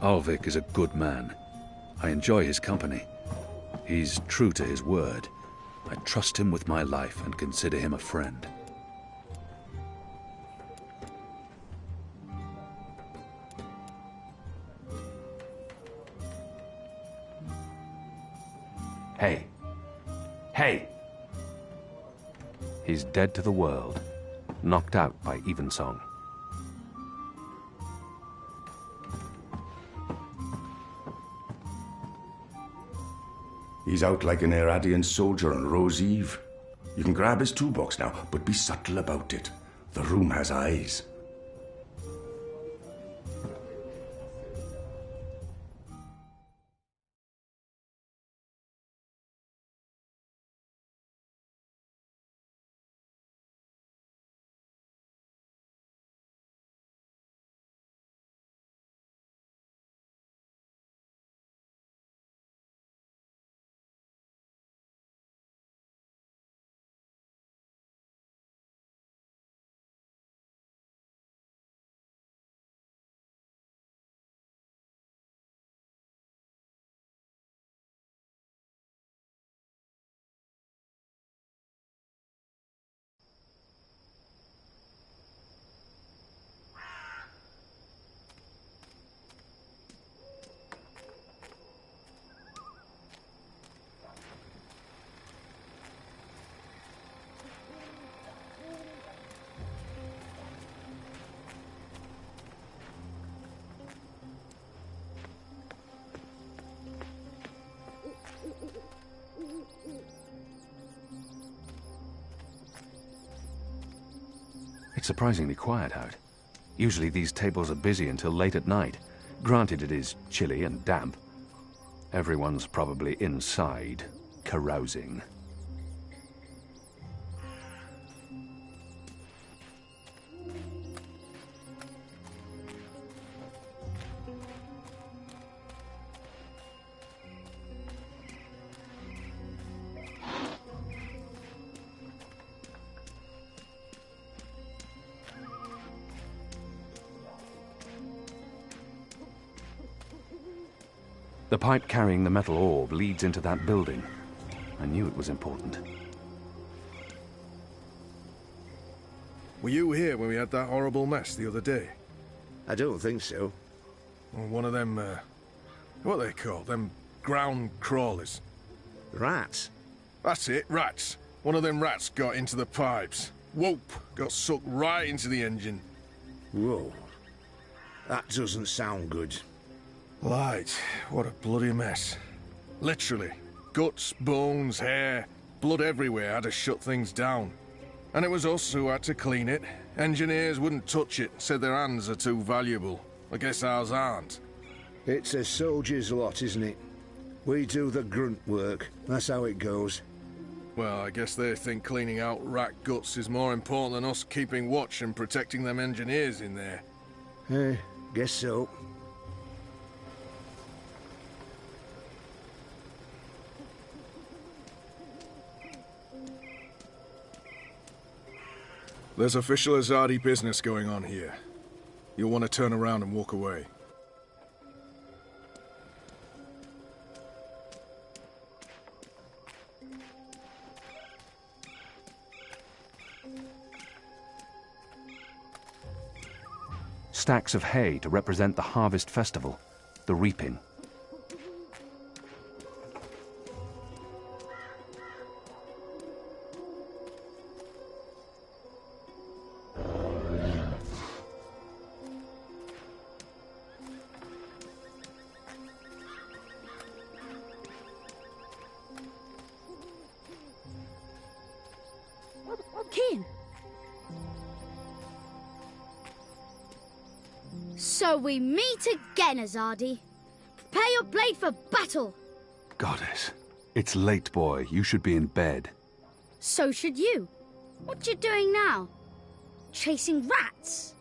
Ulvik is a good man. I enjoy his company. He's true to his word. I trust him with my life and consider him a friend. Hey. Hey! He's dead to the world, knocked out by Evensong. He's out like an Irradian soldier on Rose Eve. You can grab his toolbox now, but be subtle about it. The room has eyes. It's surprisingly quiet out. Usually these tables are busy until late at night. Granted, it is chilly and damp. Everyone's probably inside, carousing. The pipe carrying the metal orb leads into that building. I knew it was important. Were you here when we had that horrible mess the other day? I don't think so. Well, one of them, what are they called? Them ground crawlers. Rats? That's it, rats. One of them rats got into the pipes. Whoop! Got sucked right into the engine. Whoa. That doesn't sound good. Light, what a bloody mess. Literally. Guts, bones, hair, blood everywhere had to shut things down. And it was us who had to clean it. Engineers wouldn't touch it, said their hands are too valuable. I guess ours aren't. It's a soldier's lot, isn't it? We do the grunt work. That's how it goes. Well, I guess they think cleaning out rat guts is more important than us keeping watch and protecting them engineers in there. Guess so. There's official Azadi business going on here. You'll want to turn around and walk away. Stacks of hay to represent the harvest festival, the reaping. So we meet again, Azadi. Prepare your blade for battle. Goddess, it's late, boy. You should be in bed. So should you. What you doing now? Chasing rats?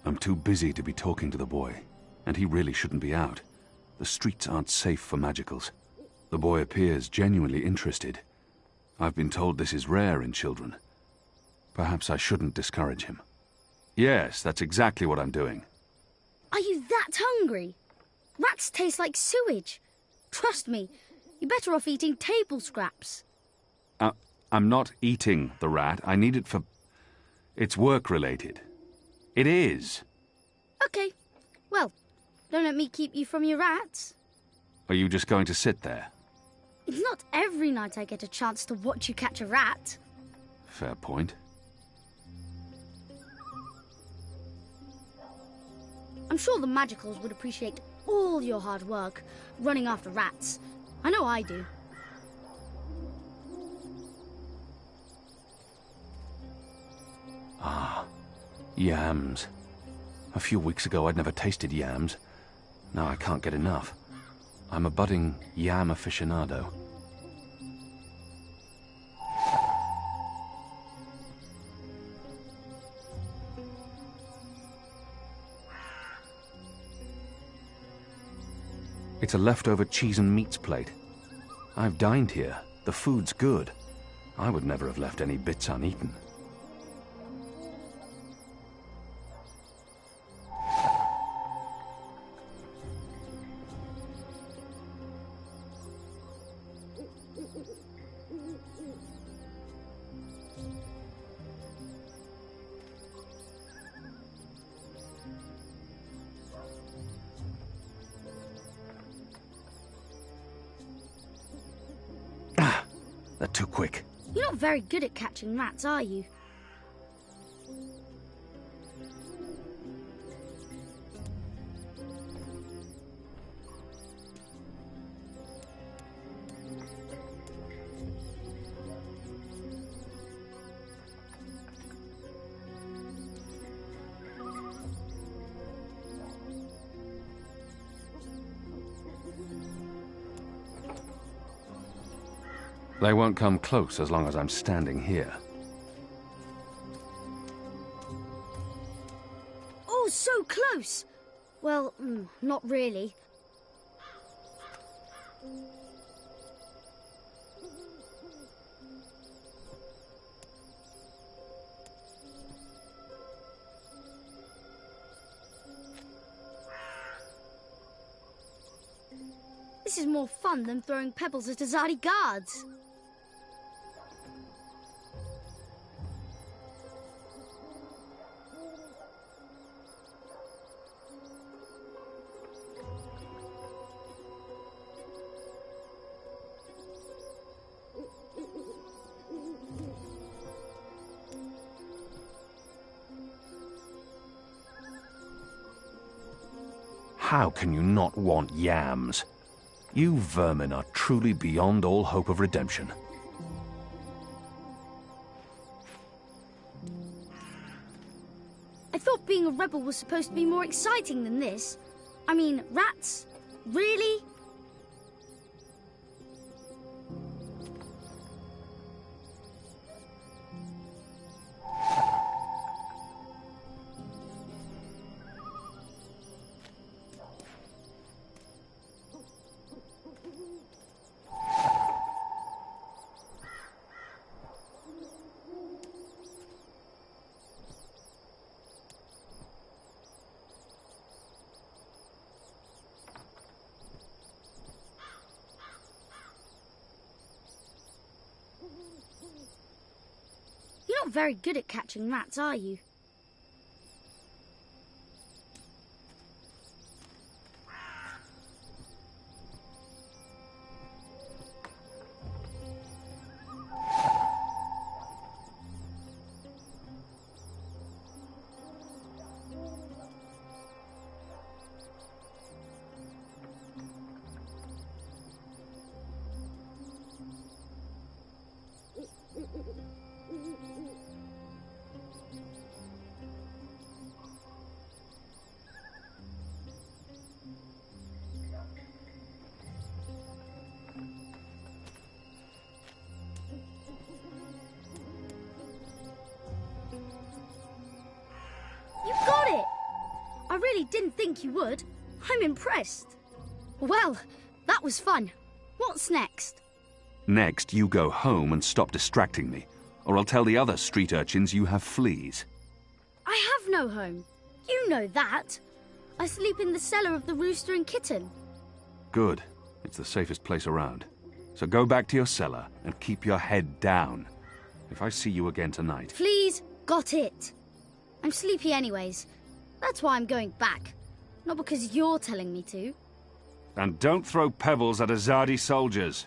I'm too busy to be talking to the boy, and he really shouldn't be out. The streets aren't safe for magicals. The boy appears genuinely interested. I've been told this is rare in children. Perhaps I shouldn't discourage him. Yes, that's exactly what I'm doing. Are you that hungry? Rats taste like sewage. Trust me, you're better off eating table scraps. I'm not eating the rat. I need it for... It's work-related. It is. Okay. Well, don't let me keep you from your rats. Are you just going to sit there? It's not every night I get a chance to watch you catch a rat. Fair point. I'm sure the Magicals would appreciate all your hard work running after rats. I know I do. Ah, yams. A few weeks ago I'd never tasted yams. Now I can't get enough. I'm a budding yam aficionado. It's a leftover cheese and meats plate. I've dined here. The food's good. I would never have left any bits uneaten. They're too quick. You're not very good at catching rats, are you? They won't come close as long as I'm standing here. Oh, so close! Well, not really. This is more fun than throwing pebbles at Azadi guards. How can you not want yams? You vermin are truly beyond all hope of redemption. I thought being a rebel was supposed to be more exciting than this. I mean, rats? Really? You're not very good at catching rats, are you? You got it! I really didn't think you would. I'm impressed. Well, that was fun. What's next? Next, you go home and stop distracting me, or I'll tell the other street urchins you have fleas. I have no home. You know that. I sleep in the cellar of the Rooster and Kitten. Good. It's the safest place around. So go back to your cellar and keep your head down. If I see you again tonight... Please, got it. I'm sleepy anyways. That's why I'm going back. Not because you're telling me to. And don't throw pebbles at Azadi soldiers.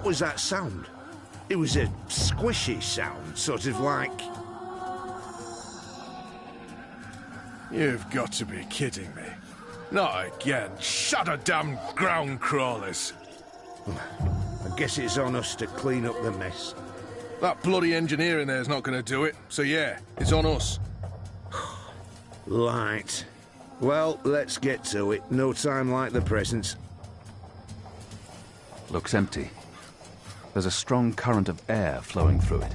was that sound? It was a squishy sound, sort of like... You've got to be kidding me. Not again. Shut a damn ground crawlers. I guess it's on us to clean up the mess. That bloody engineer in there's not going to do it, so yeah, it's on us. Right. Well, let's get to it. No time like the present. Looks empty. There's a strong current of air flowing through it.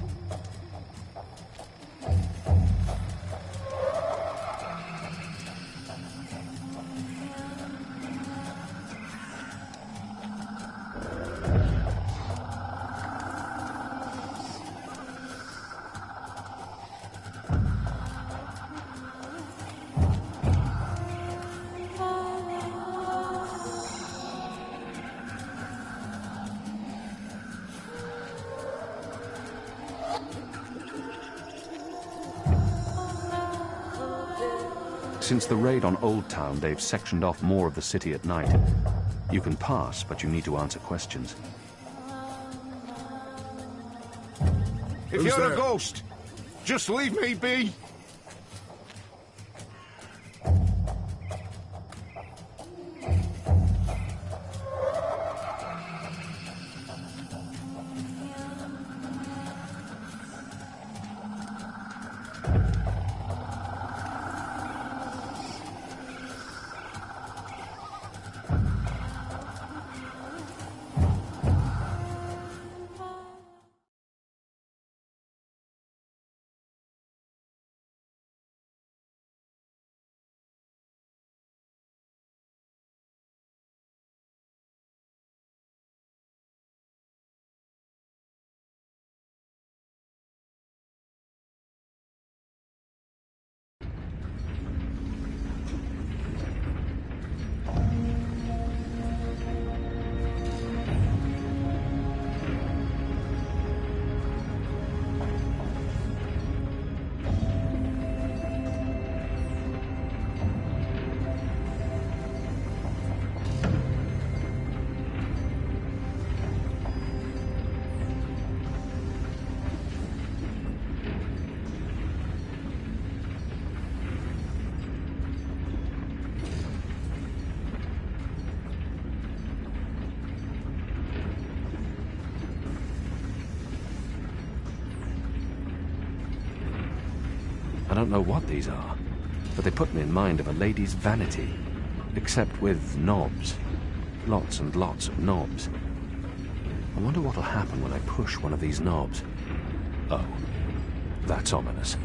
Since the raid on Old Town, they've sectioned off more of the city at night. You can pass, but you need to answer questions. If you're a ghost, just leave me be. I don't know what these are, but they put me in mind of a lady's vanity, except with knobs. Lots and lots of knobs. I wonder what'll happen when I push one of these knobs. Oh, that's ominous.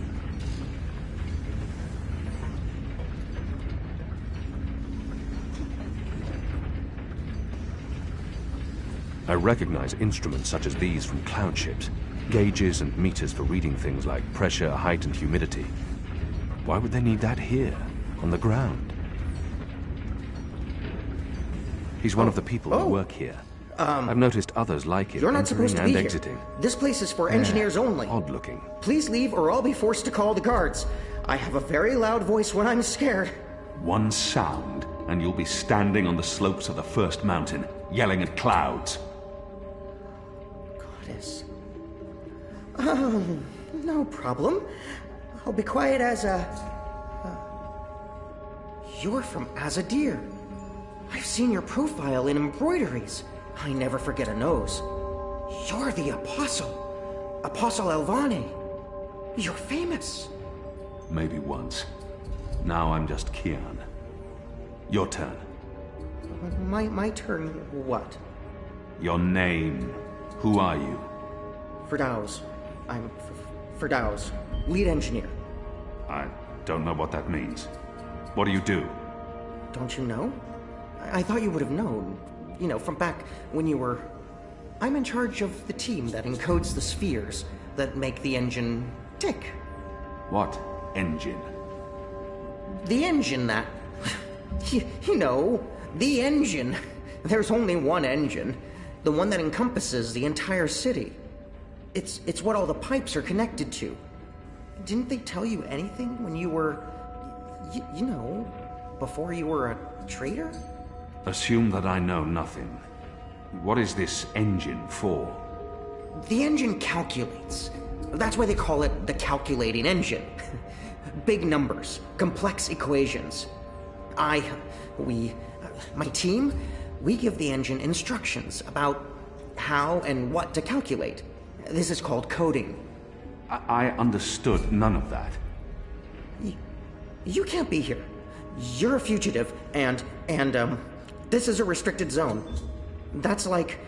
I recognize instruments such as these from cloud ships. Gauges and meters for reading things like pressure, height, and humidity. Why would they need that here, on the ground? He's one of the people who work here. I've noticed others like it, you're not supposed to be here. Exiting. This place is for engineers only. Odd looking. Please leave or I'll be forced to call the guards. I have a very loud voice when I'm scared. One sound, and you'll be standing on the slopes of the first mountain, yelling at clouds. Goddess. No problem. I'll be quiet as a... You're from Azadir. I've seen your profile in embroideries. I never forget a nose. You're the Apostle. Apostle Elvane. You're famous. Maybe once. Now I'm just Kian. Your turn. My turn what? Your name. Who are you? Firdaus. I'm Firdaus, lead engineer. I don't know what that means. What do you do? Don't you know? I thought you would have known. You know, from back when you were... I'm in charge of the team that encodes the spheres that make the engine tick. What engine? The engine that... you know, the engine. There's only one engine. The one that encompasses the entire city. It's what all the pipes are connected to. Didn't they tell you anything when you were... you know, before you were a traitor? Assume that I know nothing. What is this engine for? The engine calculates. That's why they call it the calculating engine. Big numbers, complex equations. My team, we give the engine instructions about how and what to calculate. This is called coding. I understood none of that. You can't be here. You're a fugitive, and this is a restricted zone. That's like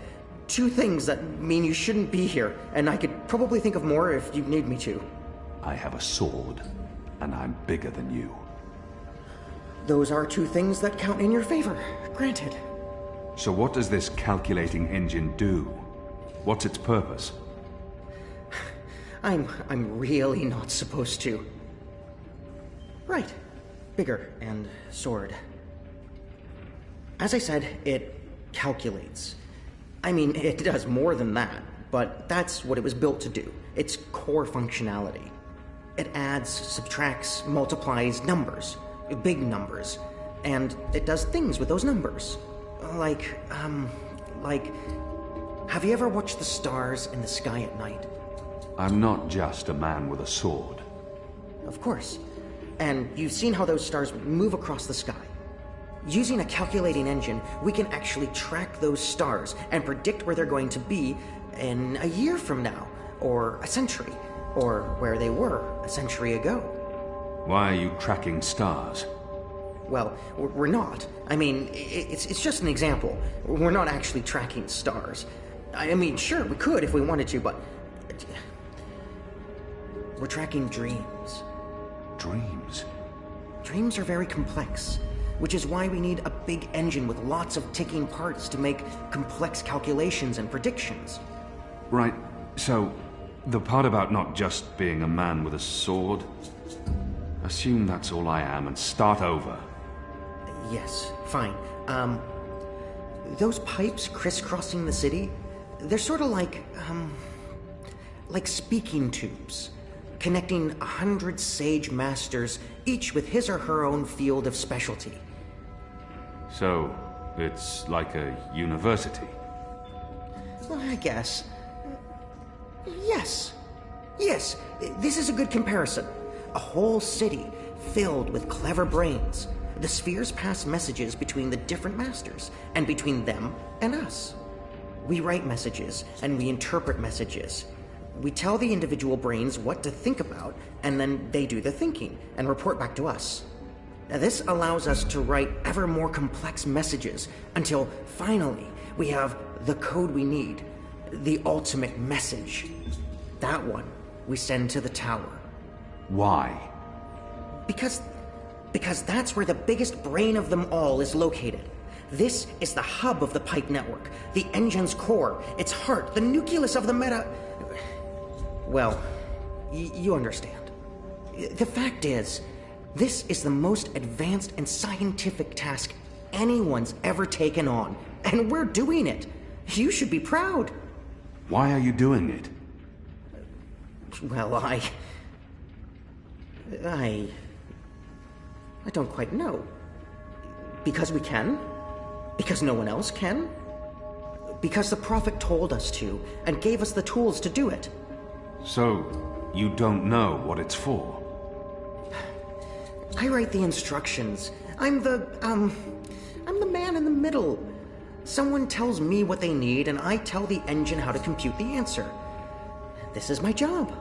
2 things that mean you shouldn't be here, and I could probably think of more if you need me to. I have a sword, and I'm bigger than you. Those are 2 things that count in your favor, granted. So what does this calculating engine do? What's its purpose? I'm really not supposed to. Right. Bigger and sword. As I said, it calculates. I mean, it does more than that, but that's what it was built to do. Its core functionality. It adds, subtracts, multiplies numbers. Big numbers. And it does things with those numbers. Like, have you ever watched the stars in the sky at night? I'm not just a man with a sword. Of course. And you've seen how those stars move across the sky. Using a calculating engine, we can actually track those stars and predict where they're going to be in a year from now, or a century, or where they were a century ago. Why are you tracking stars? Well, we're not. I mean, it's just an example. We're not actually tracking stars. I mean, sure, we could if we wanted to, but we're tracking dreams. Dreams? Dreams are very complex, which is why we need a big engine with lots of ticking parts to make complex calculations and predictions. Right, so the part about not just being a man with a sword, assume that's all I am and start over. Yes, fine. Those pipes crisscrossing the city, they're sort of like speaking tubes, connecting 100 sage masters, each with his or her own field of specialty. So, it's like a university? Well, I guess. Yes. Yes, this is a good comparison. A whole city filled with clever brains. The spheres pass messages between the different masters, and between them and us. We write messages, and we interpret messages. We tell the individual brains what to think about, and then they do the thinking, and report back to us. Now, this allows us to write ever more complex messages, until finally we have the code we need, the ultimate message. That one we send to the tower. Why? Because that's where the biggest brain of them all is located. This is the hub of the pipe network, the engine's core, its heart, the nucleus of the meta... Well, you understand. The fact is, this is the most advanced and scientific task anyone's ever taken on, and we're doing it. You should be proud. Why are you doing it? Well, I don't quite know. Because we can? Because no one else can? Because the Prophet told us to, and gave us the tools to do it. So, you don't know what it's for? I write the instructions. I'm the man in the middle. Someone tells me what they need, and I tell the engine how to compute the answer. This is my job.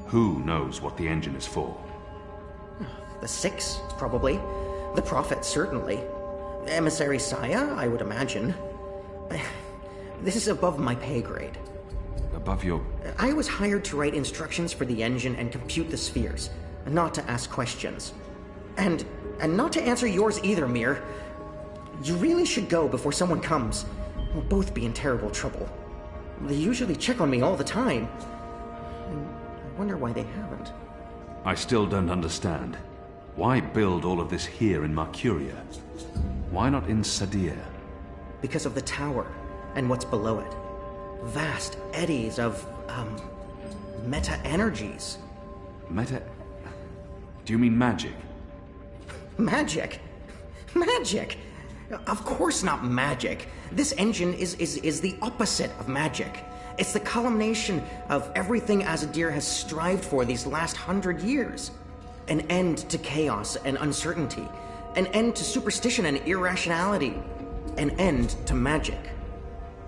Who knows what the engine is for? The Six, probably. The Prophet, certainly. Emissary Saya, I would imagine. This is above my pay grade. Above your... I was hired to write instructions for the engine and compute the spheres, not to ask questions. And not to answer yours either, Mir. You really should go before someone comes. We'll both be in terrible trouble. They usually check on me all the time. I wonder why they haven't. I still don't understand. Why build all of this here in Mercuria? Why not in Sadir? Because of the tower and what's below it. Vast eddies of, meta-energies. Meta... Do you mean magic? Magic? Magic? Of course not magic. This engine is the opposite of magic. It's the culmination of everything Azadir has strived for these last 100 years. An end to chaos and uncertainty. An end to superstition and irrationality. An end to magic.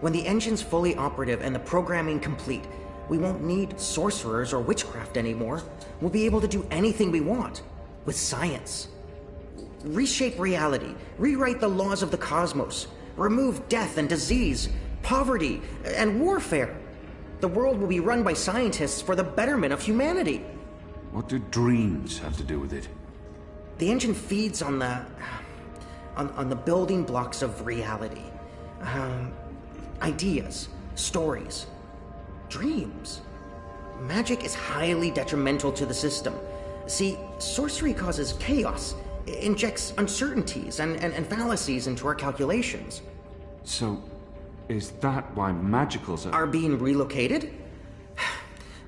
When the engine's fully operative and the programming complete, we won't need sorcerers or witchcraft anymore. We'll be able to do anything we want. With science. Reshape reality. Rewrite the laws of the cosmos. Remove death and disease. Poverty and warfare. The world will be run by scientists for the betterment of humanity. What do dreams have to do with it? The engine feeds on the building blocks of reality. Ideas, stories, dreams. Magic is highly detrimental to the system. See, sorcery causes chaos, injects uncertainties and fallacies into our calculations. So, is that why magicals are being relocated?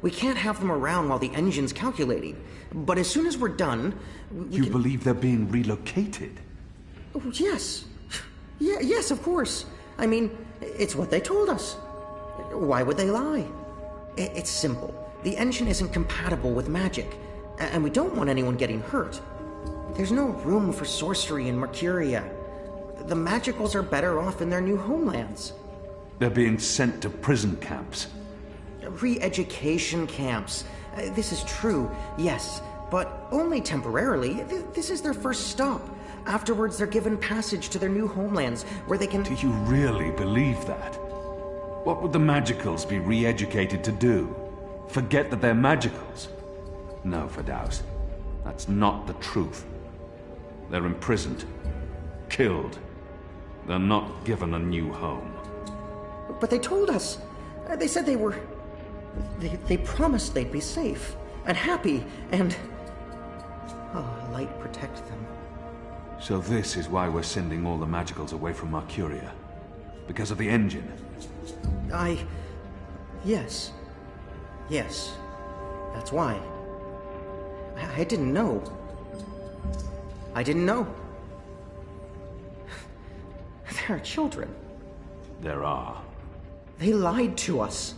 We can't have them around while the engine's calculating. But as soon as we're done, You believe they're being relocated? Oh, yes. Yes, of course. I mean, it's what they told us. Why would they lie? It's simple. The engine isn't compatible with magic, and we don't want anyone getting hurt. There's no room for sorcery in Mercuria. The magicals are better off in their new homelands. They're being sent to prison camps. Re-education camps. This is true, yes, but only temporarily. This is their first stop. Afterwards, they're given passage to their new homelands, where they can... Do you really believe that? What would the magicals be re-educated to do? Forget that they're magicals? No, Firdaus. That's not the truth. They're imprisoned. Killed. They're not given a new home. But they told us. They said they were... They promised they'd be safe and happy and... Oh, light protect them. So this is why we're sending all the magicals away from Mercuria? Because of the engine? Yes. Yes. That's why. I didn't know. I didn't know. There are children. There are. They lied to us.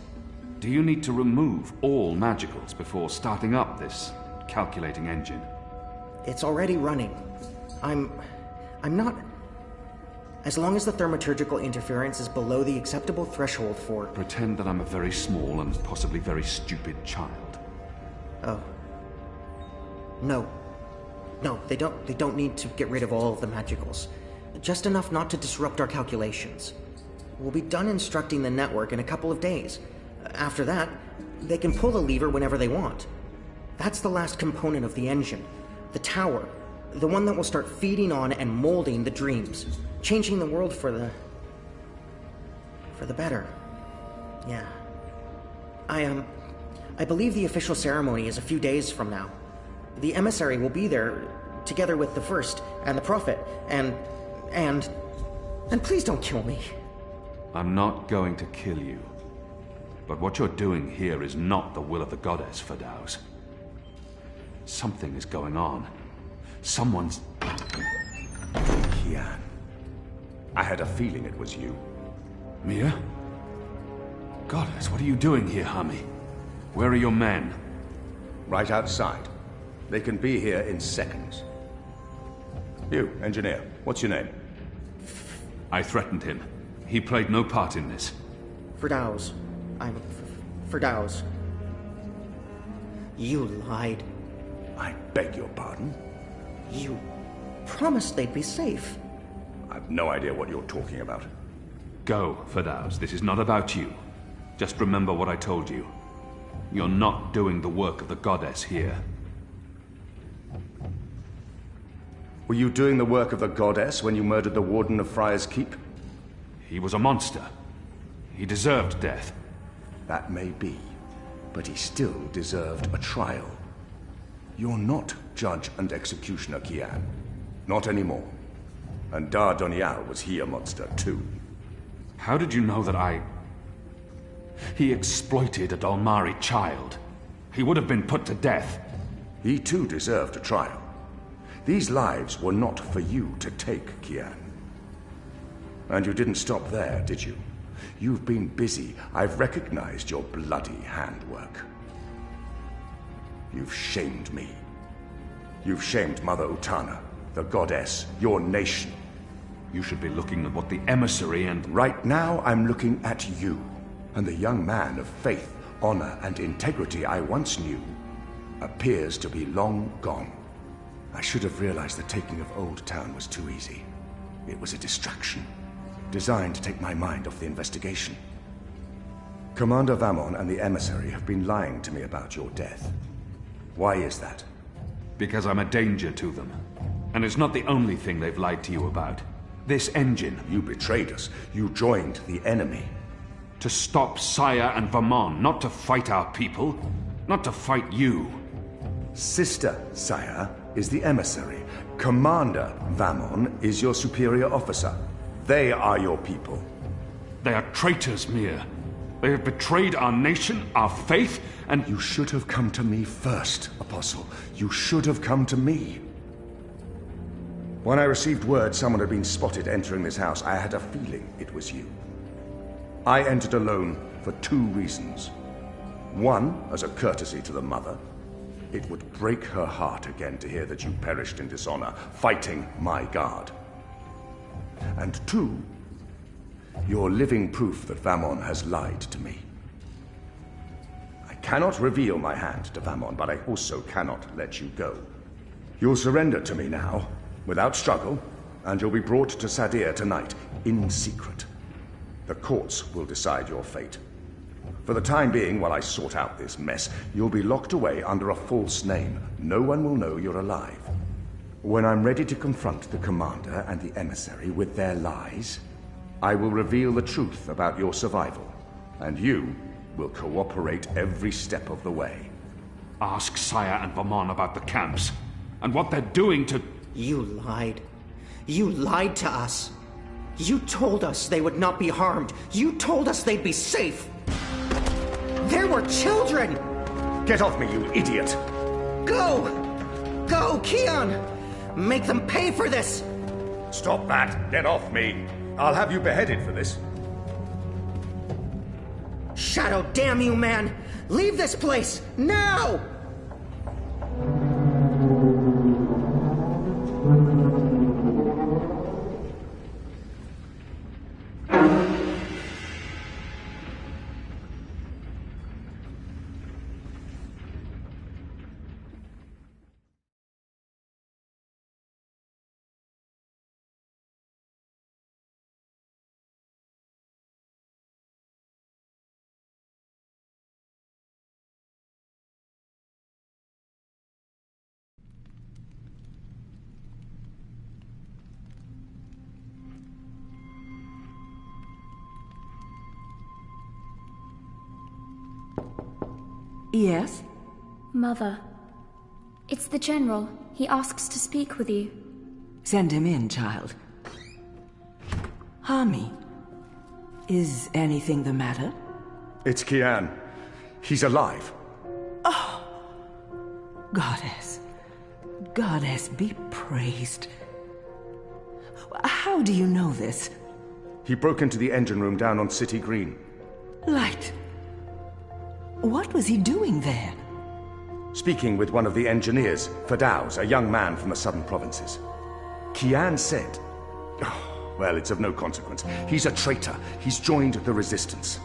Do you need to remove all magicals before starting up this calculating engine? It's already running. I'm not... As long as the thaumaturgical interference is below the acceptable threshold for... Pretend that I'm a very small and possibly very stupid child. Oh. No. No, they don't need to get rid of all of the magicals. Just enough not to disrupt our calculations. We'll be done instructing the network in a couple of days. After that, they can pull the lever whenever they want. That's the last component of the engine. The tower. The one that will start feeding on and molding the dreams. Changing the world for the better. Yeah. I believe the official ceremony is a few days from now. The emissary will be there, together with the First, and the Prophet, and please don't kill me. I'm not going to kill you. But what you're doing here is not the will of the goddess, Firdaus. Something is going on. Someone's... Kian. I had a feeling it was you. Mia? Goddess, what are you doing here, Hami? Where are your men? Right outside. They can be here in seconds. You, engineer, what's your name? I threatened him. He played no part in this. Firdaus. I'm Firdaus. You lied. I beg your pardon? You promised they'd be safe. I've no idea what you're talking about. Go, Firdaus. This is not about you. Just remember what I told you. You're not doing the work of the goddess here. Were you doing the work of the goddess when you murdered the warden of Friar's Keep? He was a monster. He deserved death. That may be, but he still deserved a trial. You're not judge and executioner, Kian. Not anymore. And Dar Donial was he a monster too. How did you know that I... He exploited a Dalmari child. He would have been put to death. He too deserved a trial. These lives were not for you to take, Kian. And you didn't stop there, did you? You've been busy. I've recognized your bloody handwork. You've shamed me. You've shamed Mother Utana, the goddess, your nation. You should be looking at what the emissary and... Right now, I'm looking at you, and the young man of faith, honor, and integrity I once knew appears to be long gone. I should have realized the taking of Old Town was too easy. It was a distraction, designed to take my mind off the investigation. Commander Vamon and the emissary have been lying to me about your death. Why is that? Because I'm a danger to them. And it's not the only thing they've lied to you about. This engine. You betrayed us. You joined the enemy. To stop Saya and Vamon, not to fight our people. Not to fight you. Sister Saya is the emissary. Commander Vamon is your superior officer. They are your people. They are traitors, Mir. They have betrayed our nation, our faith, and... You should have come to me first, Apostle. You should have come to me. When I received word someone had been spotted entering this house, I had a feeling it was you. I entered alone for 2 reasons. One, as a courtesy to the mother. It would break her heart again to hear that you perished in dishonor, fighting my guard. And 2, you're living proof that Vamon has lied to me. I cannot reveal my hand to Vamon, but I also cannot let you go. You'll surrender to me now, without struggle, and you'll be brought to Sadir tonight, in secret. The courts will decide your fate. For the time being, while I sort out this mess, you'll be locked away under a false name. No one will know you're alive. When I'm ready to confront the commander and the emissary with their lies, I will reveal the truth about your survival, and you will cooperate every step of the way. Ask Saya and Vamon about the camps, and what they're doing to... You lied. You lied to us. You told us they would not be harmed. You told us they'd be safe. There were children! Get off me, you idiot! Go! Go, Kian! Make them pay for this! Stop that! Get off me! I'll have you beheaded for this. Shadow, damn you, man! Leave this place! Now! Yes? Mother. It's the General. He asks to speak with you. Send him in, child. Hami, is anything the matter? It's Kian. He's alive. Oh! Goddess. Goddess be praised. How do you know this? He broke into the engine room down on City Green. Light. What was he doing there? Speaking with one of the engineers, Fadaus, a young man from the southern provinces. Kian said... Oh, well, it's of no consequence. He's a traitor. He's joined the resistance.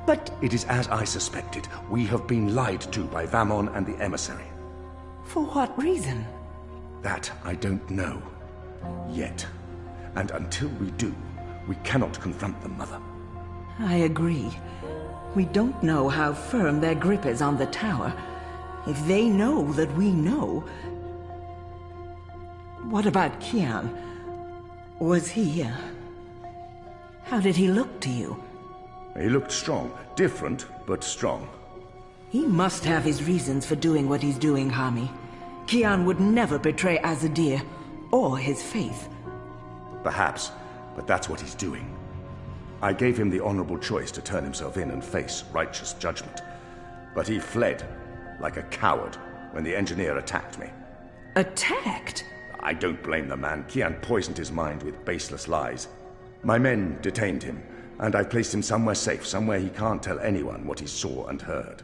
But... It is as I suspected. We have been lied to by Vamon and the emissary. For what reason? That I don't know. Yet. And until we do, we cannot confront them, Mother. I agree. We don't know how firm their grip is on the tower. If they know that we know... What about Kian? Was he... How did he look to you? He looked strong. Different, but strong. He must have his reasons for doing what he's doing, Hami. Kian would never betray Azadir, or his faith. Perhaps, but that's what he's doing. I gave him the honorable choice to turn himself in and face righteous judgment. But he fled, like a coward, when the engineer attacked me. Attacked? I don't blame the man. Kian poisoned his mind with baseless lies. My men detained him, and I placed him somewhere safe, somewhere he can't tell anyone what he saw and heard.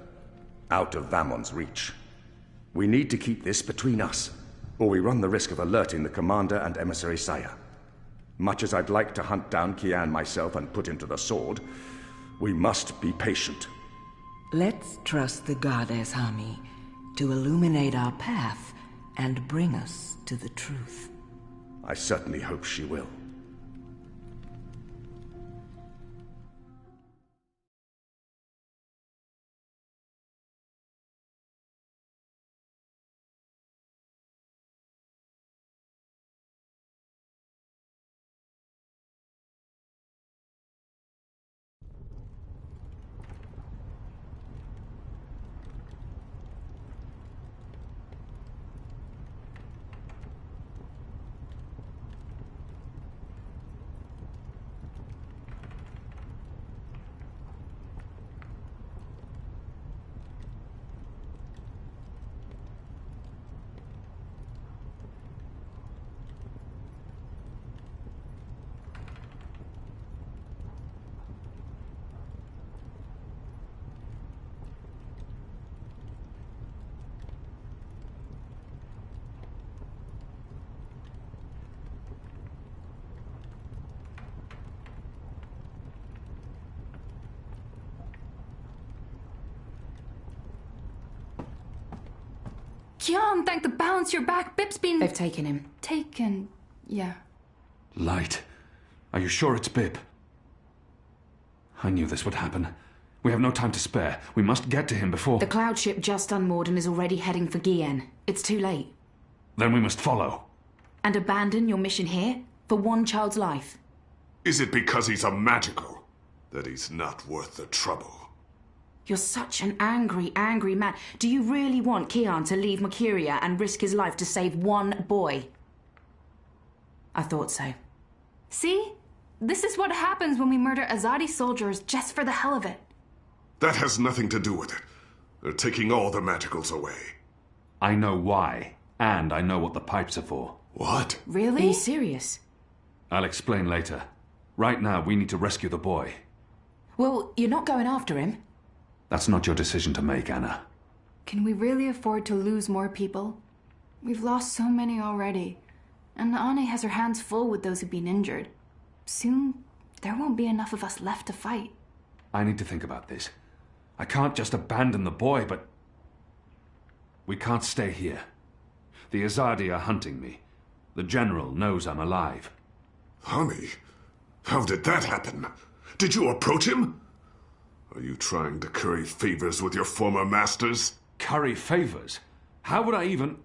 Out of Vamon's reach. We need to keep this between us, or we run the risk of alerting the commander and emissary Saya. Much as I'd like to hunt down Kian myself and put him to the sword, we must be patient. Let's trust the goddess, Hami, to illuminate our path and bring us to the truth. I certainly hope she will. Kian, thank the balance your back. Bip's been... They've taken him. Taken, yeah. Light. Are you sure it's Bip? I knew this would happen. We have no time to spare. We must get to him before... The cloud ship just unmoored and is already heading for Gien. It's too late. Then we must follow. And abandon your mission here? For one child's life? Is it because he's a magical that he's not worth the trouble? You're such an angry, angry man. Do you really want Kian to leave Mercuria and risk his life to save one boy? I thought so. See? This is what happens when we murder Azadi soldiers just for the hell of it. That has nothing to do with it. They're taking all the magicals away. I know why, and I know what the pipes are for. What? Really? Are you serious? I'll explain later. Right now, we need to rescue the boy. Well, you're not going after him. That's not your decision to make, Anna. Can we really afford to lose more people? We've lost so many already. And Ane has her hands full with those who've been injured. Soon, there won't be enough of us left to fight. I need to think about this. I can't just abandon the boy, but... We can't stay here. The Azadi are hunting me. The General knows I'm alive. Honey, how did that happen? Did you approach him? Are you trying to curry favors with your former masters? Curry favors? How would I even...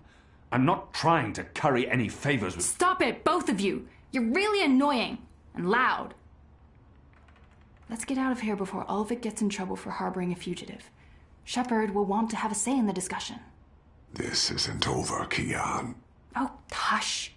I'm not trying to curry any favors with... Stop it, both of you! You're really annoying and loud. Let's get out of here before Ulvik gets in trouble for harboring a fugitive. Shepard will want to have a say in the discussion. This isn't over, Kian. Oh, hush.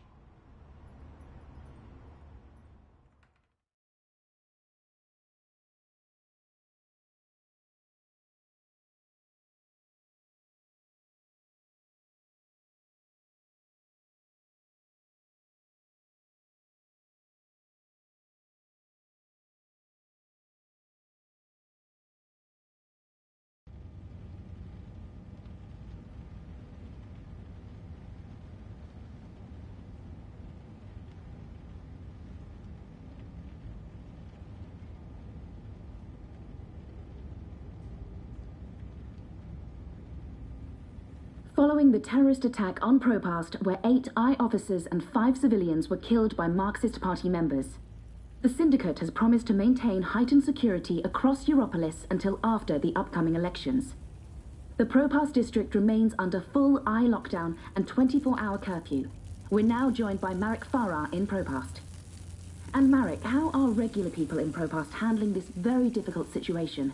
Following the terrorist attack on Propast, where 8 I officers and 5 civilians were killed by Marxist Party members, the Syndicate has promised to maintain heightened security across Europolis until after the upcoming elections. The Propast district remains under full I lockdown and 24-hour curfew. We're now joined by Marek Farah in Propast. And Marek, how are regular people in Propast handling this very difficult situation?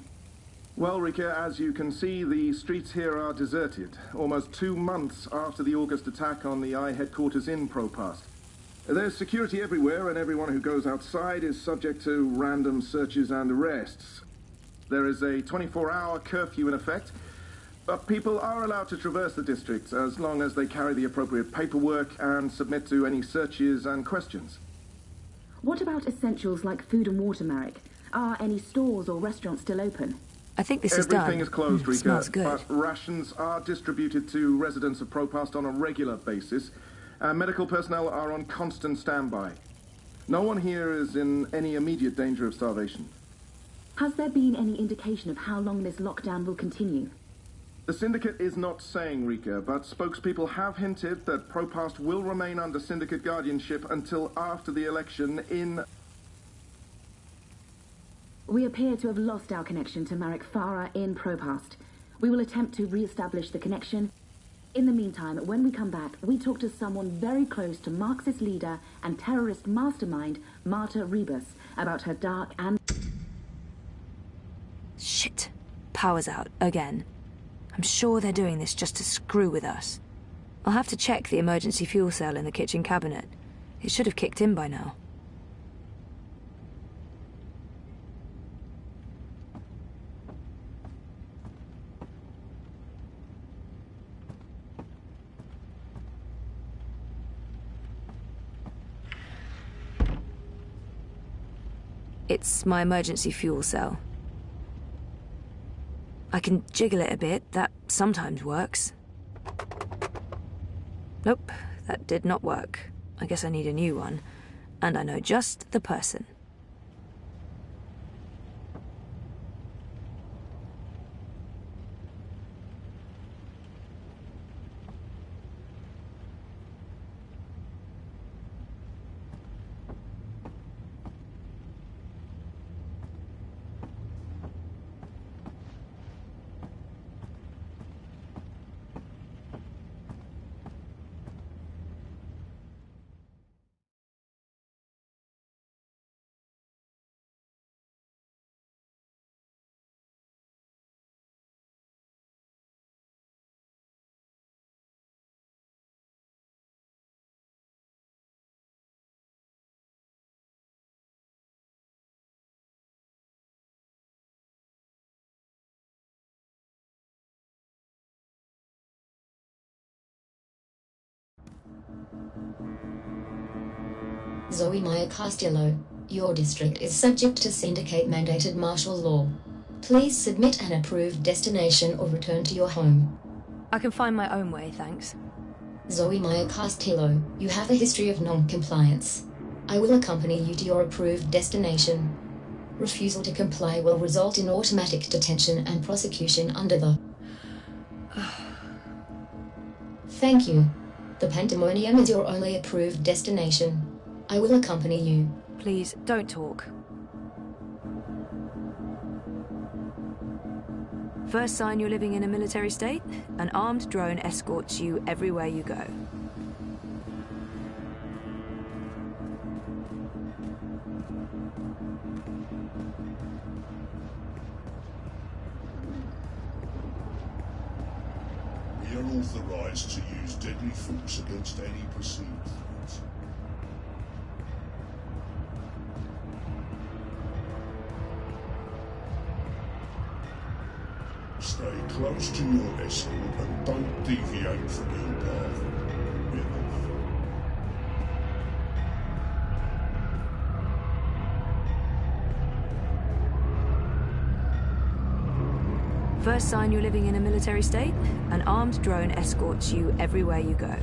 Well, Rika, as you can see, the streets here are deserted, almost 2 months after the August attack on the I headquarters in Propast. There's security everywhere, and everyone who goes outside is subject to random searches and arrests. There is a 24-hour curfew in effect, but people are allowed to traverse the district as long as they carry the appropriate paperwork and submit to any searches and questions. What about essentials like food and water, Marek? Are any stores or restaurants still open? I think this is done. Everything is closed, Rika, Smells good. but rations are distributed to residents of Propast on a regular basis. Medical personnel are on constant standby. No one here is in any immediate danger of starvation. Has there been any indication of how long this lockdown will continue? The Syndicate is not saying, Rika, but spokespeople have hinted that Propast will remain under Syndicate guardianship until after the election in... We appear to have lost our connection to Marek Farah in Propast. We will attempt to re-establish the connection. In the meantime, when we come back, we talk to someone very close to Marxist leader and terrorist mastermind, Marta Rebus, about her dark and... Shit. Power's out, again. I'm sure they're doing this just to screw with us. I'll have to check the emergency fuel cell in the kitchen cabinet. It should have kicked in by now. It's my emergency fuel cell. I can jiggle it a bit, that sometimes works. Nope, that did not work. I guess I need a new one. And I know just the person. Zoe Maya Castillo, your district is subject to syndicate-mandated martial law. Please submit an approved destination or return to your home. I can find my own way, thanks. Zoe Maya Castillo, you have a history of non-compliance. I will accompany you to your approved destination. Refusal to comply will result in automatic detention and prosecution under the... Thank you. The Pandemonium is your only approved destination. I will accompany you. Please, don't talk. First sign you're living in a military state, an armed drone escorts you everywhere you go. We are authorized to use deadly force against any perceived threat. Stay close to your escort and don't deviate from your path. We're off. First sign you're living in a military state, an armed drone escorts you everywhere you go.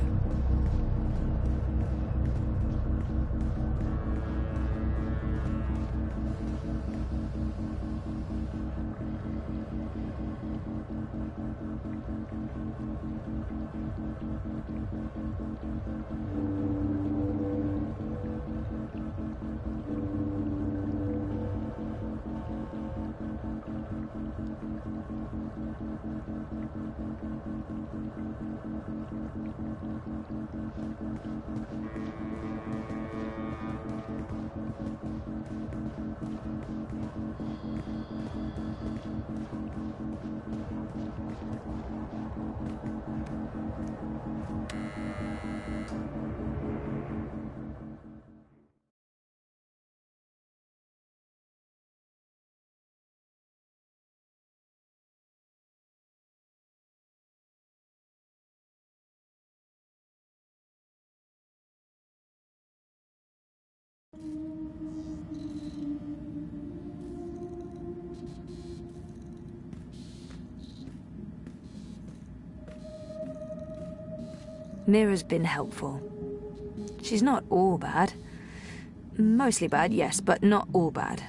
Mira's been helpful. She's not all bad. Mostly bad, yes, but not all bad.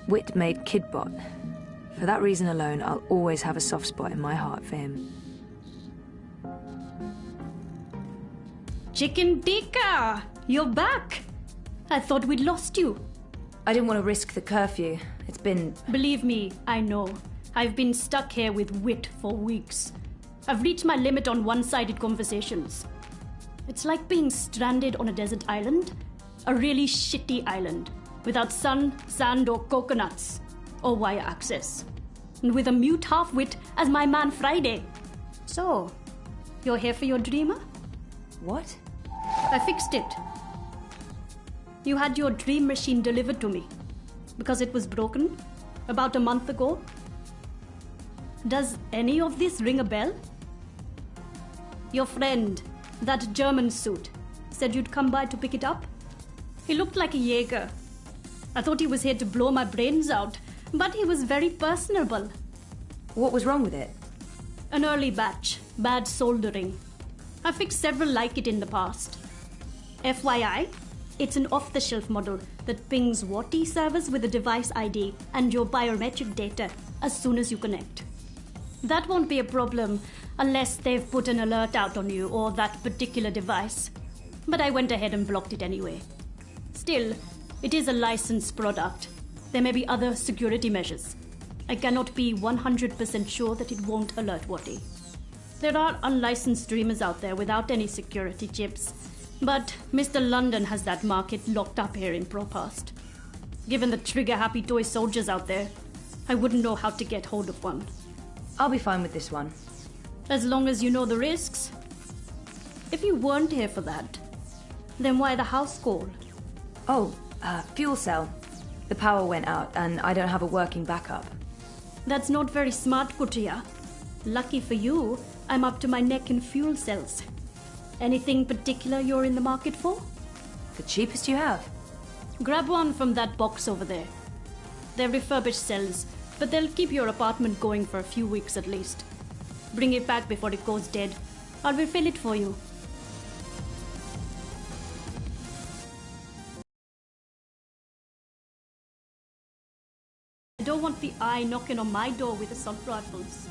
Wit made Kidbot. For that reason alone, I'll always have a soft spot in my heart for him. Chicken tikka! You're back! I thought we'd lost you. I didn't want to risk the curfew. It's been... Believe me, I know. I've been stuck here with Wit for weeks. I've reached my limit on one-sided conversations. It's like being stranded on a desert island. A really shitty island. Without sun, sand or coconuts. Or wire access. And with a mute half-wit as my man Friday. So, you're here for your dreamer? What? I fixed it. You had your dream machine delivered to me. Because it was broken. About a month ago. Does any of this ring a bell? Your friend, that German suit, said you'd come by to pick it up? He looked like a Jaeger. I thought he was here to blow my brains out, but he was very personable. What was wrong with it? An early batch, bad soldering. I fixed several like it in the past. FYI, it's an off-the-shelf model that pings WATI servers with a device ID and your biometric data as soon as you connect. That won't be a problem unless they've put an alert out on you or that particular device. But I went ahead and blocked it anyway. Still, it is a licensed product. There may be other security measures. I cannot be 100% sure that it won't alert WATI. There are unlicensed dreamers out there without any security chips, but Mr. London has that market locked up here in Propast. Given the trigger-happy toy soldiers out there, I wouldn't know how to get hold of one. I'll be fine with this one. As long as you know the risks. If you weren't here for that, then why the house call? Oh, fuel cell. The power went out and I don't have a working backup. That's not very smart, Kutia. Lucky for you, I'm up to my neck in fuel cells. Anything particular you're in the market for? The cheapest you have. Grab one from that box over there. They're refurbished cells, but they'll keep your apartment going for a few weeks at least. Bring it back before it goes dead. I'll refill it for you. I don't want the eye knocking on my door with assault rifles.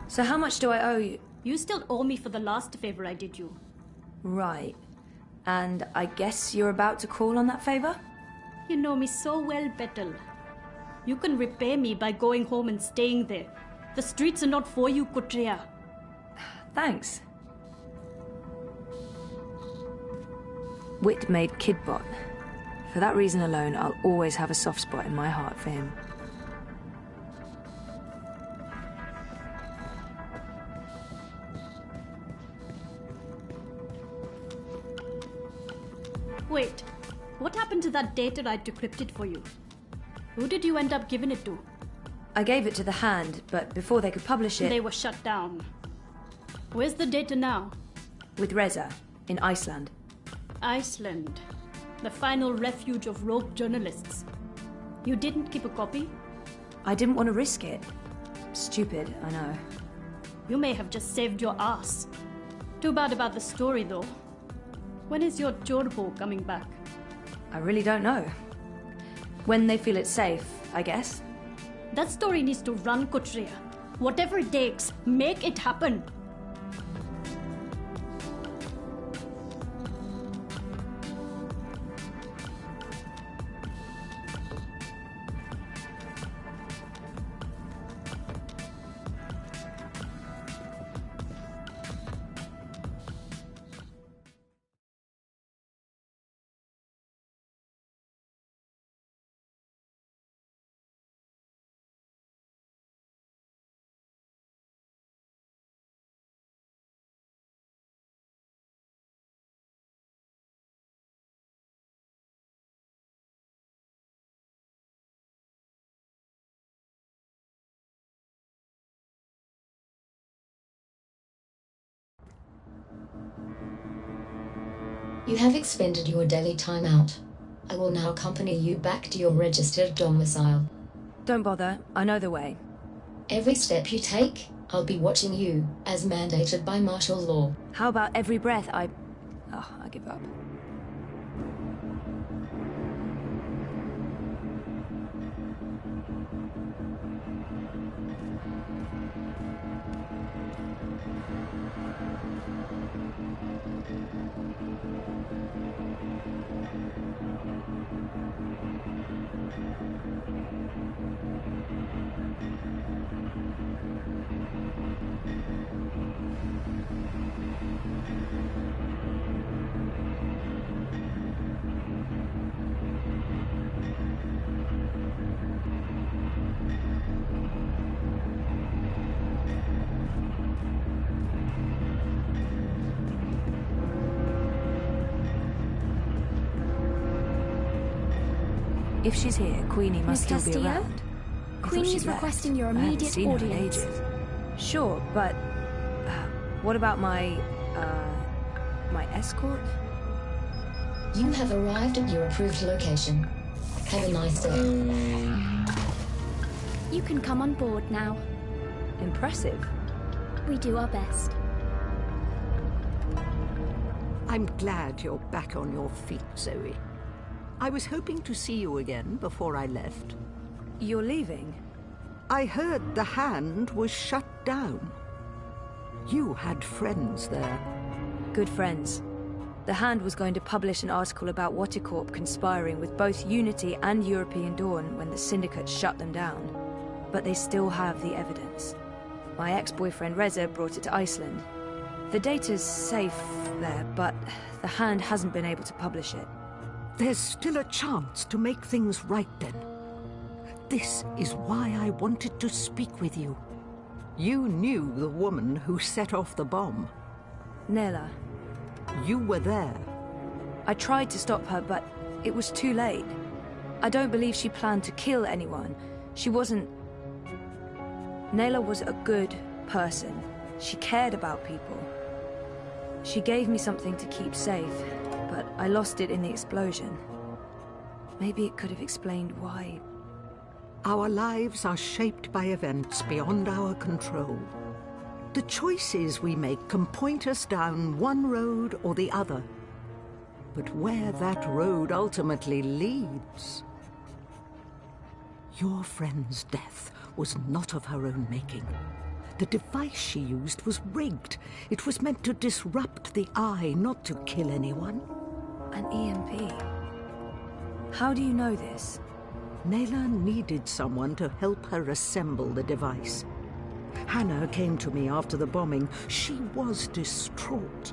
So how much do I owe you? You still owe me for the last favor I did you. Right. And I guess you're about to call on that favor? You know me so well, Betel. You can repay me by going home and staying there. The streets are not for you, Kutria. Thanks. Wit made Kidbot. For that reason alone, I'll always have a soft spot in my heart for him. Wait, what happened to that data I decrypted for you? Who did you end up giving it to? I gave it to the Hand, but before they could publish it... They were shut down. Where's the data now? With Reza, in Iceland. Iceland. The final refuge of rogue journalists. You didn't keep a copy? I didn't want to risk it. Stupid, I know. You may have just saved your ass. Too bad about the story, though. When is your Jorbo coming back? I really don't know. When they feel it's safe, I guess. That story needs to run, Kutria. Whatever it takes, make it happen. You have expended your daily timeout. I will now accompany you back to your registered domicile. Don't bother, I know the way. Every step you take, I'll be watching you, as mandated by martial law. How about every breath I give up. If she's here, Queenie must Miss still be Castillo? around. Queenie's requesting your immediate I haven't seen audience. her in ages. Sure, but what about my escort? You have arrived at your approved location. Have a nice day. You can come on board now. Impressive. We do our best. I'm glad you're back on your feet, Zoe. I was hoping to see you again before I left. You're leaving? I heard the Hand was shut down. You had friends there. Good friends. The Hand was going to publish an article about Watercorp conspiring with both Unity and European Dawn when the Syndicate shut them down. But they still have the evidence. My ex-boyfriend Reza brought it to Iceland. The data's safe there, but the Hand hasn't been able to publish it. There's still a chance to make things right then. This is why I wanted to speak with you. You knew the woman who set off the bomb. Nela. You were there. I tried to stop her, but it was too late. I don't believe she planned to kill anyone. She wasn't... Nela was a good person. She cared about people. She gave me something to keep safe, but I lost it in the explosion. Maybe it could have explained why. Our lives are shaped by events beyond our control. The choices we make can point us down one road or the other. But where that road ultimately leads... Your friend's death was not of her own making. The device she used was rigged. It was meant to disrupt the Eye, not to kill anyone. An EMP? How do you know this? Nela needed someone to help her assemble the device. Hannah came to me after the bombing. She was distraught.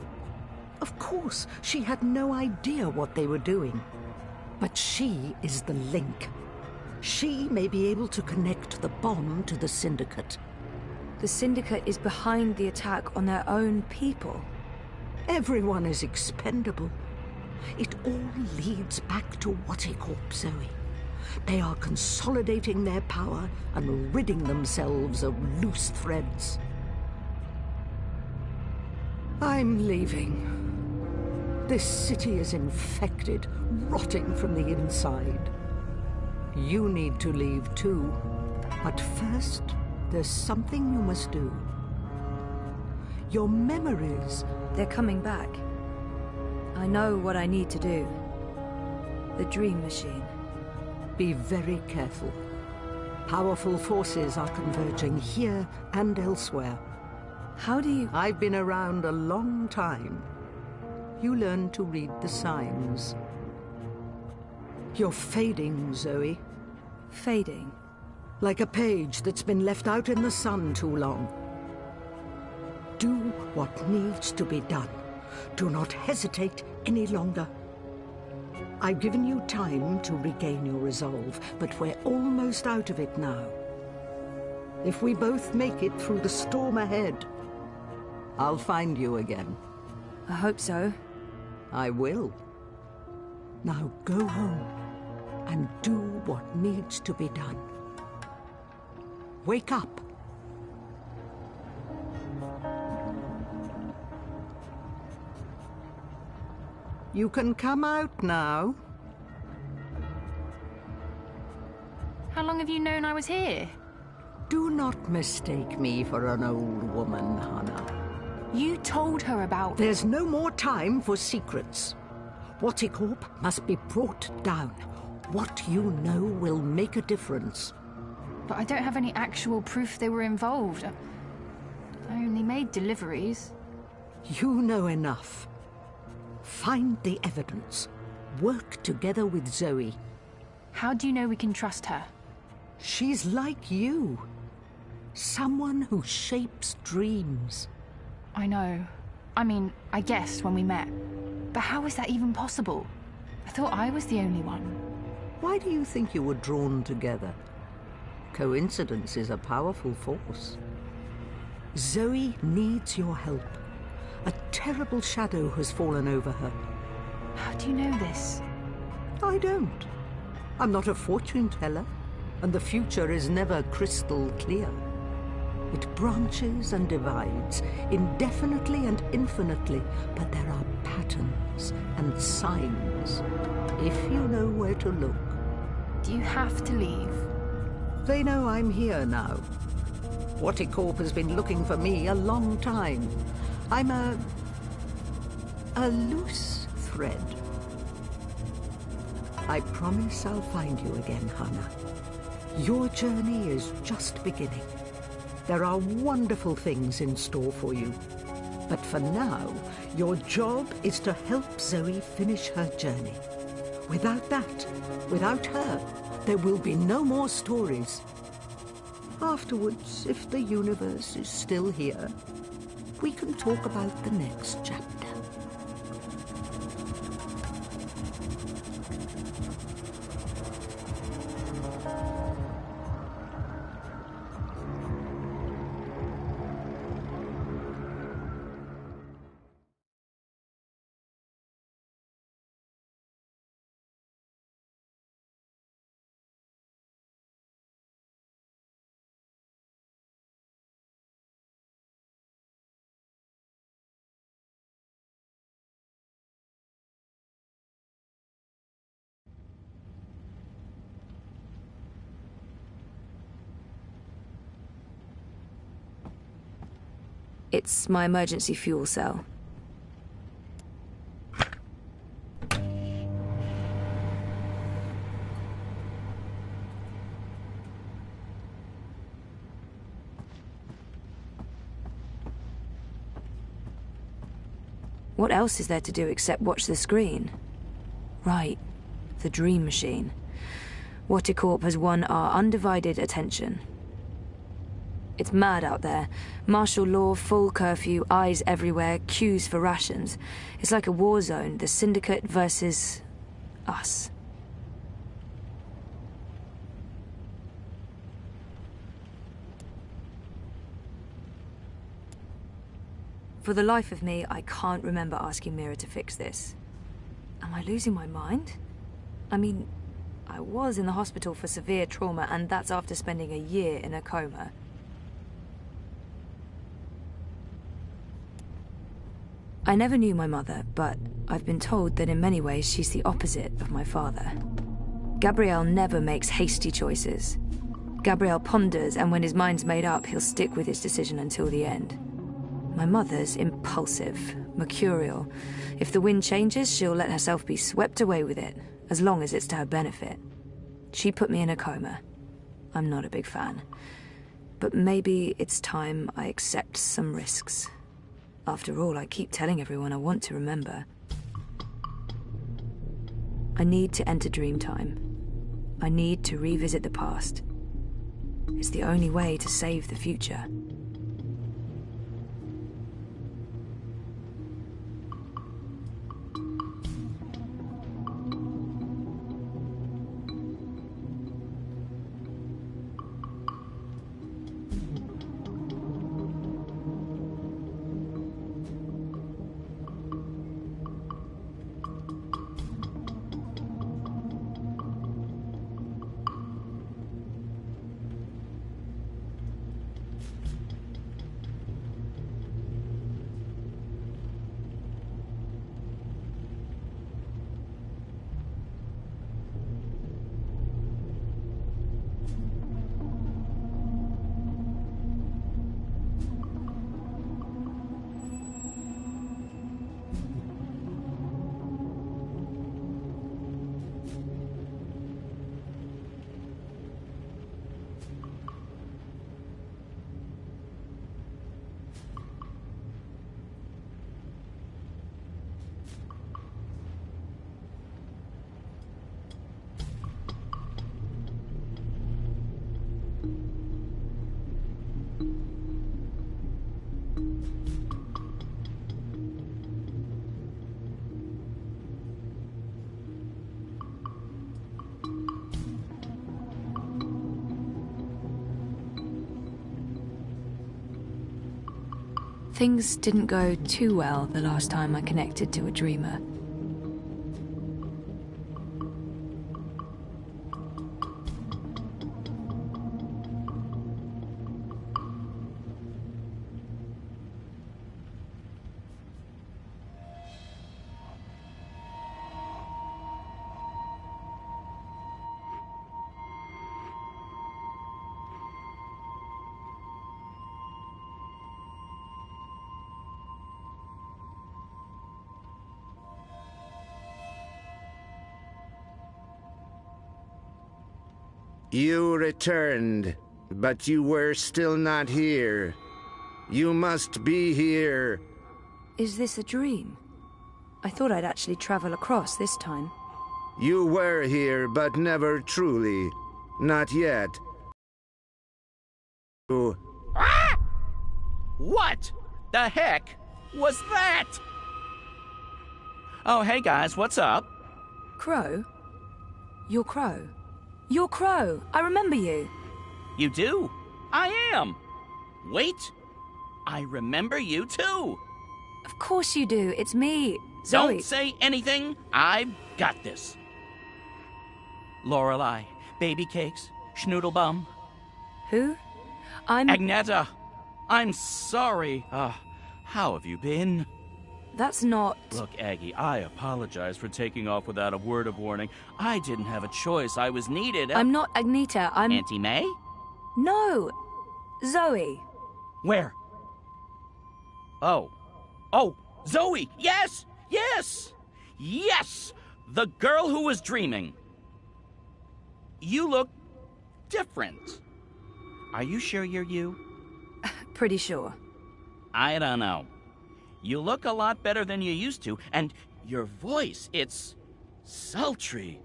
Of course, she had no idea what they were doing. But she is the link. She may be able to connect the bomb to the Syndicate. The Syndicate is behind the attack on their own people. Everyone is expendable. It all leads back to Watercorp, Zoe. They are consolidating their power and ridding themselves of loose threads. I'm leaving. This city is infected, rotting from the inside. You need to leave too. But first, there's something you must do. Your memories... They're coming back. I know what I need to do. The Dream Machine. Be very careful. Powerful forces are converging here and elsewhere. How do you... I've been around a long time. You learn to read the signs. You're fading, Zoe. Fading? Like a page that's been left out in the sun too long. Do what needs to be done. Do not hesitate any longer. I've given you time to regain your resolve, but we're almost out of it now. If we both make it through the storm ahead, I'll find you again. I hope so. I will. Now go home and do what needs to be done. Wake up. You can come out now. How long have you known I was here? Do not mistake me for an old woman, Hannah. You told her about... There's no more time for secrets. Watticorp must be brought down. What you know will make a difference. But I don't have any actual proof they were involved. I only made deliveries. You know enough. Find the evidence. Work together with Zoe. How do you know we can trust her? She's like you. Someone who shapes dreams. I know. I mean, I guessed when we met. But how is that even possible? I thought I was the only one. Why do you think you were drawn together? Coincidence is a powerful force. Zoe needs your help. A terrible shadow has fallen over her. How do you know this? I don't. I'm not a fortune teller, and the future is never crystal clear. It branches and divides, indefinitely and infinitely, but there are patterns and signs, if you know where to look. Do you have to leave? They know I'm here now. Watticorp has been looking for me a long time. I'm a loose thread. I promise I'll find you again, Hannah. Your journey is just beginning. There are wonderful things in store for you. But for now, your job is to help Zoe finish her journey. Without that, without her, there will be no more stories. Afterwards, if the universe is still here, we can talk about the next chapter. It's my emergency fuel cell. What else is there to do except watch the screen? Right, the dream machine. Watticorp has won our undivided attention. It's mad out there. Martial law, full curfew, eyes everywhere, queues for rations. It's like a war zone, the Syndicate versus us. For the life of me, I can't remember asking Mira to fix this. Am I losing my mind? I mean, I was in the hospital for severe trauma, and that's after spending a year in a coma. I never knew my mother, but I've been told that in many ways she's the opposite of my father. Gabriel never makes hasty choices. Gabriel ponders, and when his mind's made up, he'll stick with his decision until the end. My mother's impulsive, mercurial. If the wind changes, she'll let herself be swept away with it, as long as it's to her benefit. She put me in a coma. I'm not a big fan. But maybe it's time I accept some risks. After all, I keep telling everyone I want to remember. I need to enter Dreamtime. I need to revisit the past. It's the only way to save the future. Things didn't go too well the last time I connected to a dreamer. You returned, but you were still not here. You must be here. Is this a dream? I thought I'd actually travel across this time. You were here, but never truly. Not yet. Ah! What the heck was that? Oh, hey guys, what's up? Crow? You're Crow. You're Crow. I remember you. You do? I am. Wait. I remember you too. Of course you do. It's me, Zoe. Don't say anything. I've got this. Lorelei, baby cakes, schnoodlebum. Who? I'm... Agneta. I'm sorry. How have you been? That's not... Look, Aggie, I apologize for taking off without a word of warning. I didn't have a choice. I was needed. I'm not Agneta. I'm... Auntie May? No. Zoe. Where? Oh. Oh, Zoe! Yes! Yes! Yes! The girl who was dreaming. You look different. Are you sure you're you? Pretty sure. I don't know. You look a lot better than you used to, and your voice, it's sultry.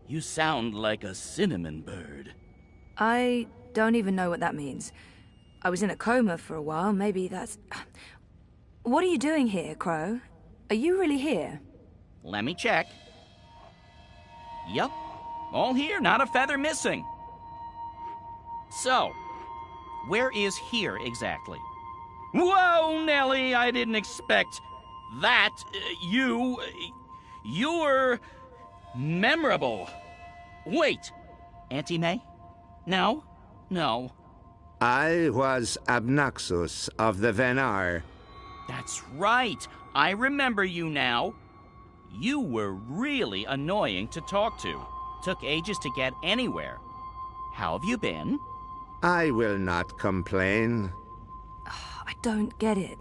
You sound like a cinnamon bird. I don't even know what that means. I was in a coma for a while, maybe that's... What are you doing here, Crow? Are you really here? Let me check. Yup, all here, not a feather missing. So, where is here exactly? Whoa, Nellie, I didn't expect that. You're memorable. Wait, Auntie May? No? No. I was Abnaxus of the Venar. That's right. I remember you now. You were really annoying to talk to. Took ages to get anywhere. How have you been? I will not complain. I don't get it.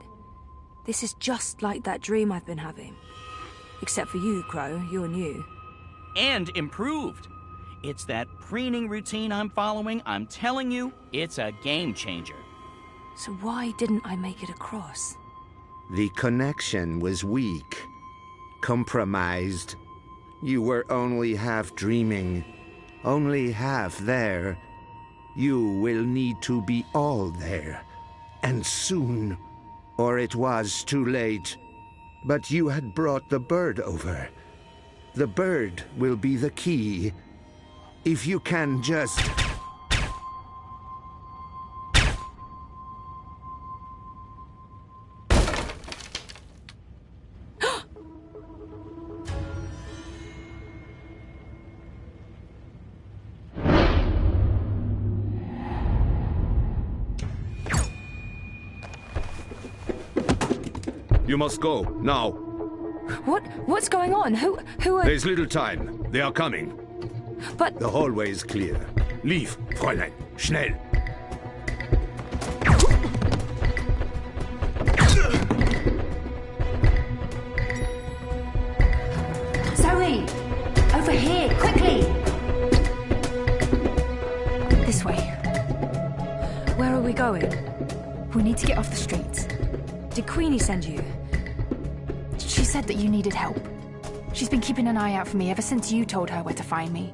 This is just like that dream I've been having. Except for you, Crow. You're new. And improved. It's that preening routine I'm following. I'm telling you, it's a game changer. So why didn't I make it across? The connection was weak. Compromised. You were only half dreaming. Only half there. You will need to be all there. And soon, or it was too late. But you had brought the bird over. The bird will be the key. If you can just... You must go, now. What's going on? Who are... There's little time. They are coming. But... The hallway is clear. Leave, Fräulein. Schnell. Zoe! Over here, quickly! This way. Where are we going? We need to get off the streets. Did Queenie send you? She said that you needed help. She's been keeping an eye out for me ever since you told her where to find me.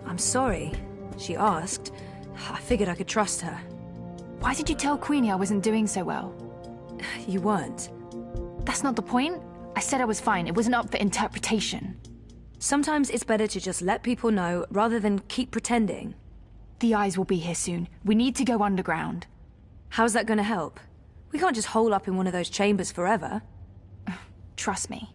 I'm sorry. She asked. I figured I could trust her. Why did you tell Queenie I wasn't doing so well? You weren't. That's not the point. I said I was fine. It wasn't up for interpretation. Sometimes it's better to just let people know rather than keep pretending. The eyes will be here soon. We need to go underground. How's that going to help? We can't just hole up in one of those chambers forever. Trust me.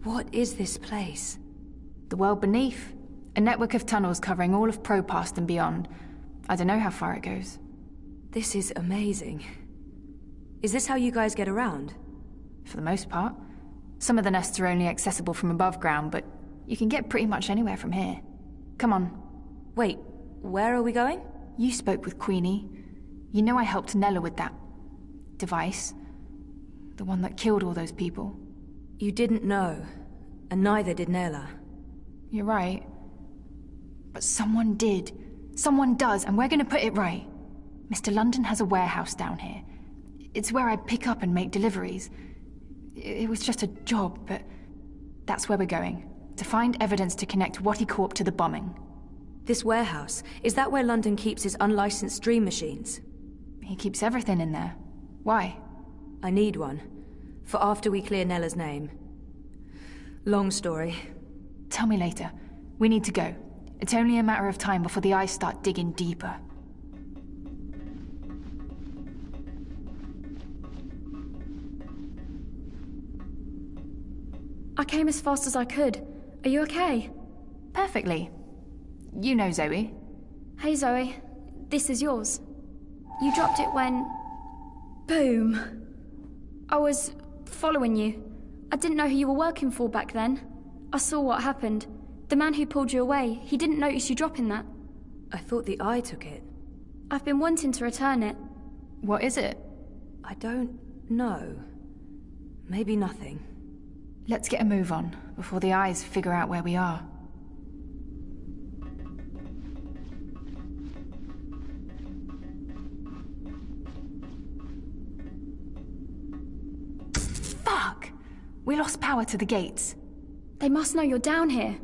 What is this place? The world beneath. A network of tunnels covering all of Propast and beyond. I don't know how far it goes. This is amazing. Is this how you guys get around? For the most part. Some of the nests are only accessible from above ground, but you can get pretty much anywhere from here. Come on. Wait, where are we going? You spoke with Queenie. You know I helped Nella with that device. The one that killed all those people. You didn't know, and neither did Nella. You're right. But someone did. Someone does, and we're gonna put it right. Mr. London has a warehouse down here. It's where I pick up and make deliveries. It was just a job, but that's where we're going. To find evidence to connect Wattie Corp to the bombing. This warehouse, is that where London keeps his unlicensed dream machines? He keeps everything in there. Why? I need one. For after we clear Nella's name. Long story. Tell me later. We need to go. It's only a matter of time before the eyes start digging deeper. I came as fast as I could. Are you okay? Perfectly. You know Zoe. Hey Zoe, this is yours. You dropped it when... Boom. I was following you. I didn't know who you were working for back then. I saw what happened. The man who pulled you away, he didn't notice you dropping that. I thought the eye took it. I've been wanting to return it. What is it? I don't know. Maybe nothing. Let's get a move on, before the eyes figure out where we are. Fuck! We lost power to the gates. They must know you're down here.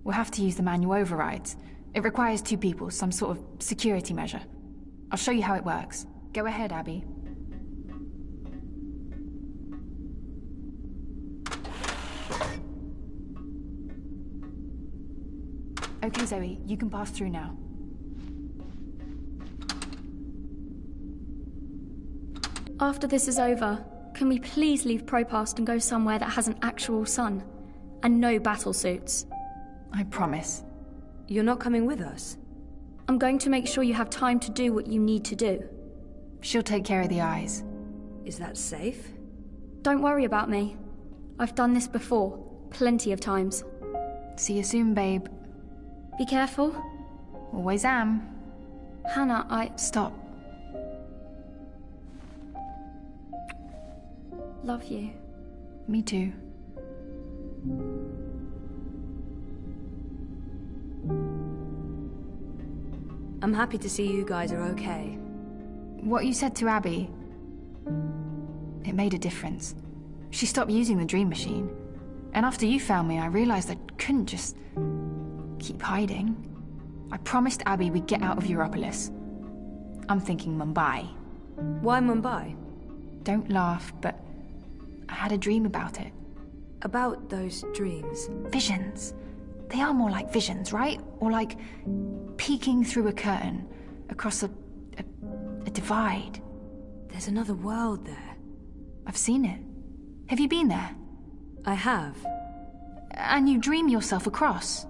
We'll have to use the manual overrides. It requires 2 people, some sort of security measure. I'll show you how it works. Go ahead, Abby. Okay, Zoe, you can pass through now. After this is over, can we please leave Propast and go somewhere that has an actual sun? And no battle suits. I promise. You're not coming with us? I'm going to make sure you have time to do what you need to do. She'll take care of the eyes. Is that safe? Don't worry about me. I've done this before, plenty of times. See you soon, babe. Be careful. Always am. Hannah, Stop. Love you. Me too. I'm happy to see you guys are okay. What you said to Abby, it made a difference. She stopped using the dream machine. And after you found me, I realized I couldn't just keep hiding. I promised Abby we'd get out of Europolis. I'm thinking Mumbai. Why Mumbai? Don't laugh, but I had a dream about it. About those dreams? Visions. They are more like visions, right? Or like peeking through a curtain across a divide. There's another world there. I've seen it. Have you been there? I have. And you dream yourself across?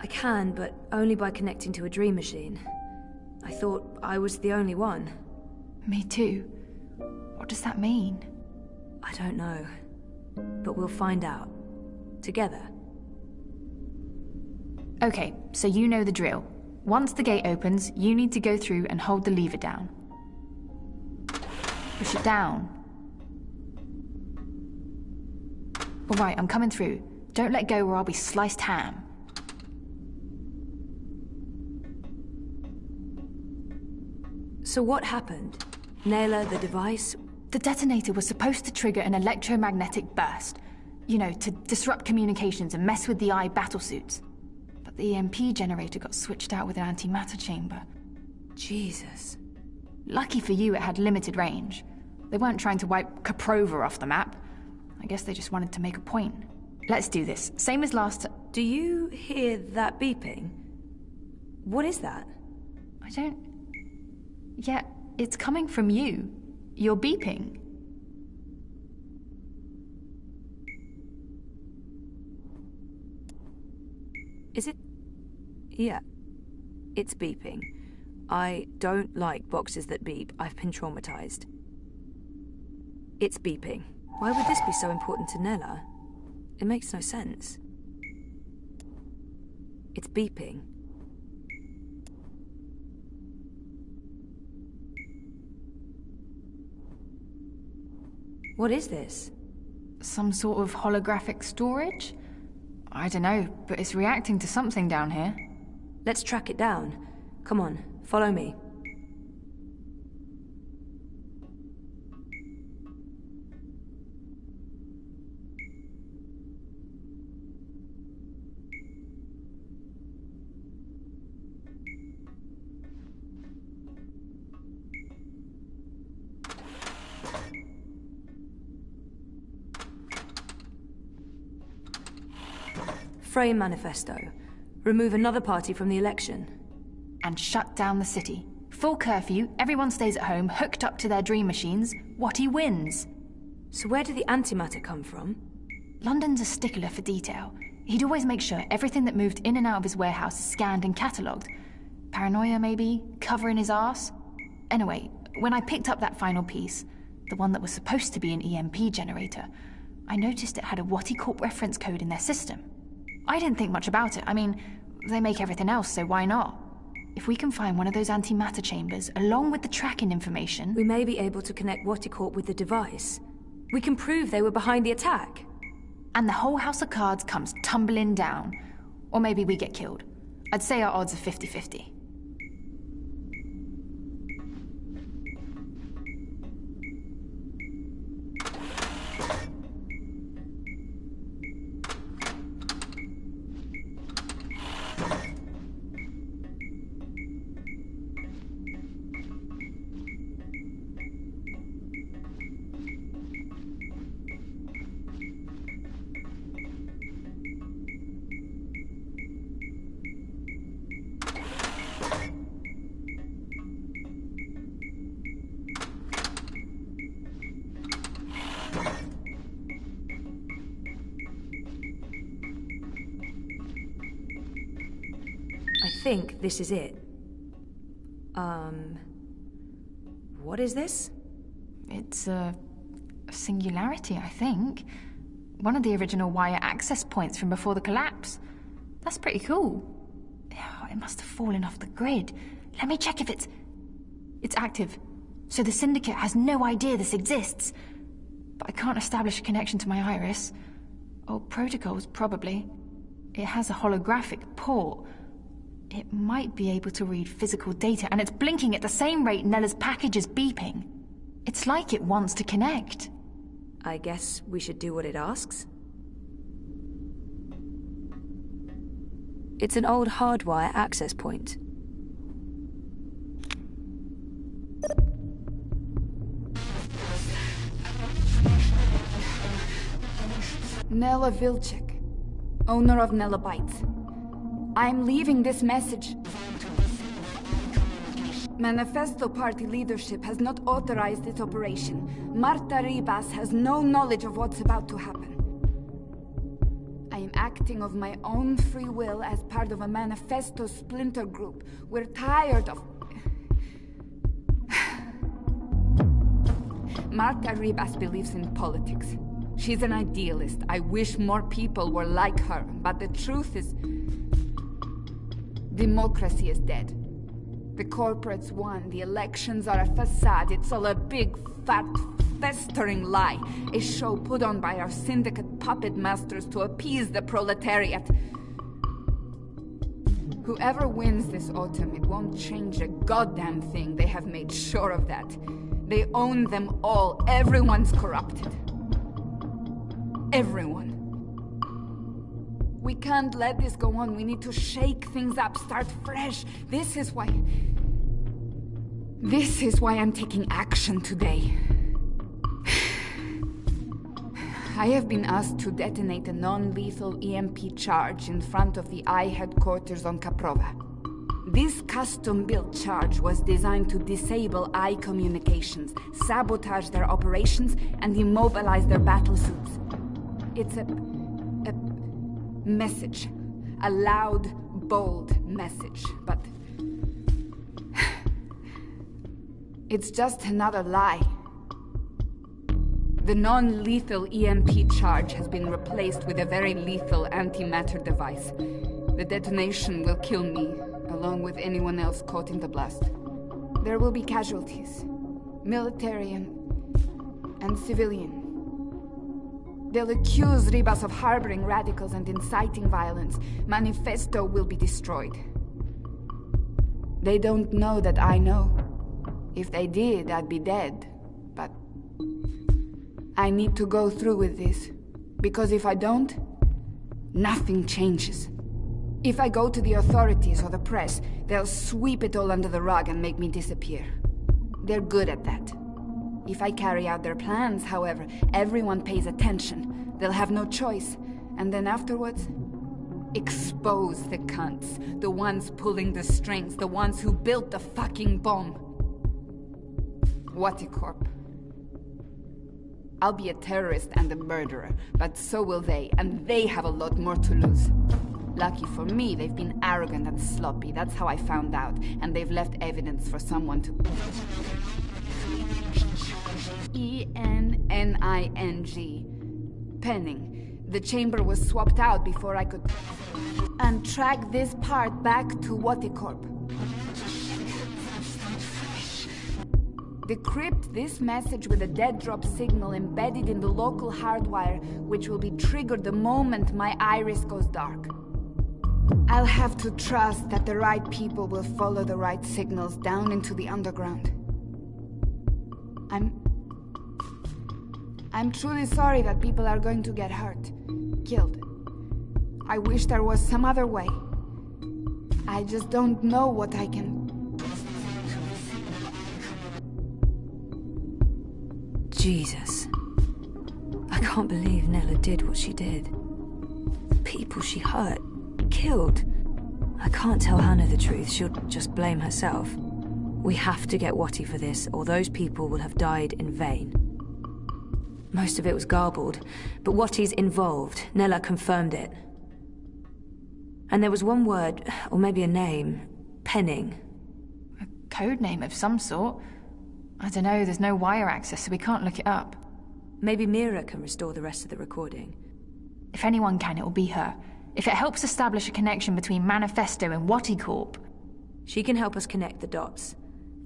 I can, but only by connecting to a dream machine. I thought I was the only one. Me too. What does that mean? I don't know. But we'll find out. Together. Okay, so you know the drill. Once the gate opens, you need to go through and hold the lever down. Push it down. All right, I'm coming through. Don't let go or I'll be sliced ham. So what happened? Naylor, the device? The detonator was supposed to trigger an electromagnetic burst. You know, to disrupt communications and mess with the eye battlesuits. But the EMP generator got switched out with an antimatter chamber. Jesus. Lucky for you, it had limited range. They weren't trying to wipe Koprova off the map. I guess they just wanted to make a point. Let's do this. Same as last time. Do you hear that beeping? What is that? I don't... Yeah, it's coming from you. You're beeping. Is it? Yeah. It's beeping. I don't like boxes that beep. I've been traumatized. It's beeping. Why would this be so important to Nella? It makes no sense. It's beeping. What is this? Some sort of holographic storage? I don't know, but it's reacting to something down here. Let's track it down. Come on, follow me. Frame manifesto. Remove another party from the election. And shut down the city. Full curfew, everyone stays at home, hooked up to their dream machines. Watty wins. So where did the antimatter come from? London's a stickler for detail. He'd always make sure everything that moved in and out of his warehouse is scanned and catalogued. Paranoia, maybe? Covering his arse? Anyway, when I picked up that final piece, the one that was supposed to be an EMP generator, I noticed it had a Watty Corp reference code in their system. I didn't think much about it. I mean, they make everything else, so why not? If we can find one of those antimatter chambers, along with the tracking information... We may be able to connect Watty Corp with the device. We can prove they were behind the attack. And the whole house of cards comes tumbling down. Or maybe we get killed. I'd say our odds are 50-50. I think this is it. What is this? It's a singularity, I think. One of the original wire access points from before the collapse. That's pretty cool. Oh, it must have fallen off the grid. Let me check if it's active. So the Syndicate has no idea this exists. But I can't establish a connection to my iris. Old protocols, probably. It has a holographic port. It might be able to read physical data, and it's blinking at the same rate Nella's package is beeping. It's like it wants to connect. I guess we should do what it asks. It's an old hardwire access point. Nella Vilcek, owner of Nella Bytes. I'm leaving this message. Manifesto Party leadership has not authorized this operation. Marta Ribas has no knowledge of what's about to happen. I am acting of my own free will as part of a Manifesto splinter group. We're tired of... Marta Ribas believes in politics. She's an idealist. I wish more people were like her, but the truth is... democracy is dead. The corporates won, the elections are a facade, it's all a big, fat, festering lie. A show put on by our syndicate puppet masters to appease the proletariat. Whoever wins this autumn, it won't change a goddamn thing. They have made sure of that. They own them all. Everyone's corrupted. Everyone. We can't let this go on. We need to shake things up, start fresh. This is why I'm taking action today. I have been asked to detonate a non-lethal EMP charge in front of the I headquarters on Caprova. This custom-built charge was designed to disable I communications, sabotage their operations, and immobilize their battle suits. It's a message. A loud, bold message, but it's just another lie. The non-lethal EMP charge has been replaced with a very lethal antimatter device. The detonation will kill me, along with anyone else caught in the blast. There will be casualties, military and civilian. They'll accuse Ribas of harboring radicals and inciting violence. Manifesto will be destroyed. They don't know that I know. If they did, I'd be dead. But I need to go through with this. Because if I don't, nothing changes. If I go to the authorities or the press, they'll sweep it all under the rug and make me disappear. They're good at that. If I carry out their plans, however, everyone pays attention. They'll have no choice. And then afterwards, expose the cunts. The ones pulling the strings. The ones who built the fucking bomb. Waticorp. I'll be a terrorist and a murderer, but so will they, and they have a lot more to lose. Lucky for me, they've been arrogant and sloppy. That's how I found out, and they've left evidence for someone to... E-N-N-I-N-G. Penning. The chamber was swapped out before I could... And track this part back to Waticorp. Decrypt this message with a dead drop signal embedded in the local hardwire, which will be triggered the moment my iris goes dark. I'll have to trust that the right people will follow the right signals down into the underground. I'm truly sorry that people are going to get hurt, killed. I wish there was some other way. I just don't know what I can... Jesus. I can't believe Nella did what she did. The people she hurt, killed. I can't tell Hannah the truth. She'll just blame herself. We have to get Watty for this, or those people will have died in vain. Most of it was garbled, but Watty's involved. Nella confirmed it. And there was one word, or maybe a name. Penning. A code name of some sort. I don't know, there's no wire access, so we can't look it up. Maybe Mira can restore the rest of the recording. If anyone can, it'll be her. If it helps establish a connection between Manifesto and Waticorp. She can help us connect the dots.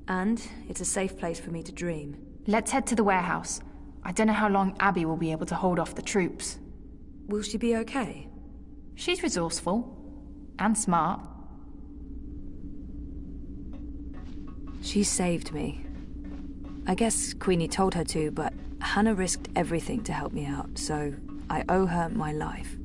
And it's a safe place for me to dream. Let's head to the warehouse. I don't know how long Abby will be able to hold off the troops. Will she be okay? She's resourceful. And smart. She saved me. I guess Queenie told her to, but Hannah risked everything to help me out, so I owe her my life.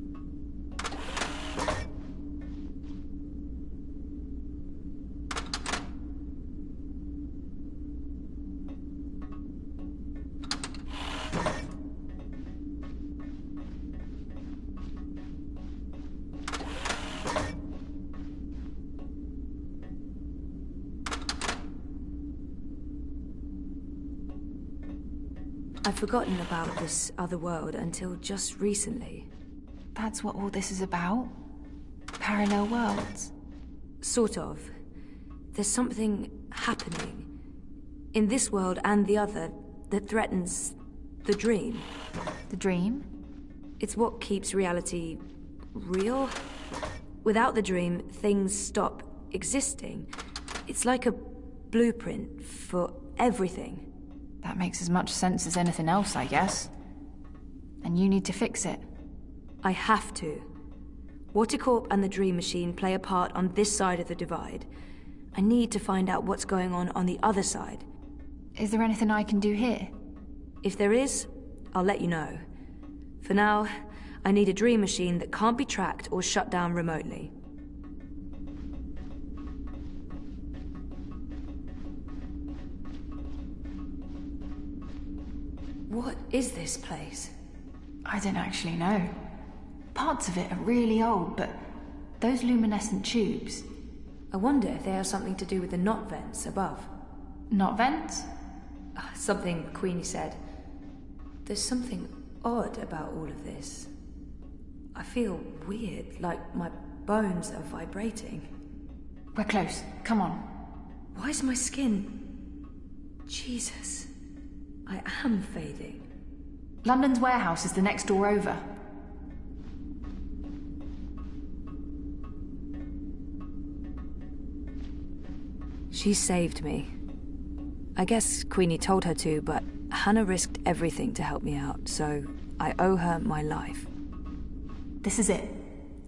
I'd forgotten about this other world until just recently. That's what all this is about? Parallel worlds? Sort of. There's something happening in this world and the other that threatens the dream. The dream? It's what keeps reality real. Without the dream, things stop existing. It's like a blueprint for everything. That makes as much sense as anything else, I guess. And you need to fix it. I have to. Waticorp and the Dream Machine play a part on this side of the divide. I need to find out what's going on the other side. Is there anything I can do here? If there is, I'll let you know. For now, I need a dream machine that can't be tracked or shut down remotely. What is this place? I don't actually know. Parts of it are really old, but those luminescent tubes... I wonder if they have something to do with the knot vents above. Knot vents? Something Queenie said. There's something odd about all of this. I feel weird, like my bones are vibrating. We're close. Come on. Why is my skin... Jesus. I am fading. London's warehouse is the next door over. She saved me. I guess Queenie told her to, but Hannah risked everything to help me out, so I owe her my life. This is it.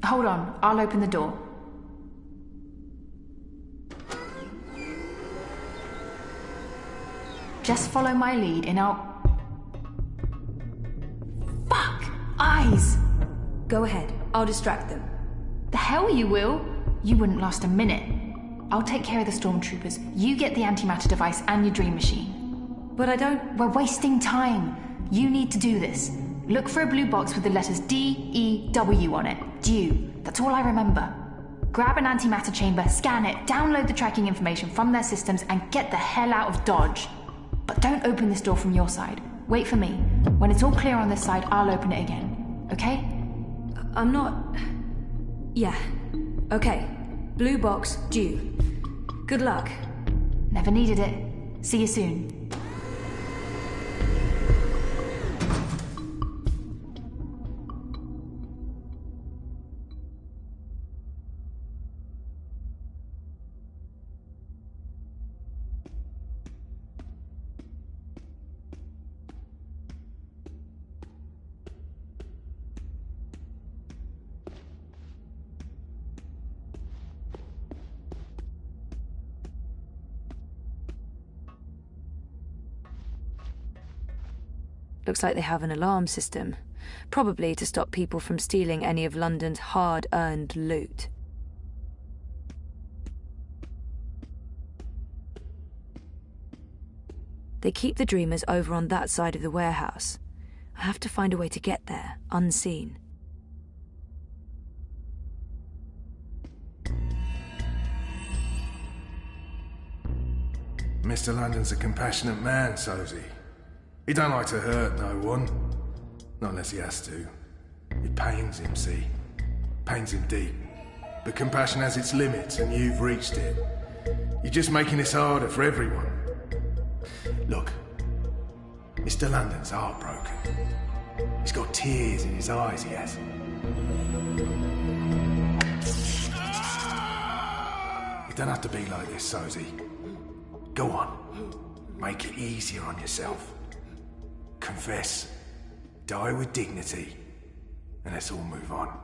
Hold on, I'll open the door. Just follow my lead and I'll... Fuck! Eyes! Go ahead, I'll distract them. The hell you will? You wouldn't last a minute. I'll take care of the stormtroopers. You get the antimatter device and your dream machine. But I don't... We're wasting time. You need to do this. Look for a blue box with the letters D-E-W on it. Dew. That's all I remember. Grab an antimatter chamber, scan it, download the tracking information from their systems, and get the hell out of Dodge. But don't open this door from your side. Wait for me. When it's all clear on this side, I'll open it again. Okay? I'm not... Yeah. Okay. Blue box, due. Good luck. Never needed it. See you soon. Looks like they have an alarm system, probably to stop people from stealing any of London's hard-earned loot. They keep the Dreamers over on that side of the warehouse. I have to find a way to get there, unseen. Mr. London's a compassionate man, so's he. He don't like to hurt no one. Not unless he has to. It pains him, see? Pains him deep. But compassion has its limits, and you've reached it. You're just making this harder for everyone. Look, Mr. London's heartbroken. He's got tears in his eyes, he has. You don't have to be like this, Sozy. Go on. Make it easier on yourself. Confess. Die with dignity. And let's all move on.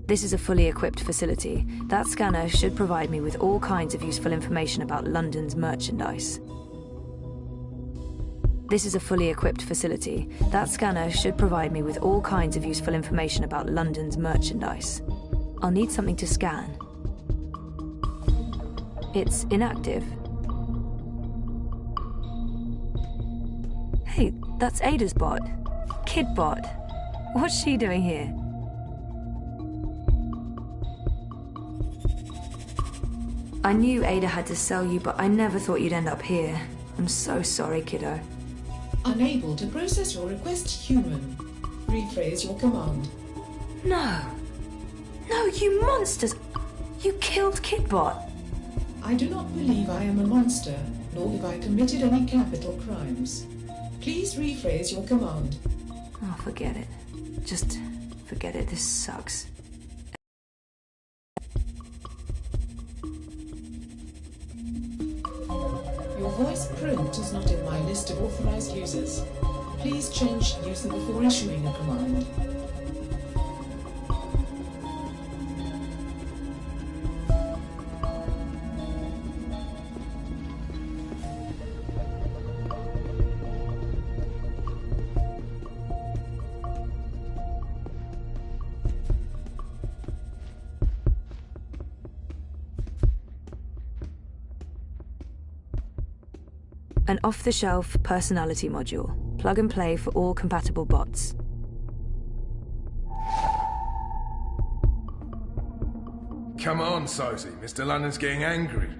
This is a fully equipped facility. That scanner should provide me with all kinds of useful information about London's merchandise. This is a fully equipped facility. That scanner should provide me with all kinds of useful information about London's merchandise. I'll need something to scan. It's inactive. Hey, that's Ada's bot. Kid bot. What's she doing here? I knew Ada had to sell you, but I never thought you'd end up here. I'm so sorry, kiddo. Unable to process your request, human. Rephrase your command. No. No, you monsters! You killed Kitbot. I do not believe I am a monster, nor have I committed any capital crimes. Please rephrase your command. Oh, forget it. Just forget it. This sucks. Your voice prompt is not in my list of authorized users. Please change user before issuing a command. An off-the-shelf personality module. Plug and play for all compatible bots. Come on, Sosie. Mr. London's getting angry.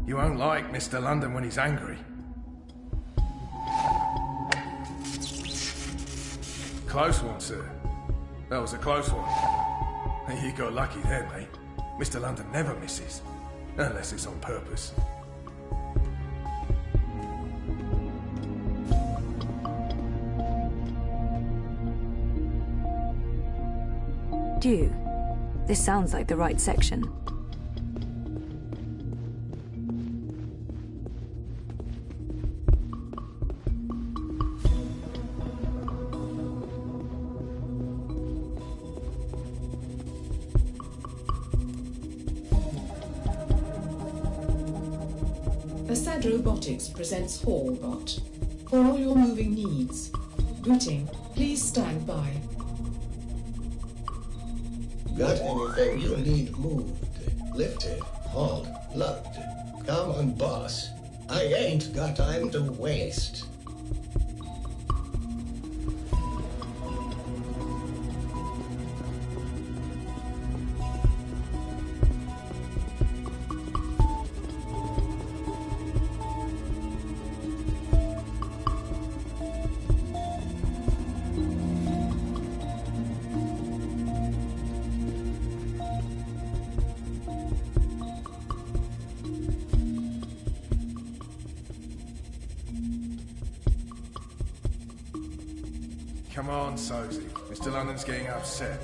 You won't like Mr. London when he's angry. Close one, sir. That was a close one. You got lucky there, mate. Mr. London never misses. Unless it's on purpose. Dew. This sounds like the right section. Assad Robotics presents Hallbot. For all your moving needs. Booting, please stand by. Got anything you need moved, lifted, hauled, lugged? Come on, boss. I ain't got time to waste. Come on, Sosie. Mr. London's getting upset.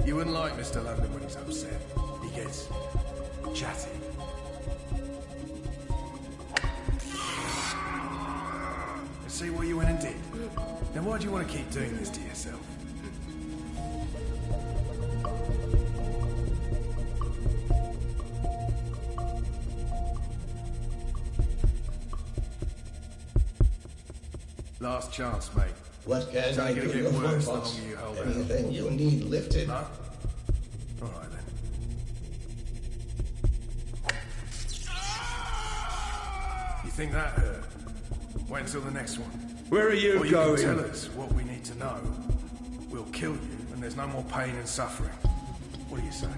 You wouldn't like Mr. London when he's upset. He gets chatty. See what you went and did? Then why do you want to keep doing this to yourself? Last chance, mate. What can I do get worse the boss? longer you hold out. Anything you need lifted? No? All right then. You think that hurt? Wait until the next one. Where are you or you going? Can tell us what we need to know. We'll kill you, and there's no more pain and suffering. What do you say?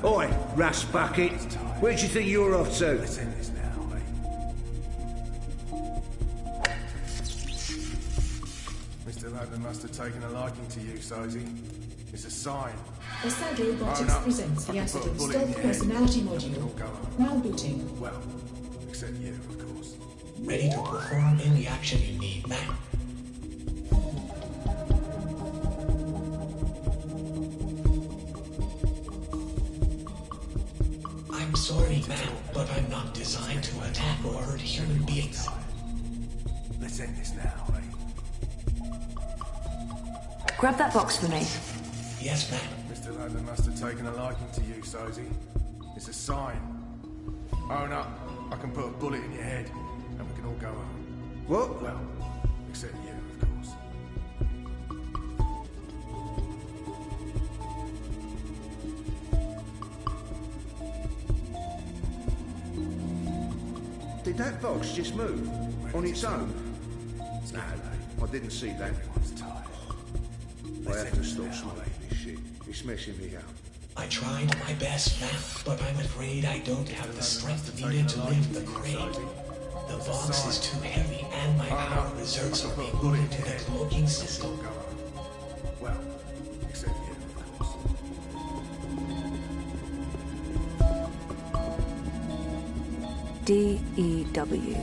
Oi, Ras Bucket. Where do you think you're off to? Let's end this now, mate. Mr. London must have taken a liking to you, Sosie. It's a sign. Assad Robotics presents the Asset Stealth Personality Module. Now booting. Well, except you, of course. Ready to perform any action you need, ma'am. I'm sorry, ma'am, but I'm not designed to attack or hurt human beings. Let's end this now, eh? Grab that box for me. Yes, ma'am. Mr. London must have taken a liking to you, Sosie. It's a sign. Own up. I can put a bullet in your head, and we can all go home. What? Well, except you, of course. Did that box just move? On its own? No, I didn't see that. I have to stop smoking this shit. It's messing me up. I tried my best, Matt, but I'm afraid I don't have the strength needed to lift the crate. The box is too heavy, and my power reserves are being put into the cloaking system. Well, except you, of course. DEW.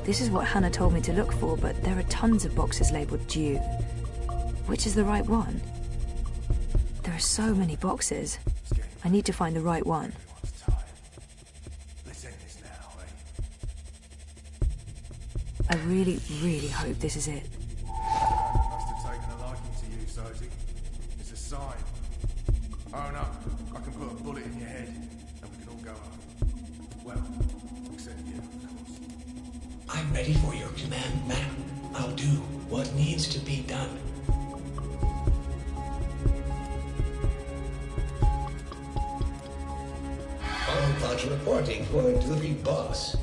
This is what Hannah told me to look for, but there are tons of boxes labelled due. Which is the right one? There are so many boxes. I need to find the right one. I really, really hope this is it. Must have taken a liking to you, Sophie. It's a sign. Own up. I can put a bullet in your head, and we can all go home. Well, except you, of course. I'm ready for your command, Matt. I'll do what needs to be done. All parts reporting for duty boss.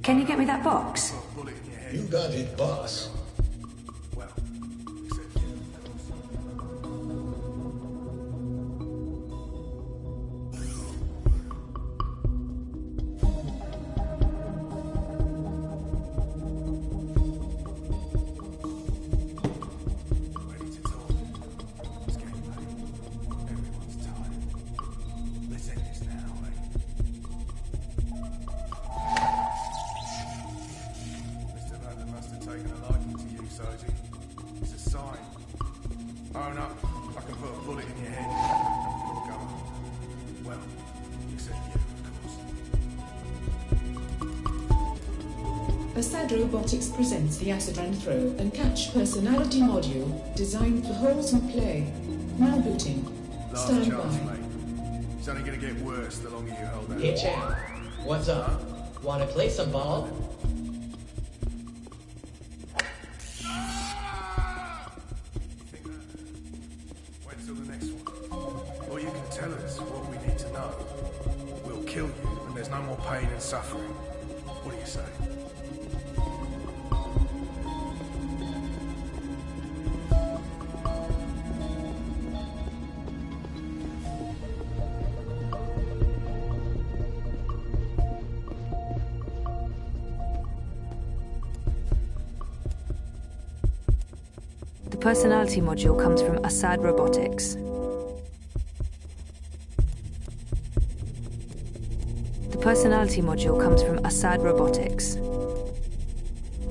Can you get me that box? You got it, boss. Own up. I can put a bullet in your head. And we'll go home. Well, except you, of course. Assad Robotics presents the Acid Run Throw and Catch personality module designed for holes in play. Now booting. Last Stand chance, by. mate. It's only gonna get worse the longer you hold out. Hey, champ. What's up? Wanna play some ball? Wait till the next one. Or you can tell us what we need to know. We'll kill you, and there's no more pain and suffering. What do you say? The personality module comes from Assad Robotics. The personality module comes from Assad Robotics.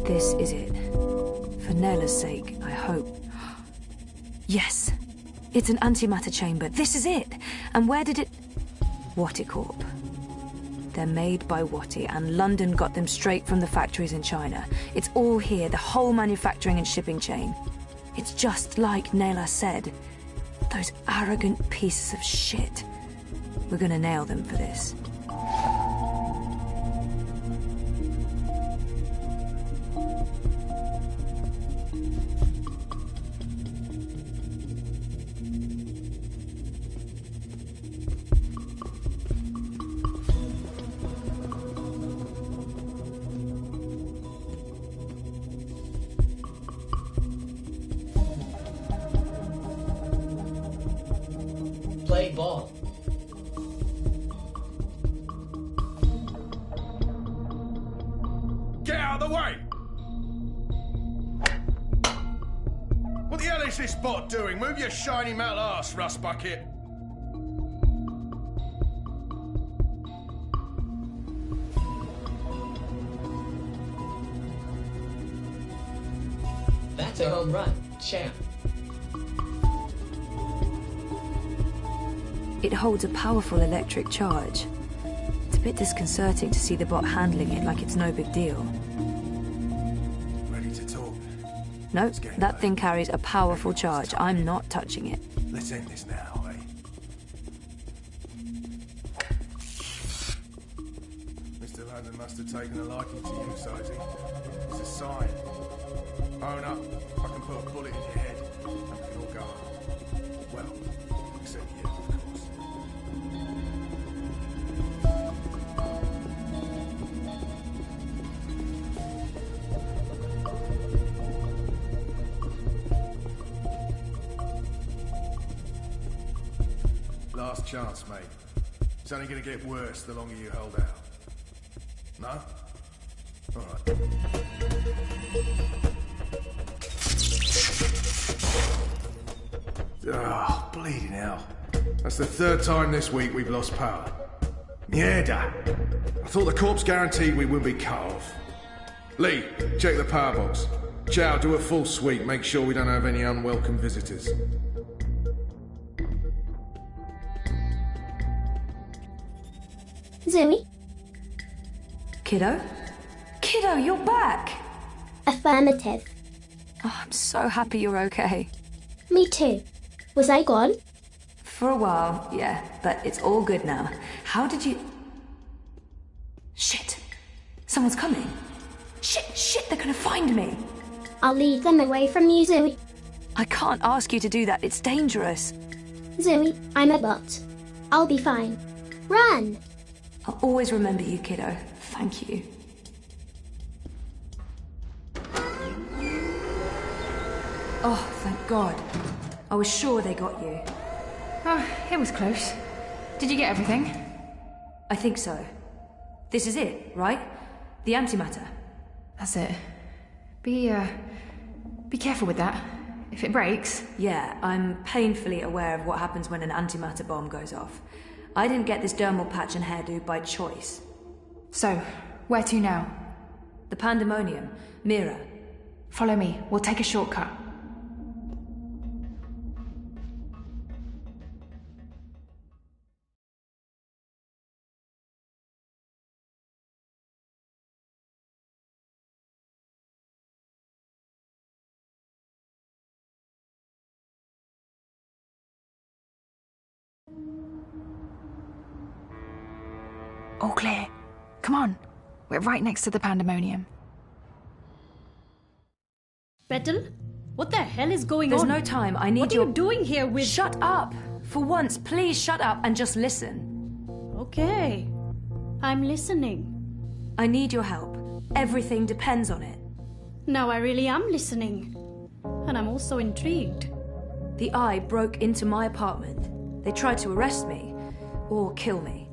This is it. For Nela's sake, I hope. Yes! It's an antimatter chamber. This is it! And where did it... Wattie Corp. They're made by Wattie, and London got them straight from the factories in China. It's all here, the whole manufacturing and shipping chain. It's just like Nela said. Those arrogant pieces of shit. We're gonna nail them for this. Play ball. Get out of the way! What the hell is this bot doing? Move your shiny metal ass, rust bucket. That's a home run, champ. It holds a powerful electric charge. It's a bit disconcerting to see the bot handling it like it's no big deal. Ready to talk? Nope, that thing carries a powerful charge. I'm not touching it. Let's end this now, eh? Mr. London must have taken a liking to you, Sophie. It's a sign. Own up. I can put a bullet in your head, and we can all go home. Last chance, mate. It's only gonna get worse the longer you hold out. No? Alright. Oh, bleeding hell. That's the third time this week we've lost power. Mierda! I thought the corpse guaranteed we wouldn't be cut off. Lee, check the power box. Chow, do a full sweep. Make sure we don't have any unwelcome visitors. Zoe? Kiddo? Kiddo, you're back! Affirmative. Oh, I'm so happy you're okay. Me too. Was I gone? For a while, yeah, but it's all good now. How did you... Shit! Someone's coming. Shit, they're gonna find me. I'll lead them away from you, Zoe. I can't ask you to do that, it's dangerous. Zoe, I'm a bot. I'll be fine. Run! I'll always remember you, kiddo. Thank you. Oh, thank God. I was sure they got you. Oh, it was close. Did you get everything? I think so. This is it, right? The antimatter. That's it. Be careful with that. If it breaks... Yeah, I'm painfully aware of what happens when an antimatter bomb goes off. I didn't get this dermal patch and hairdo by choice. So, where to now? The Pandemonium. Mira. Follow me. We'll take a shortcut. All clear. Come on. We're right next to the Pandemonium. Petal? What the hell is going There's on? no time. I need What are you doing here with... Shut up! For once, please shut up and just listen. Okay. I'm listening. I need your help. Everything depends on it. Now I really am listening. And I'm also intrigued. The Eye broke into my apartment. They tried to arrest me. Or kill me.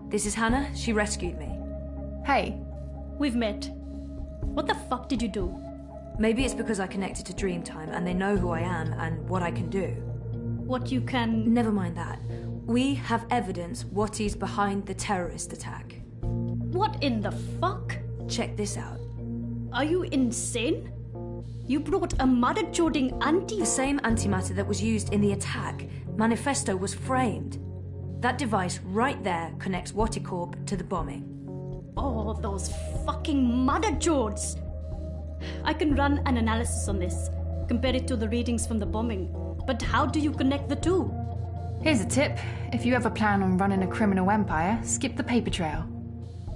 This is Hannah. She rescued me. Hey. We've met. What the fuck did you do? Maybe it's because I connected to Dreamtime and they know who I am and what I can do. What you can... Never mind that. We have evidence what is behind the terrorist attack. What in the fuck? Check this out. Are you insane? You brought a mother-joding The same antimatter that was used in the attack. Manifesto was framed. That device right there connects Watticorp to the bombing. Oh, those fucking mother-jods! I can run an analysis on this, compare it to the readings from the bombing. But how do you connect the two? Here's a tip. If you ever plan on running a criminal empire, skip the paper trail.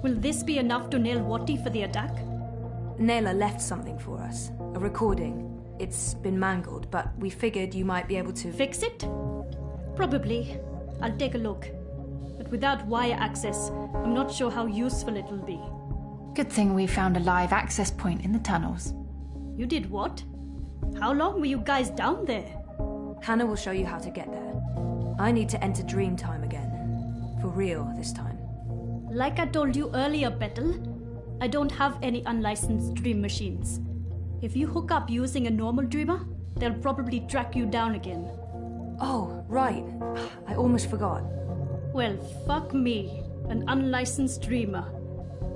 Will this be enough to nail Watti for the attack? Naylor left something for us. A recording. It's been mangled, but we figured you might be able to... Fix it? Probably. I'll take a look. But without wire access, I'm not sure how useful it'll be. Good thing we found a live access point in the tunnels. You did what? How long were you guys down there? Hannah will show you how to get there. I need to enter Dreamtime again. For real this time. Like I told you earlier, Petal, I don't have any unlicensed dream machines. If you hook up using a normal dreamer, they'll probably track you down again. Oh, right. I almost forgot. Well, fuck me. An unlicensed dreamer.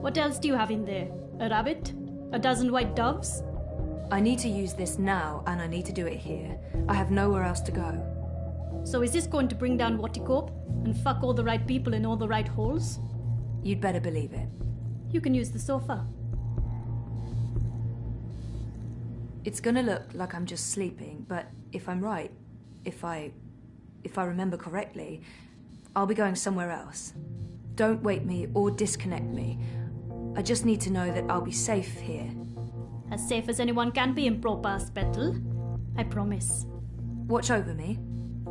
What else do you have in there? A rabbit? A dozen white doves? I need to use this now, and I need to do it here. I have nowhere else to go. So is this going to bring down Watticorp and fuck all the right people in all the right holes? You'd better believe it. You can use the sofa. It's gonna look like I'm just sleeping, but if I'm right, if I remember correctly, I'll be going somewhere else. Don't wake me or disconnect me. I just need to know that I'll be safe here. As safe as anyone can be in Propass, Petal. I promise. Watch over me.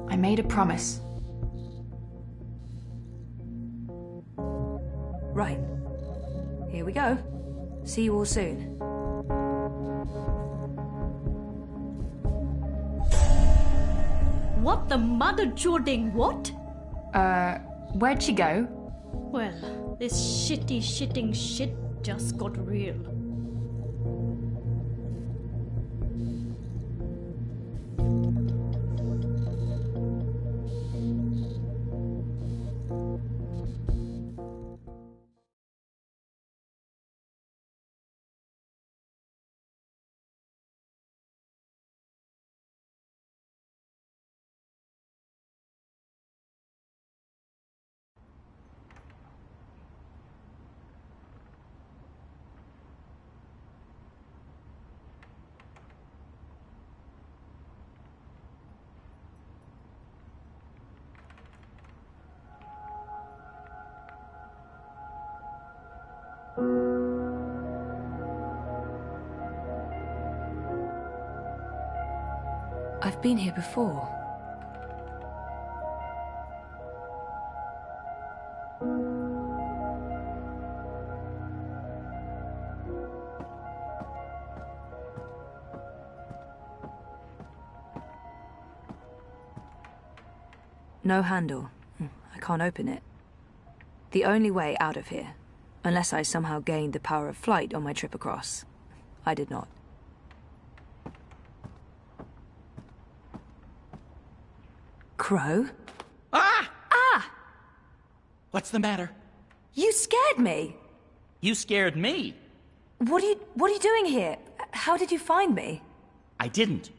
I made a promise. Right. Here we go. See you all soon. What the mother joding what? Where'd she go? Well, this shitting shit just got real. I've been here before. No handle. I can't open it. The only way out of here, unless I somehow gained the power of flight on my trip across. I did not. Crow? Ah! Ah! What's the matter? You scared me! You scared me. What are you doing here? How did you find me? I didn't.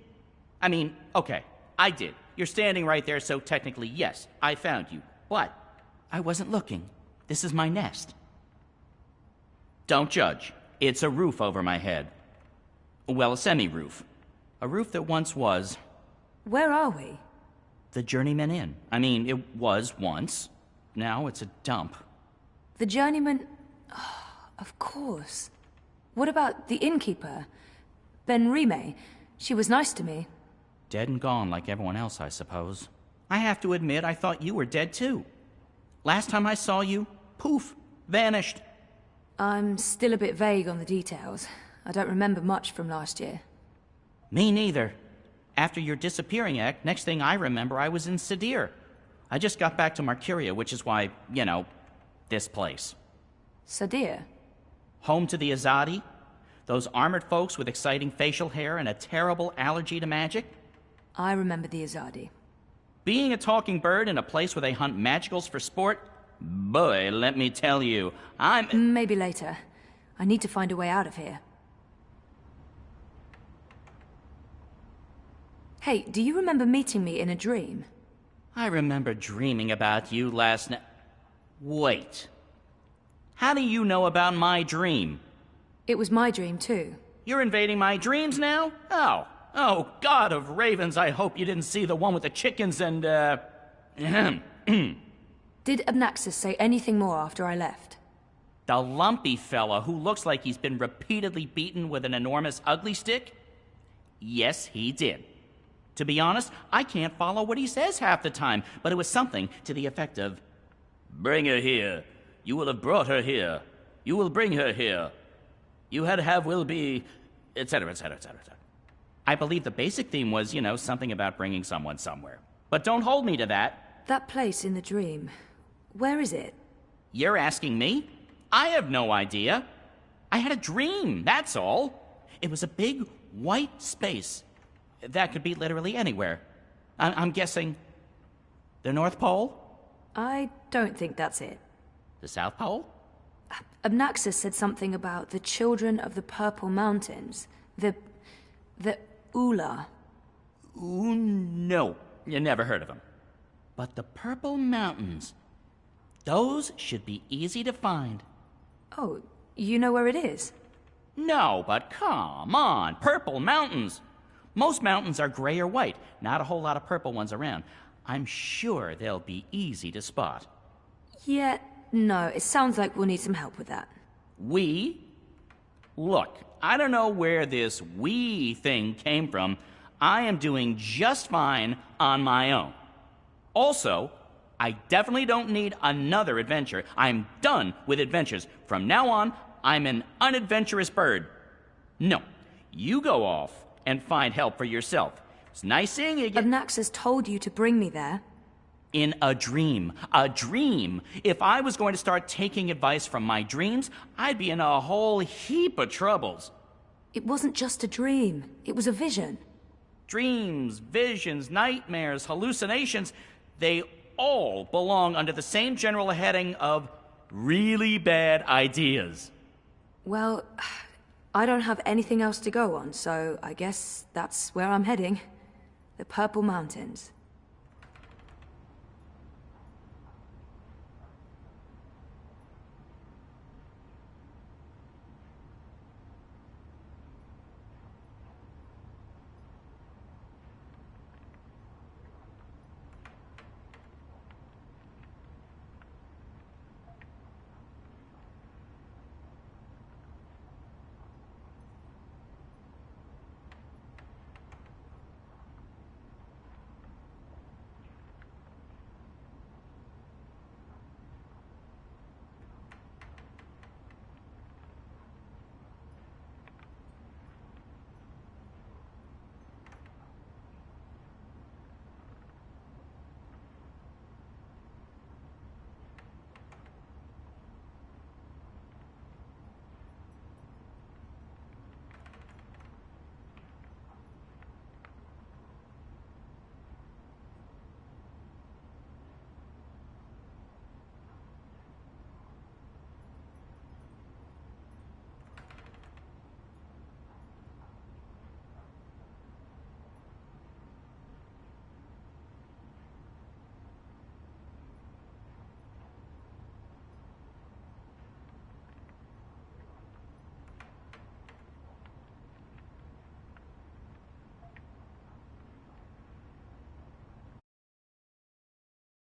I mean, okay, I did. You're standing right there, so technically, yes, I found you. But I wasn't looking. This is my nest. Don't judge. It's a roof over my head. Well, a semi-roof. A roof that once was... Where are we? The Journeyman Inn. I mean, it was once. Now it's a dump. The Journeyman... Oh, of course. What about the innkeeper? Ben Rime. She was nice to me. Dead and gone like everyone else, I suppose. I have to admit, I thought you were dead too. Last time I saw you, poof, vanished. I'm still a bit vague on the details. I don't remember much from last year. Me neither. After your disappearing act, next thing I remember, I was in Sadir. I just got back to Marcuria, which is why, you know, this place. Sadir? Home to the Azadi? Those armored folks with exciting facial hair and a terrible allergy to magic? I remember the Azadi. Being a talking bird in a place where they hunt magicals for sport? Boy, let me tell you, I'm... Maybe later. I need to find a way out of here. Hey, do you remember meeting me in a dream? I remember dreaming about you last night. Wait. How do you know about my dream? It was my dream, too. You're invading my dreams now? Oh, God of ravens, I hope you didn't see the one with the chickens and, Did Abnaxis say anything more after I left? The lumpy fella who looks like he's been repeatedly beaten with an enormous ugly stick? Yes, he did. To be honest, I can't follow what he says half the time, but it was something to the effect of, "Bring her here. You will have brought her here. You will bring her here. You had have will be," etc., etc., etc., etc. I believe the basic theme was, you know, something about bringing someone somewhere. But don't hold me to that. That place in the dream, where is it? You're asking me? I have no idea. I had a dream, that's all. It was a big white space. That could be literally anywhere. I'm guessing the North Pole? I don't think that's it. The South Pole? Abnaxis said something about the children of the Purple Mountains. The Ula. Ooh, no. You never heard of them. But the Purple Mountains, those should be easy to find. Oh, you know where it is? No, but come on, Purple Mountains. Most mountains are gray or white, not a whole lot of purple ones around. I'm sure they'll be easy to spot. Yeah, no, it sounds like we'll need some help with that. We? Look, I don't know where this we thing came from. I am doing just fine on my own. Also, I definitely don't need another adventure. I'm done with adventures. From now on, I'm an unadventurous bird. No, you go off and find help for yourself. It's nice seeing you again. Abnaxis told you to bring me there. In a dream. A dream! If I was going to start taking advice from my dreams, I'd be in a whole heap of troubles. It wasn't just a dream. It was a vision. Dreams, visions, nightmares, hallucinations, they all belong under the same general heading of really bad ideas. Well, I don't have anything else to go on, so I guess that's where I'm heading. The Purple Mountains.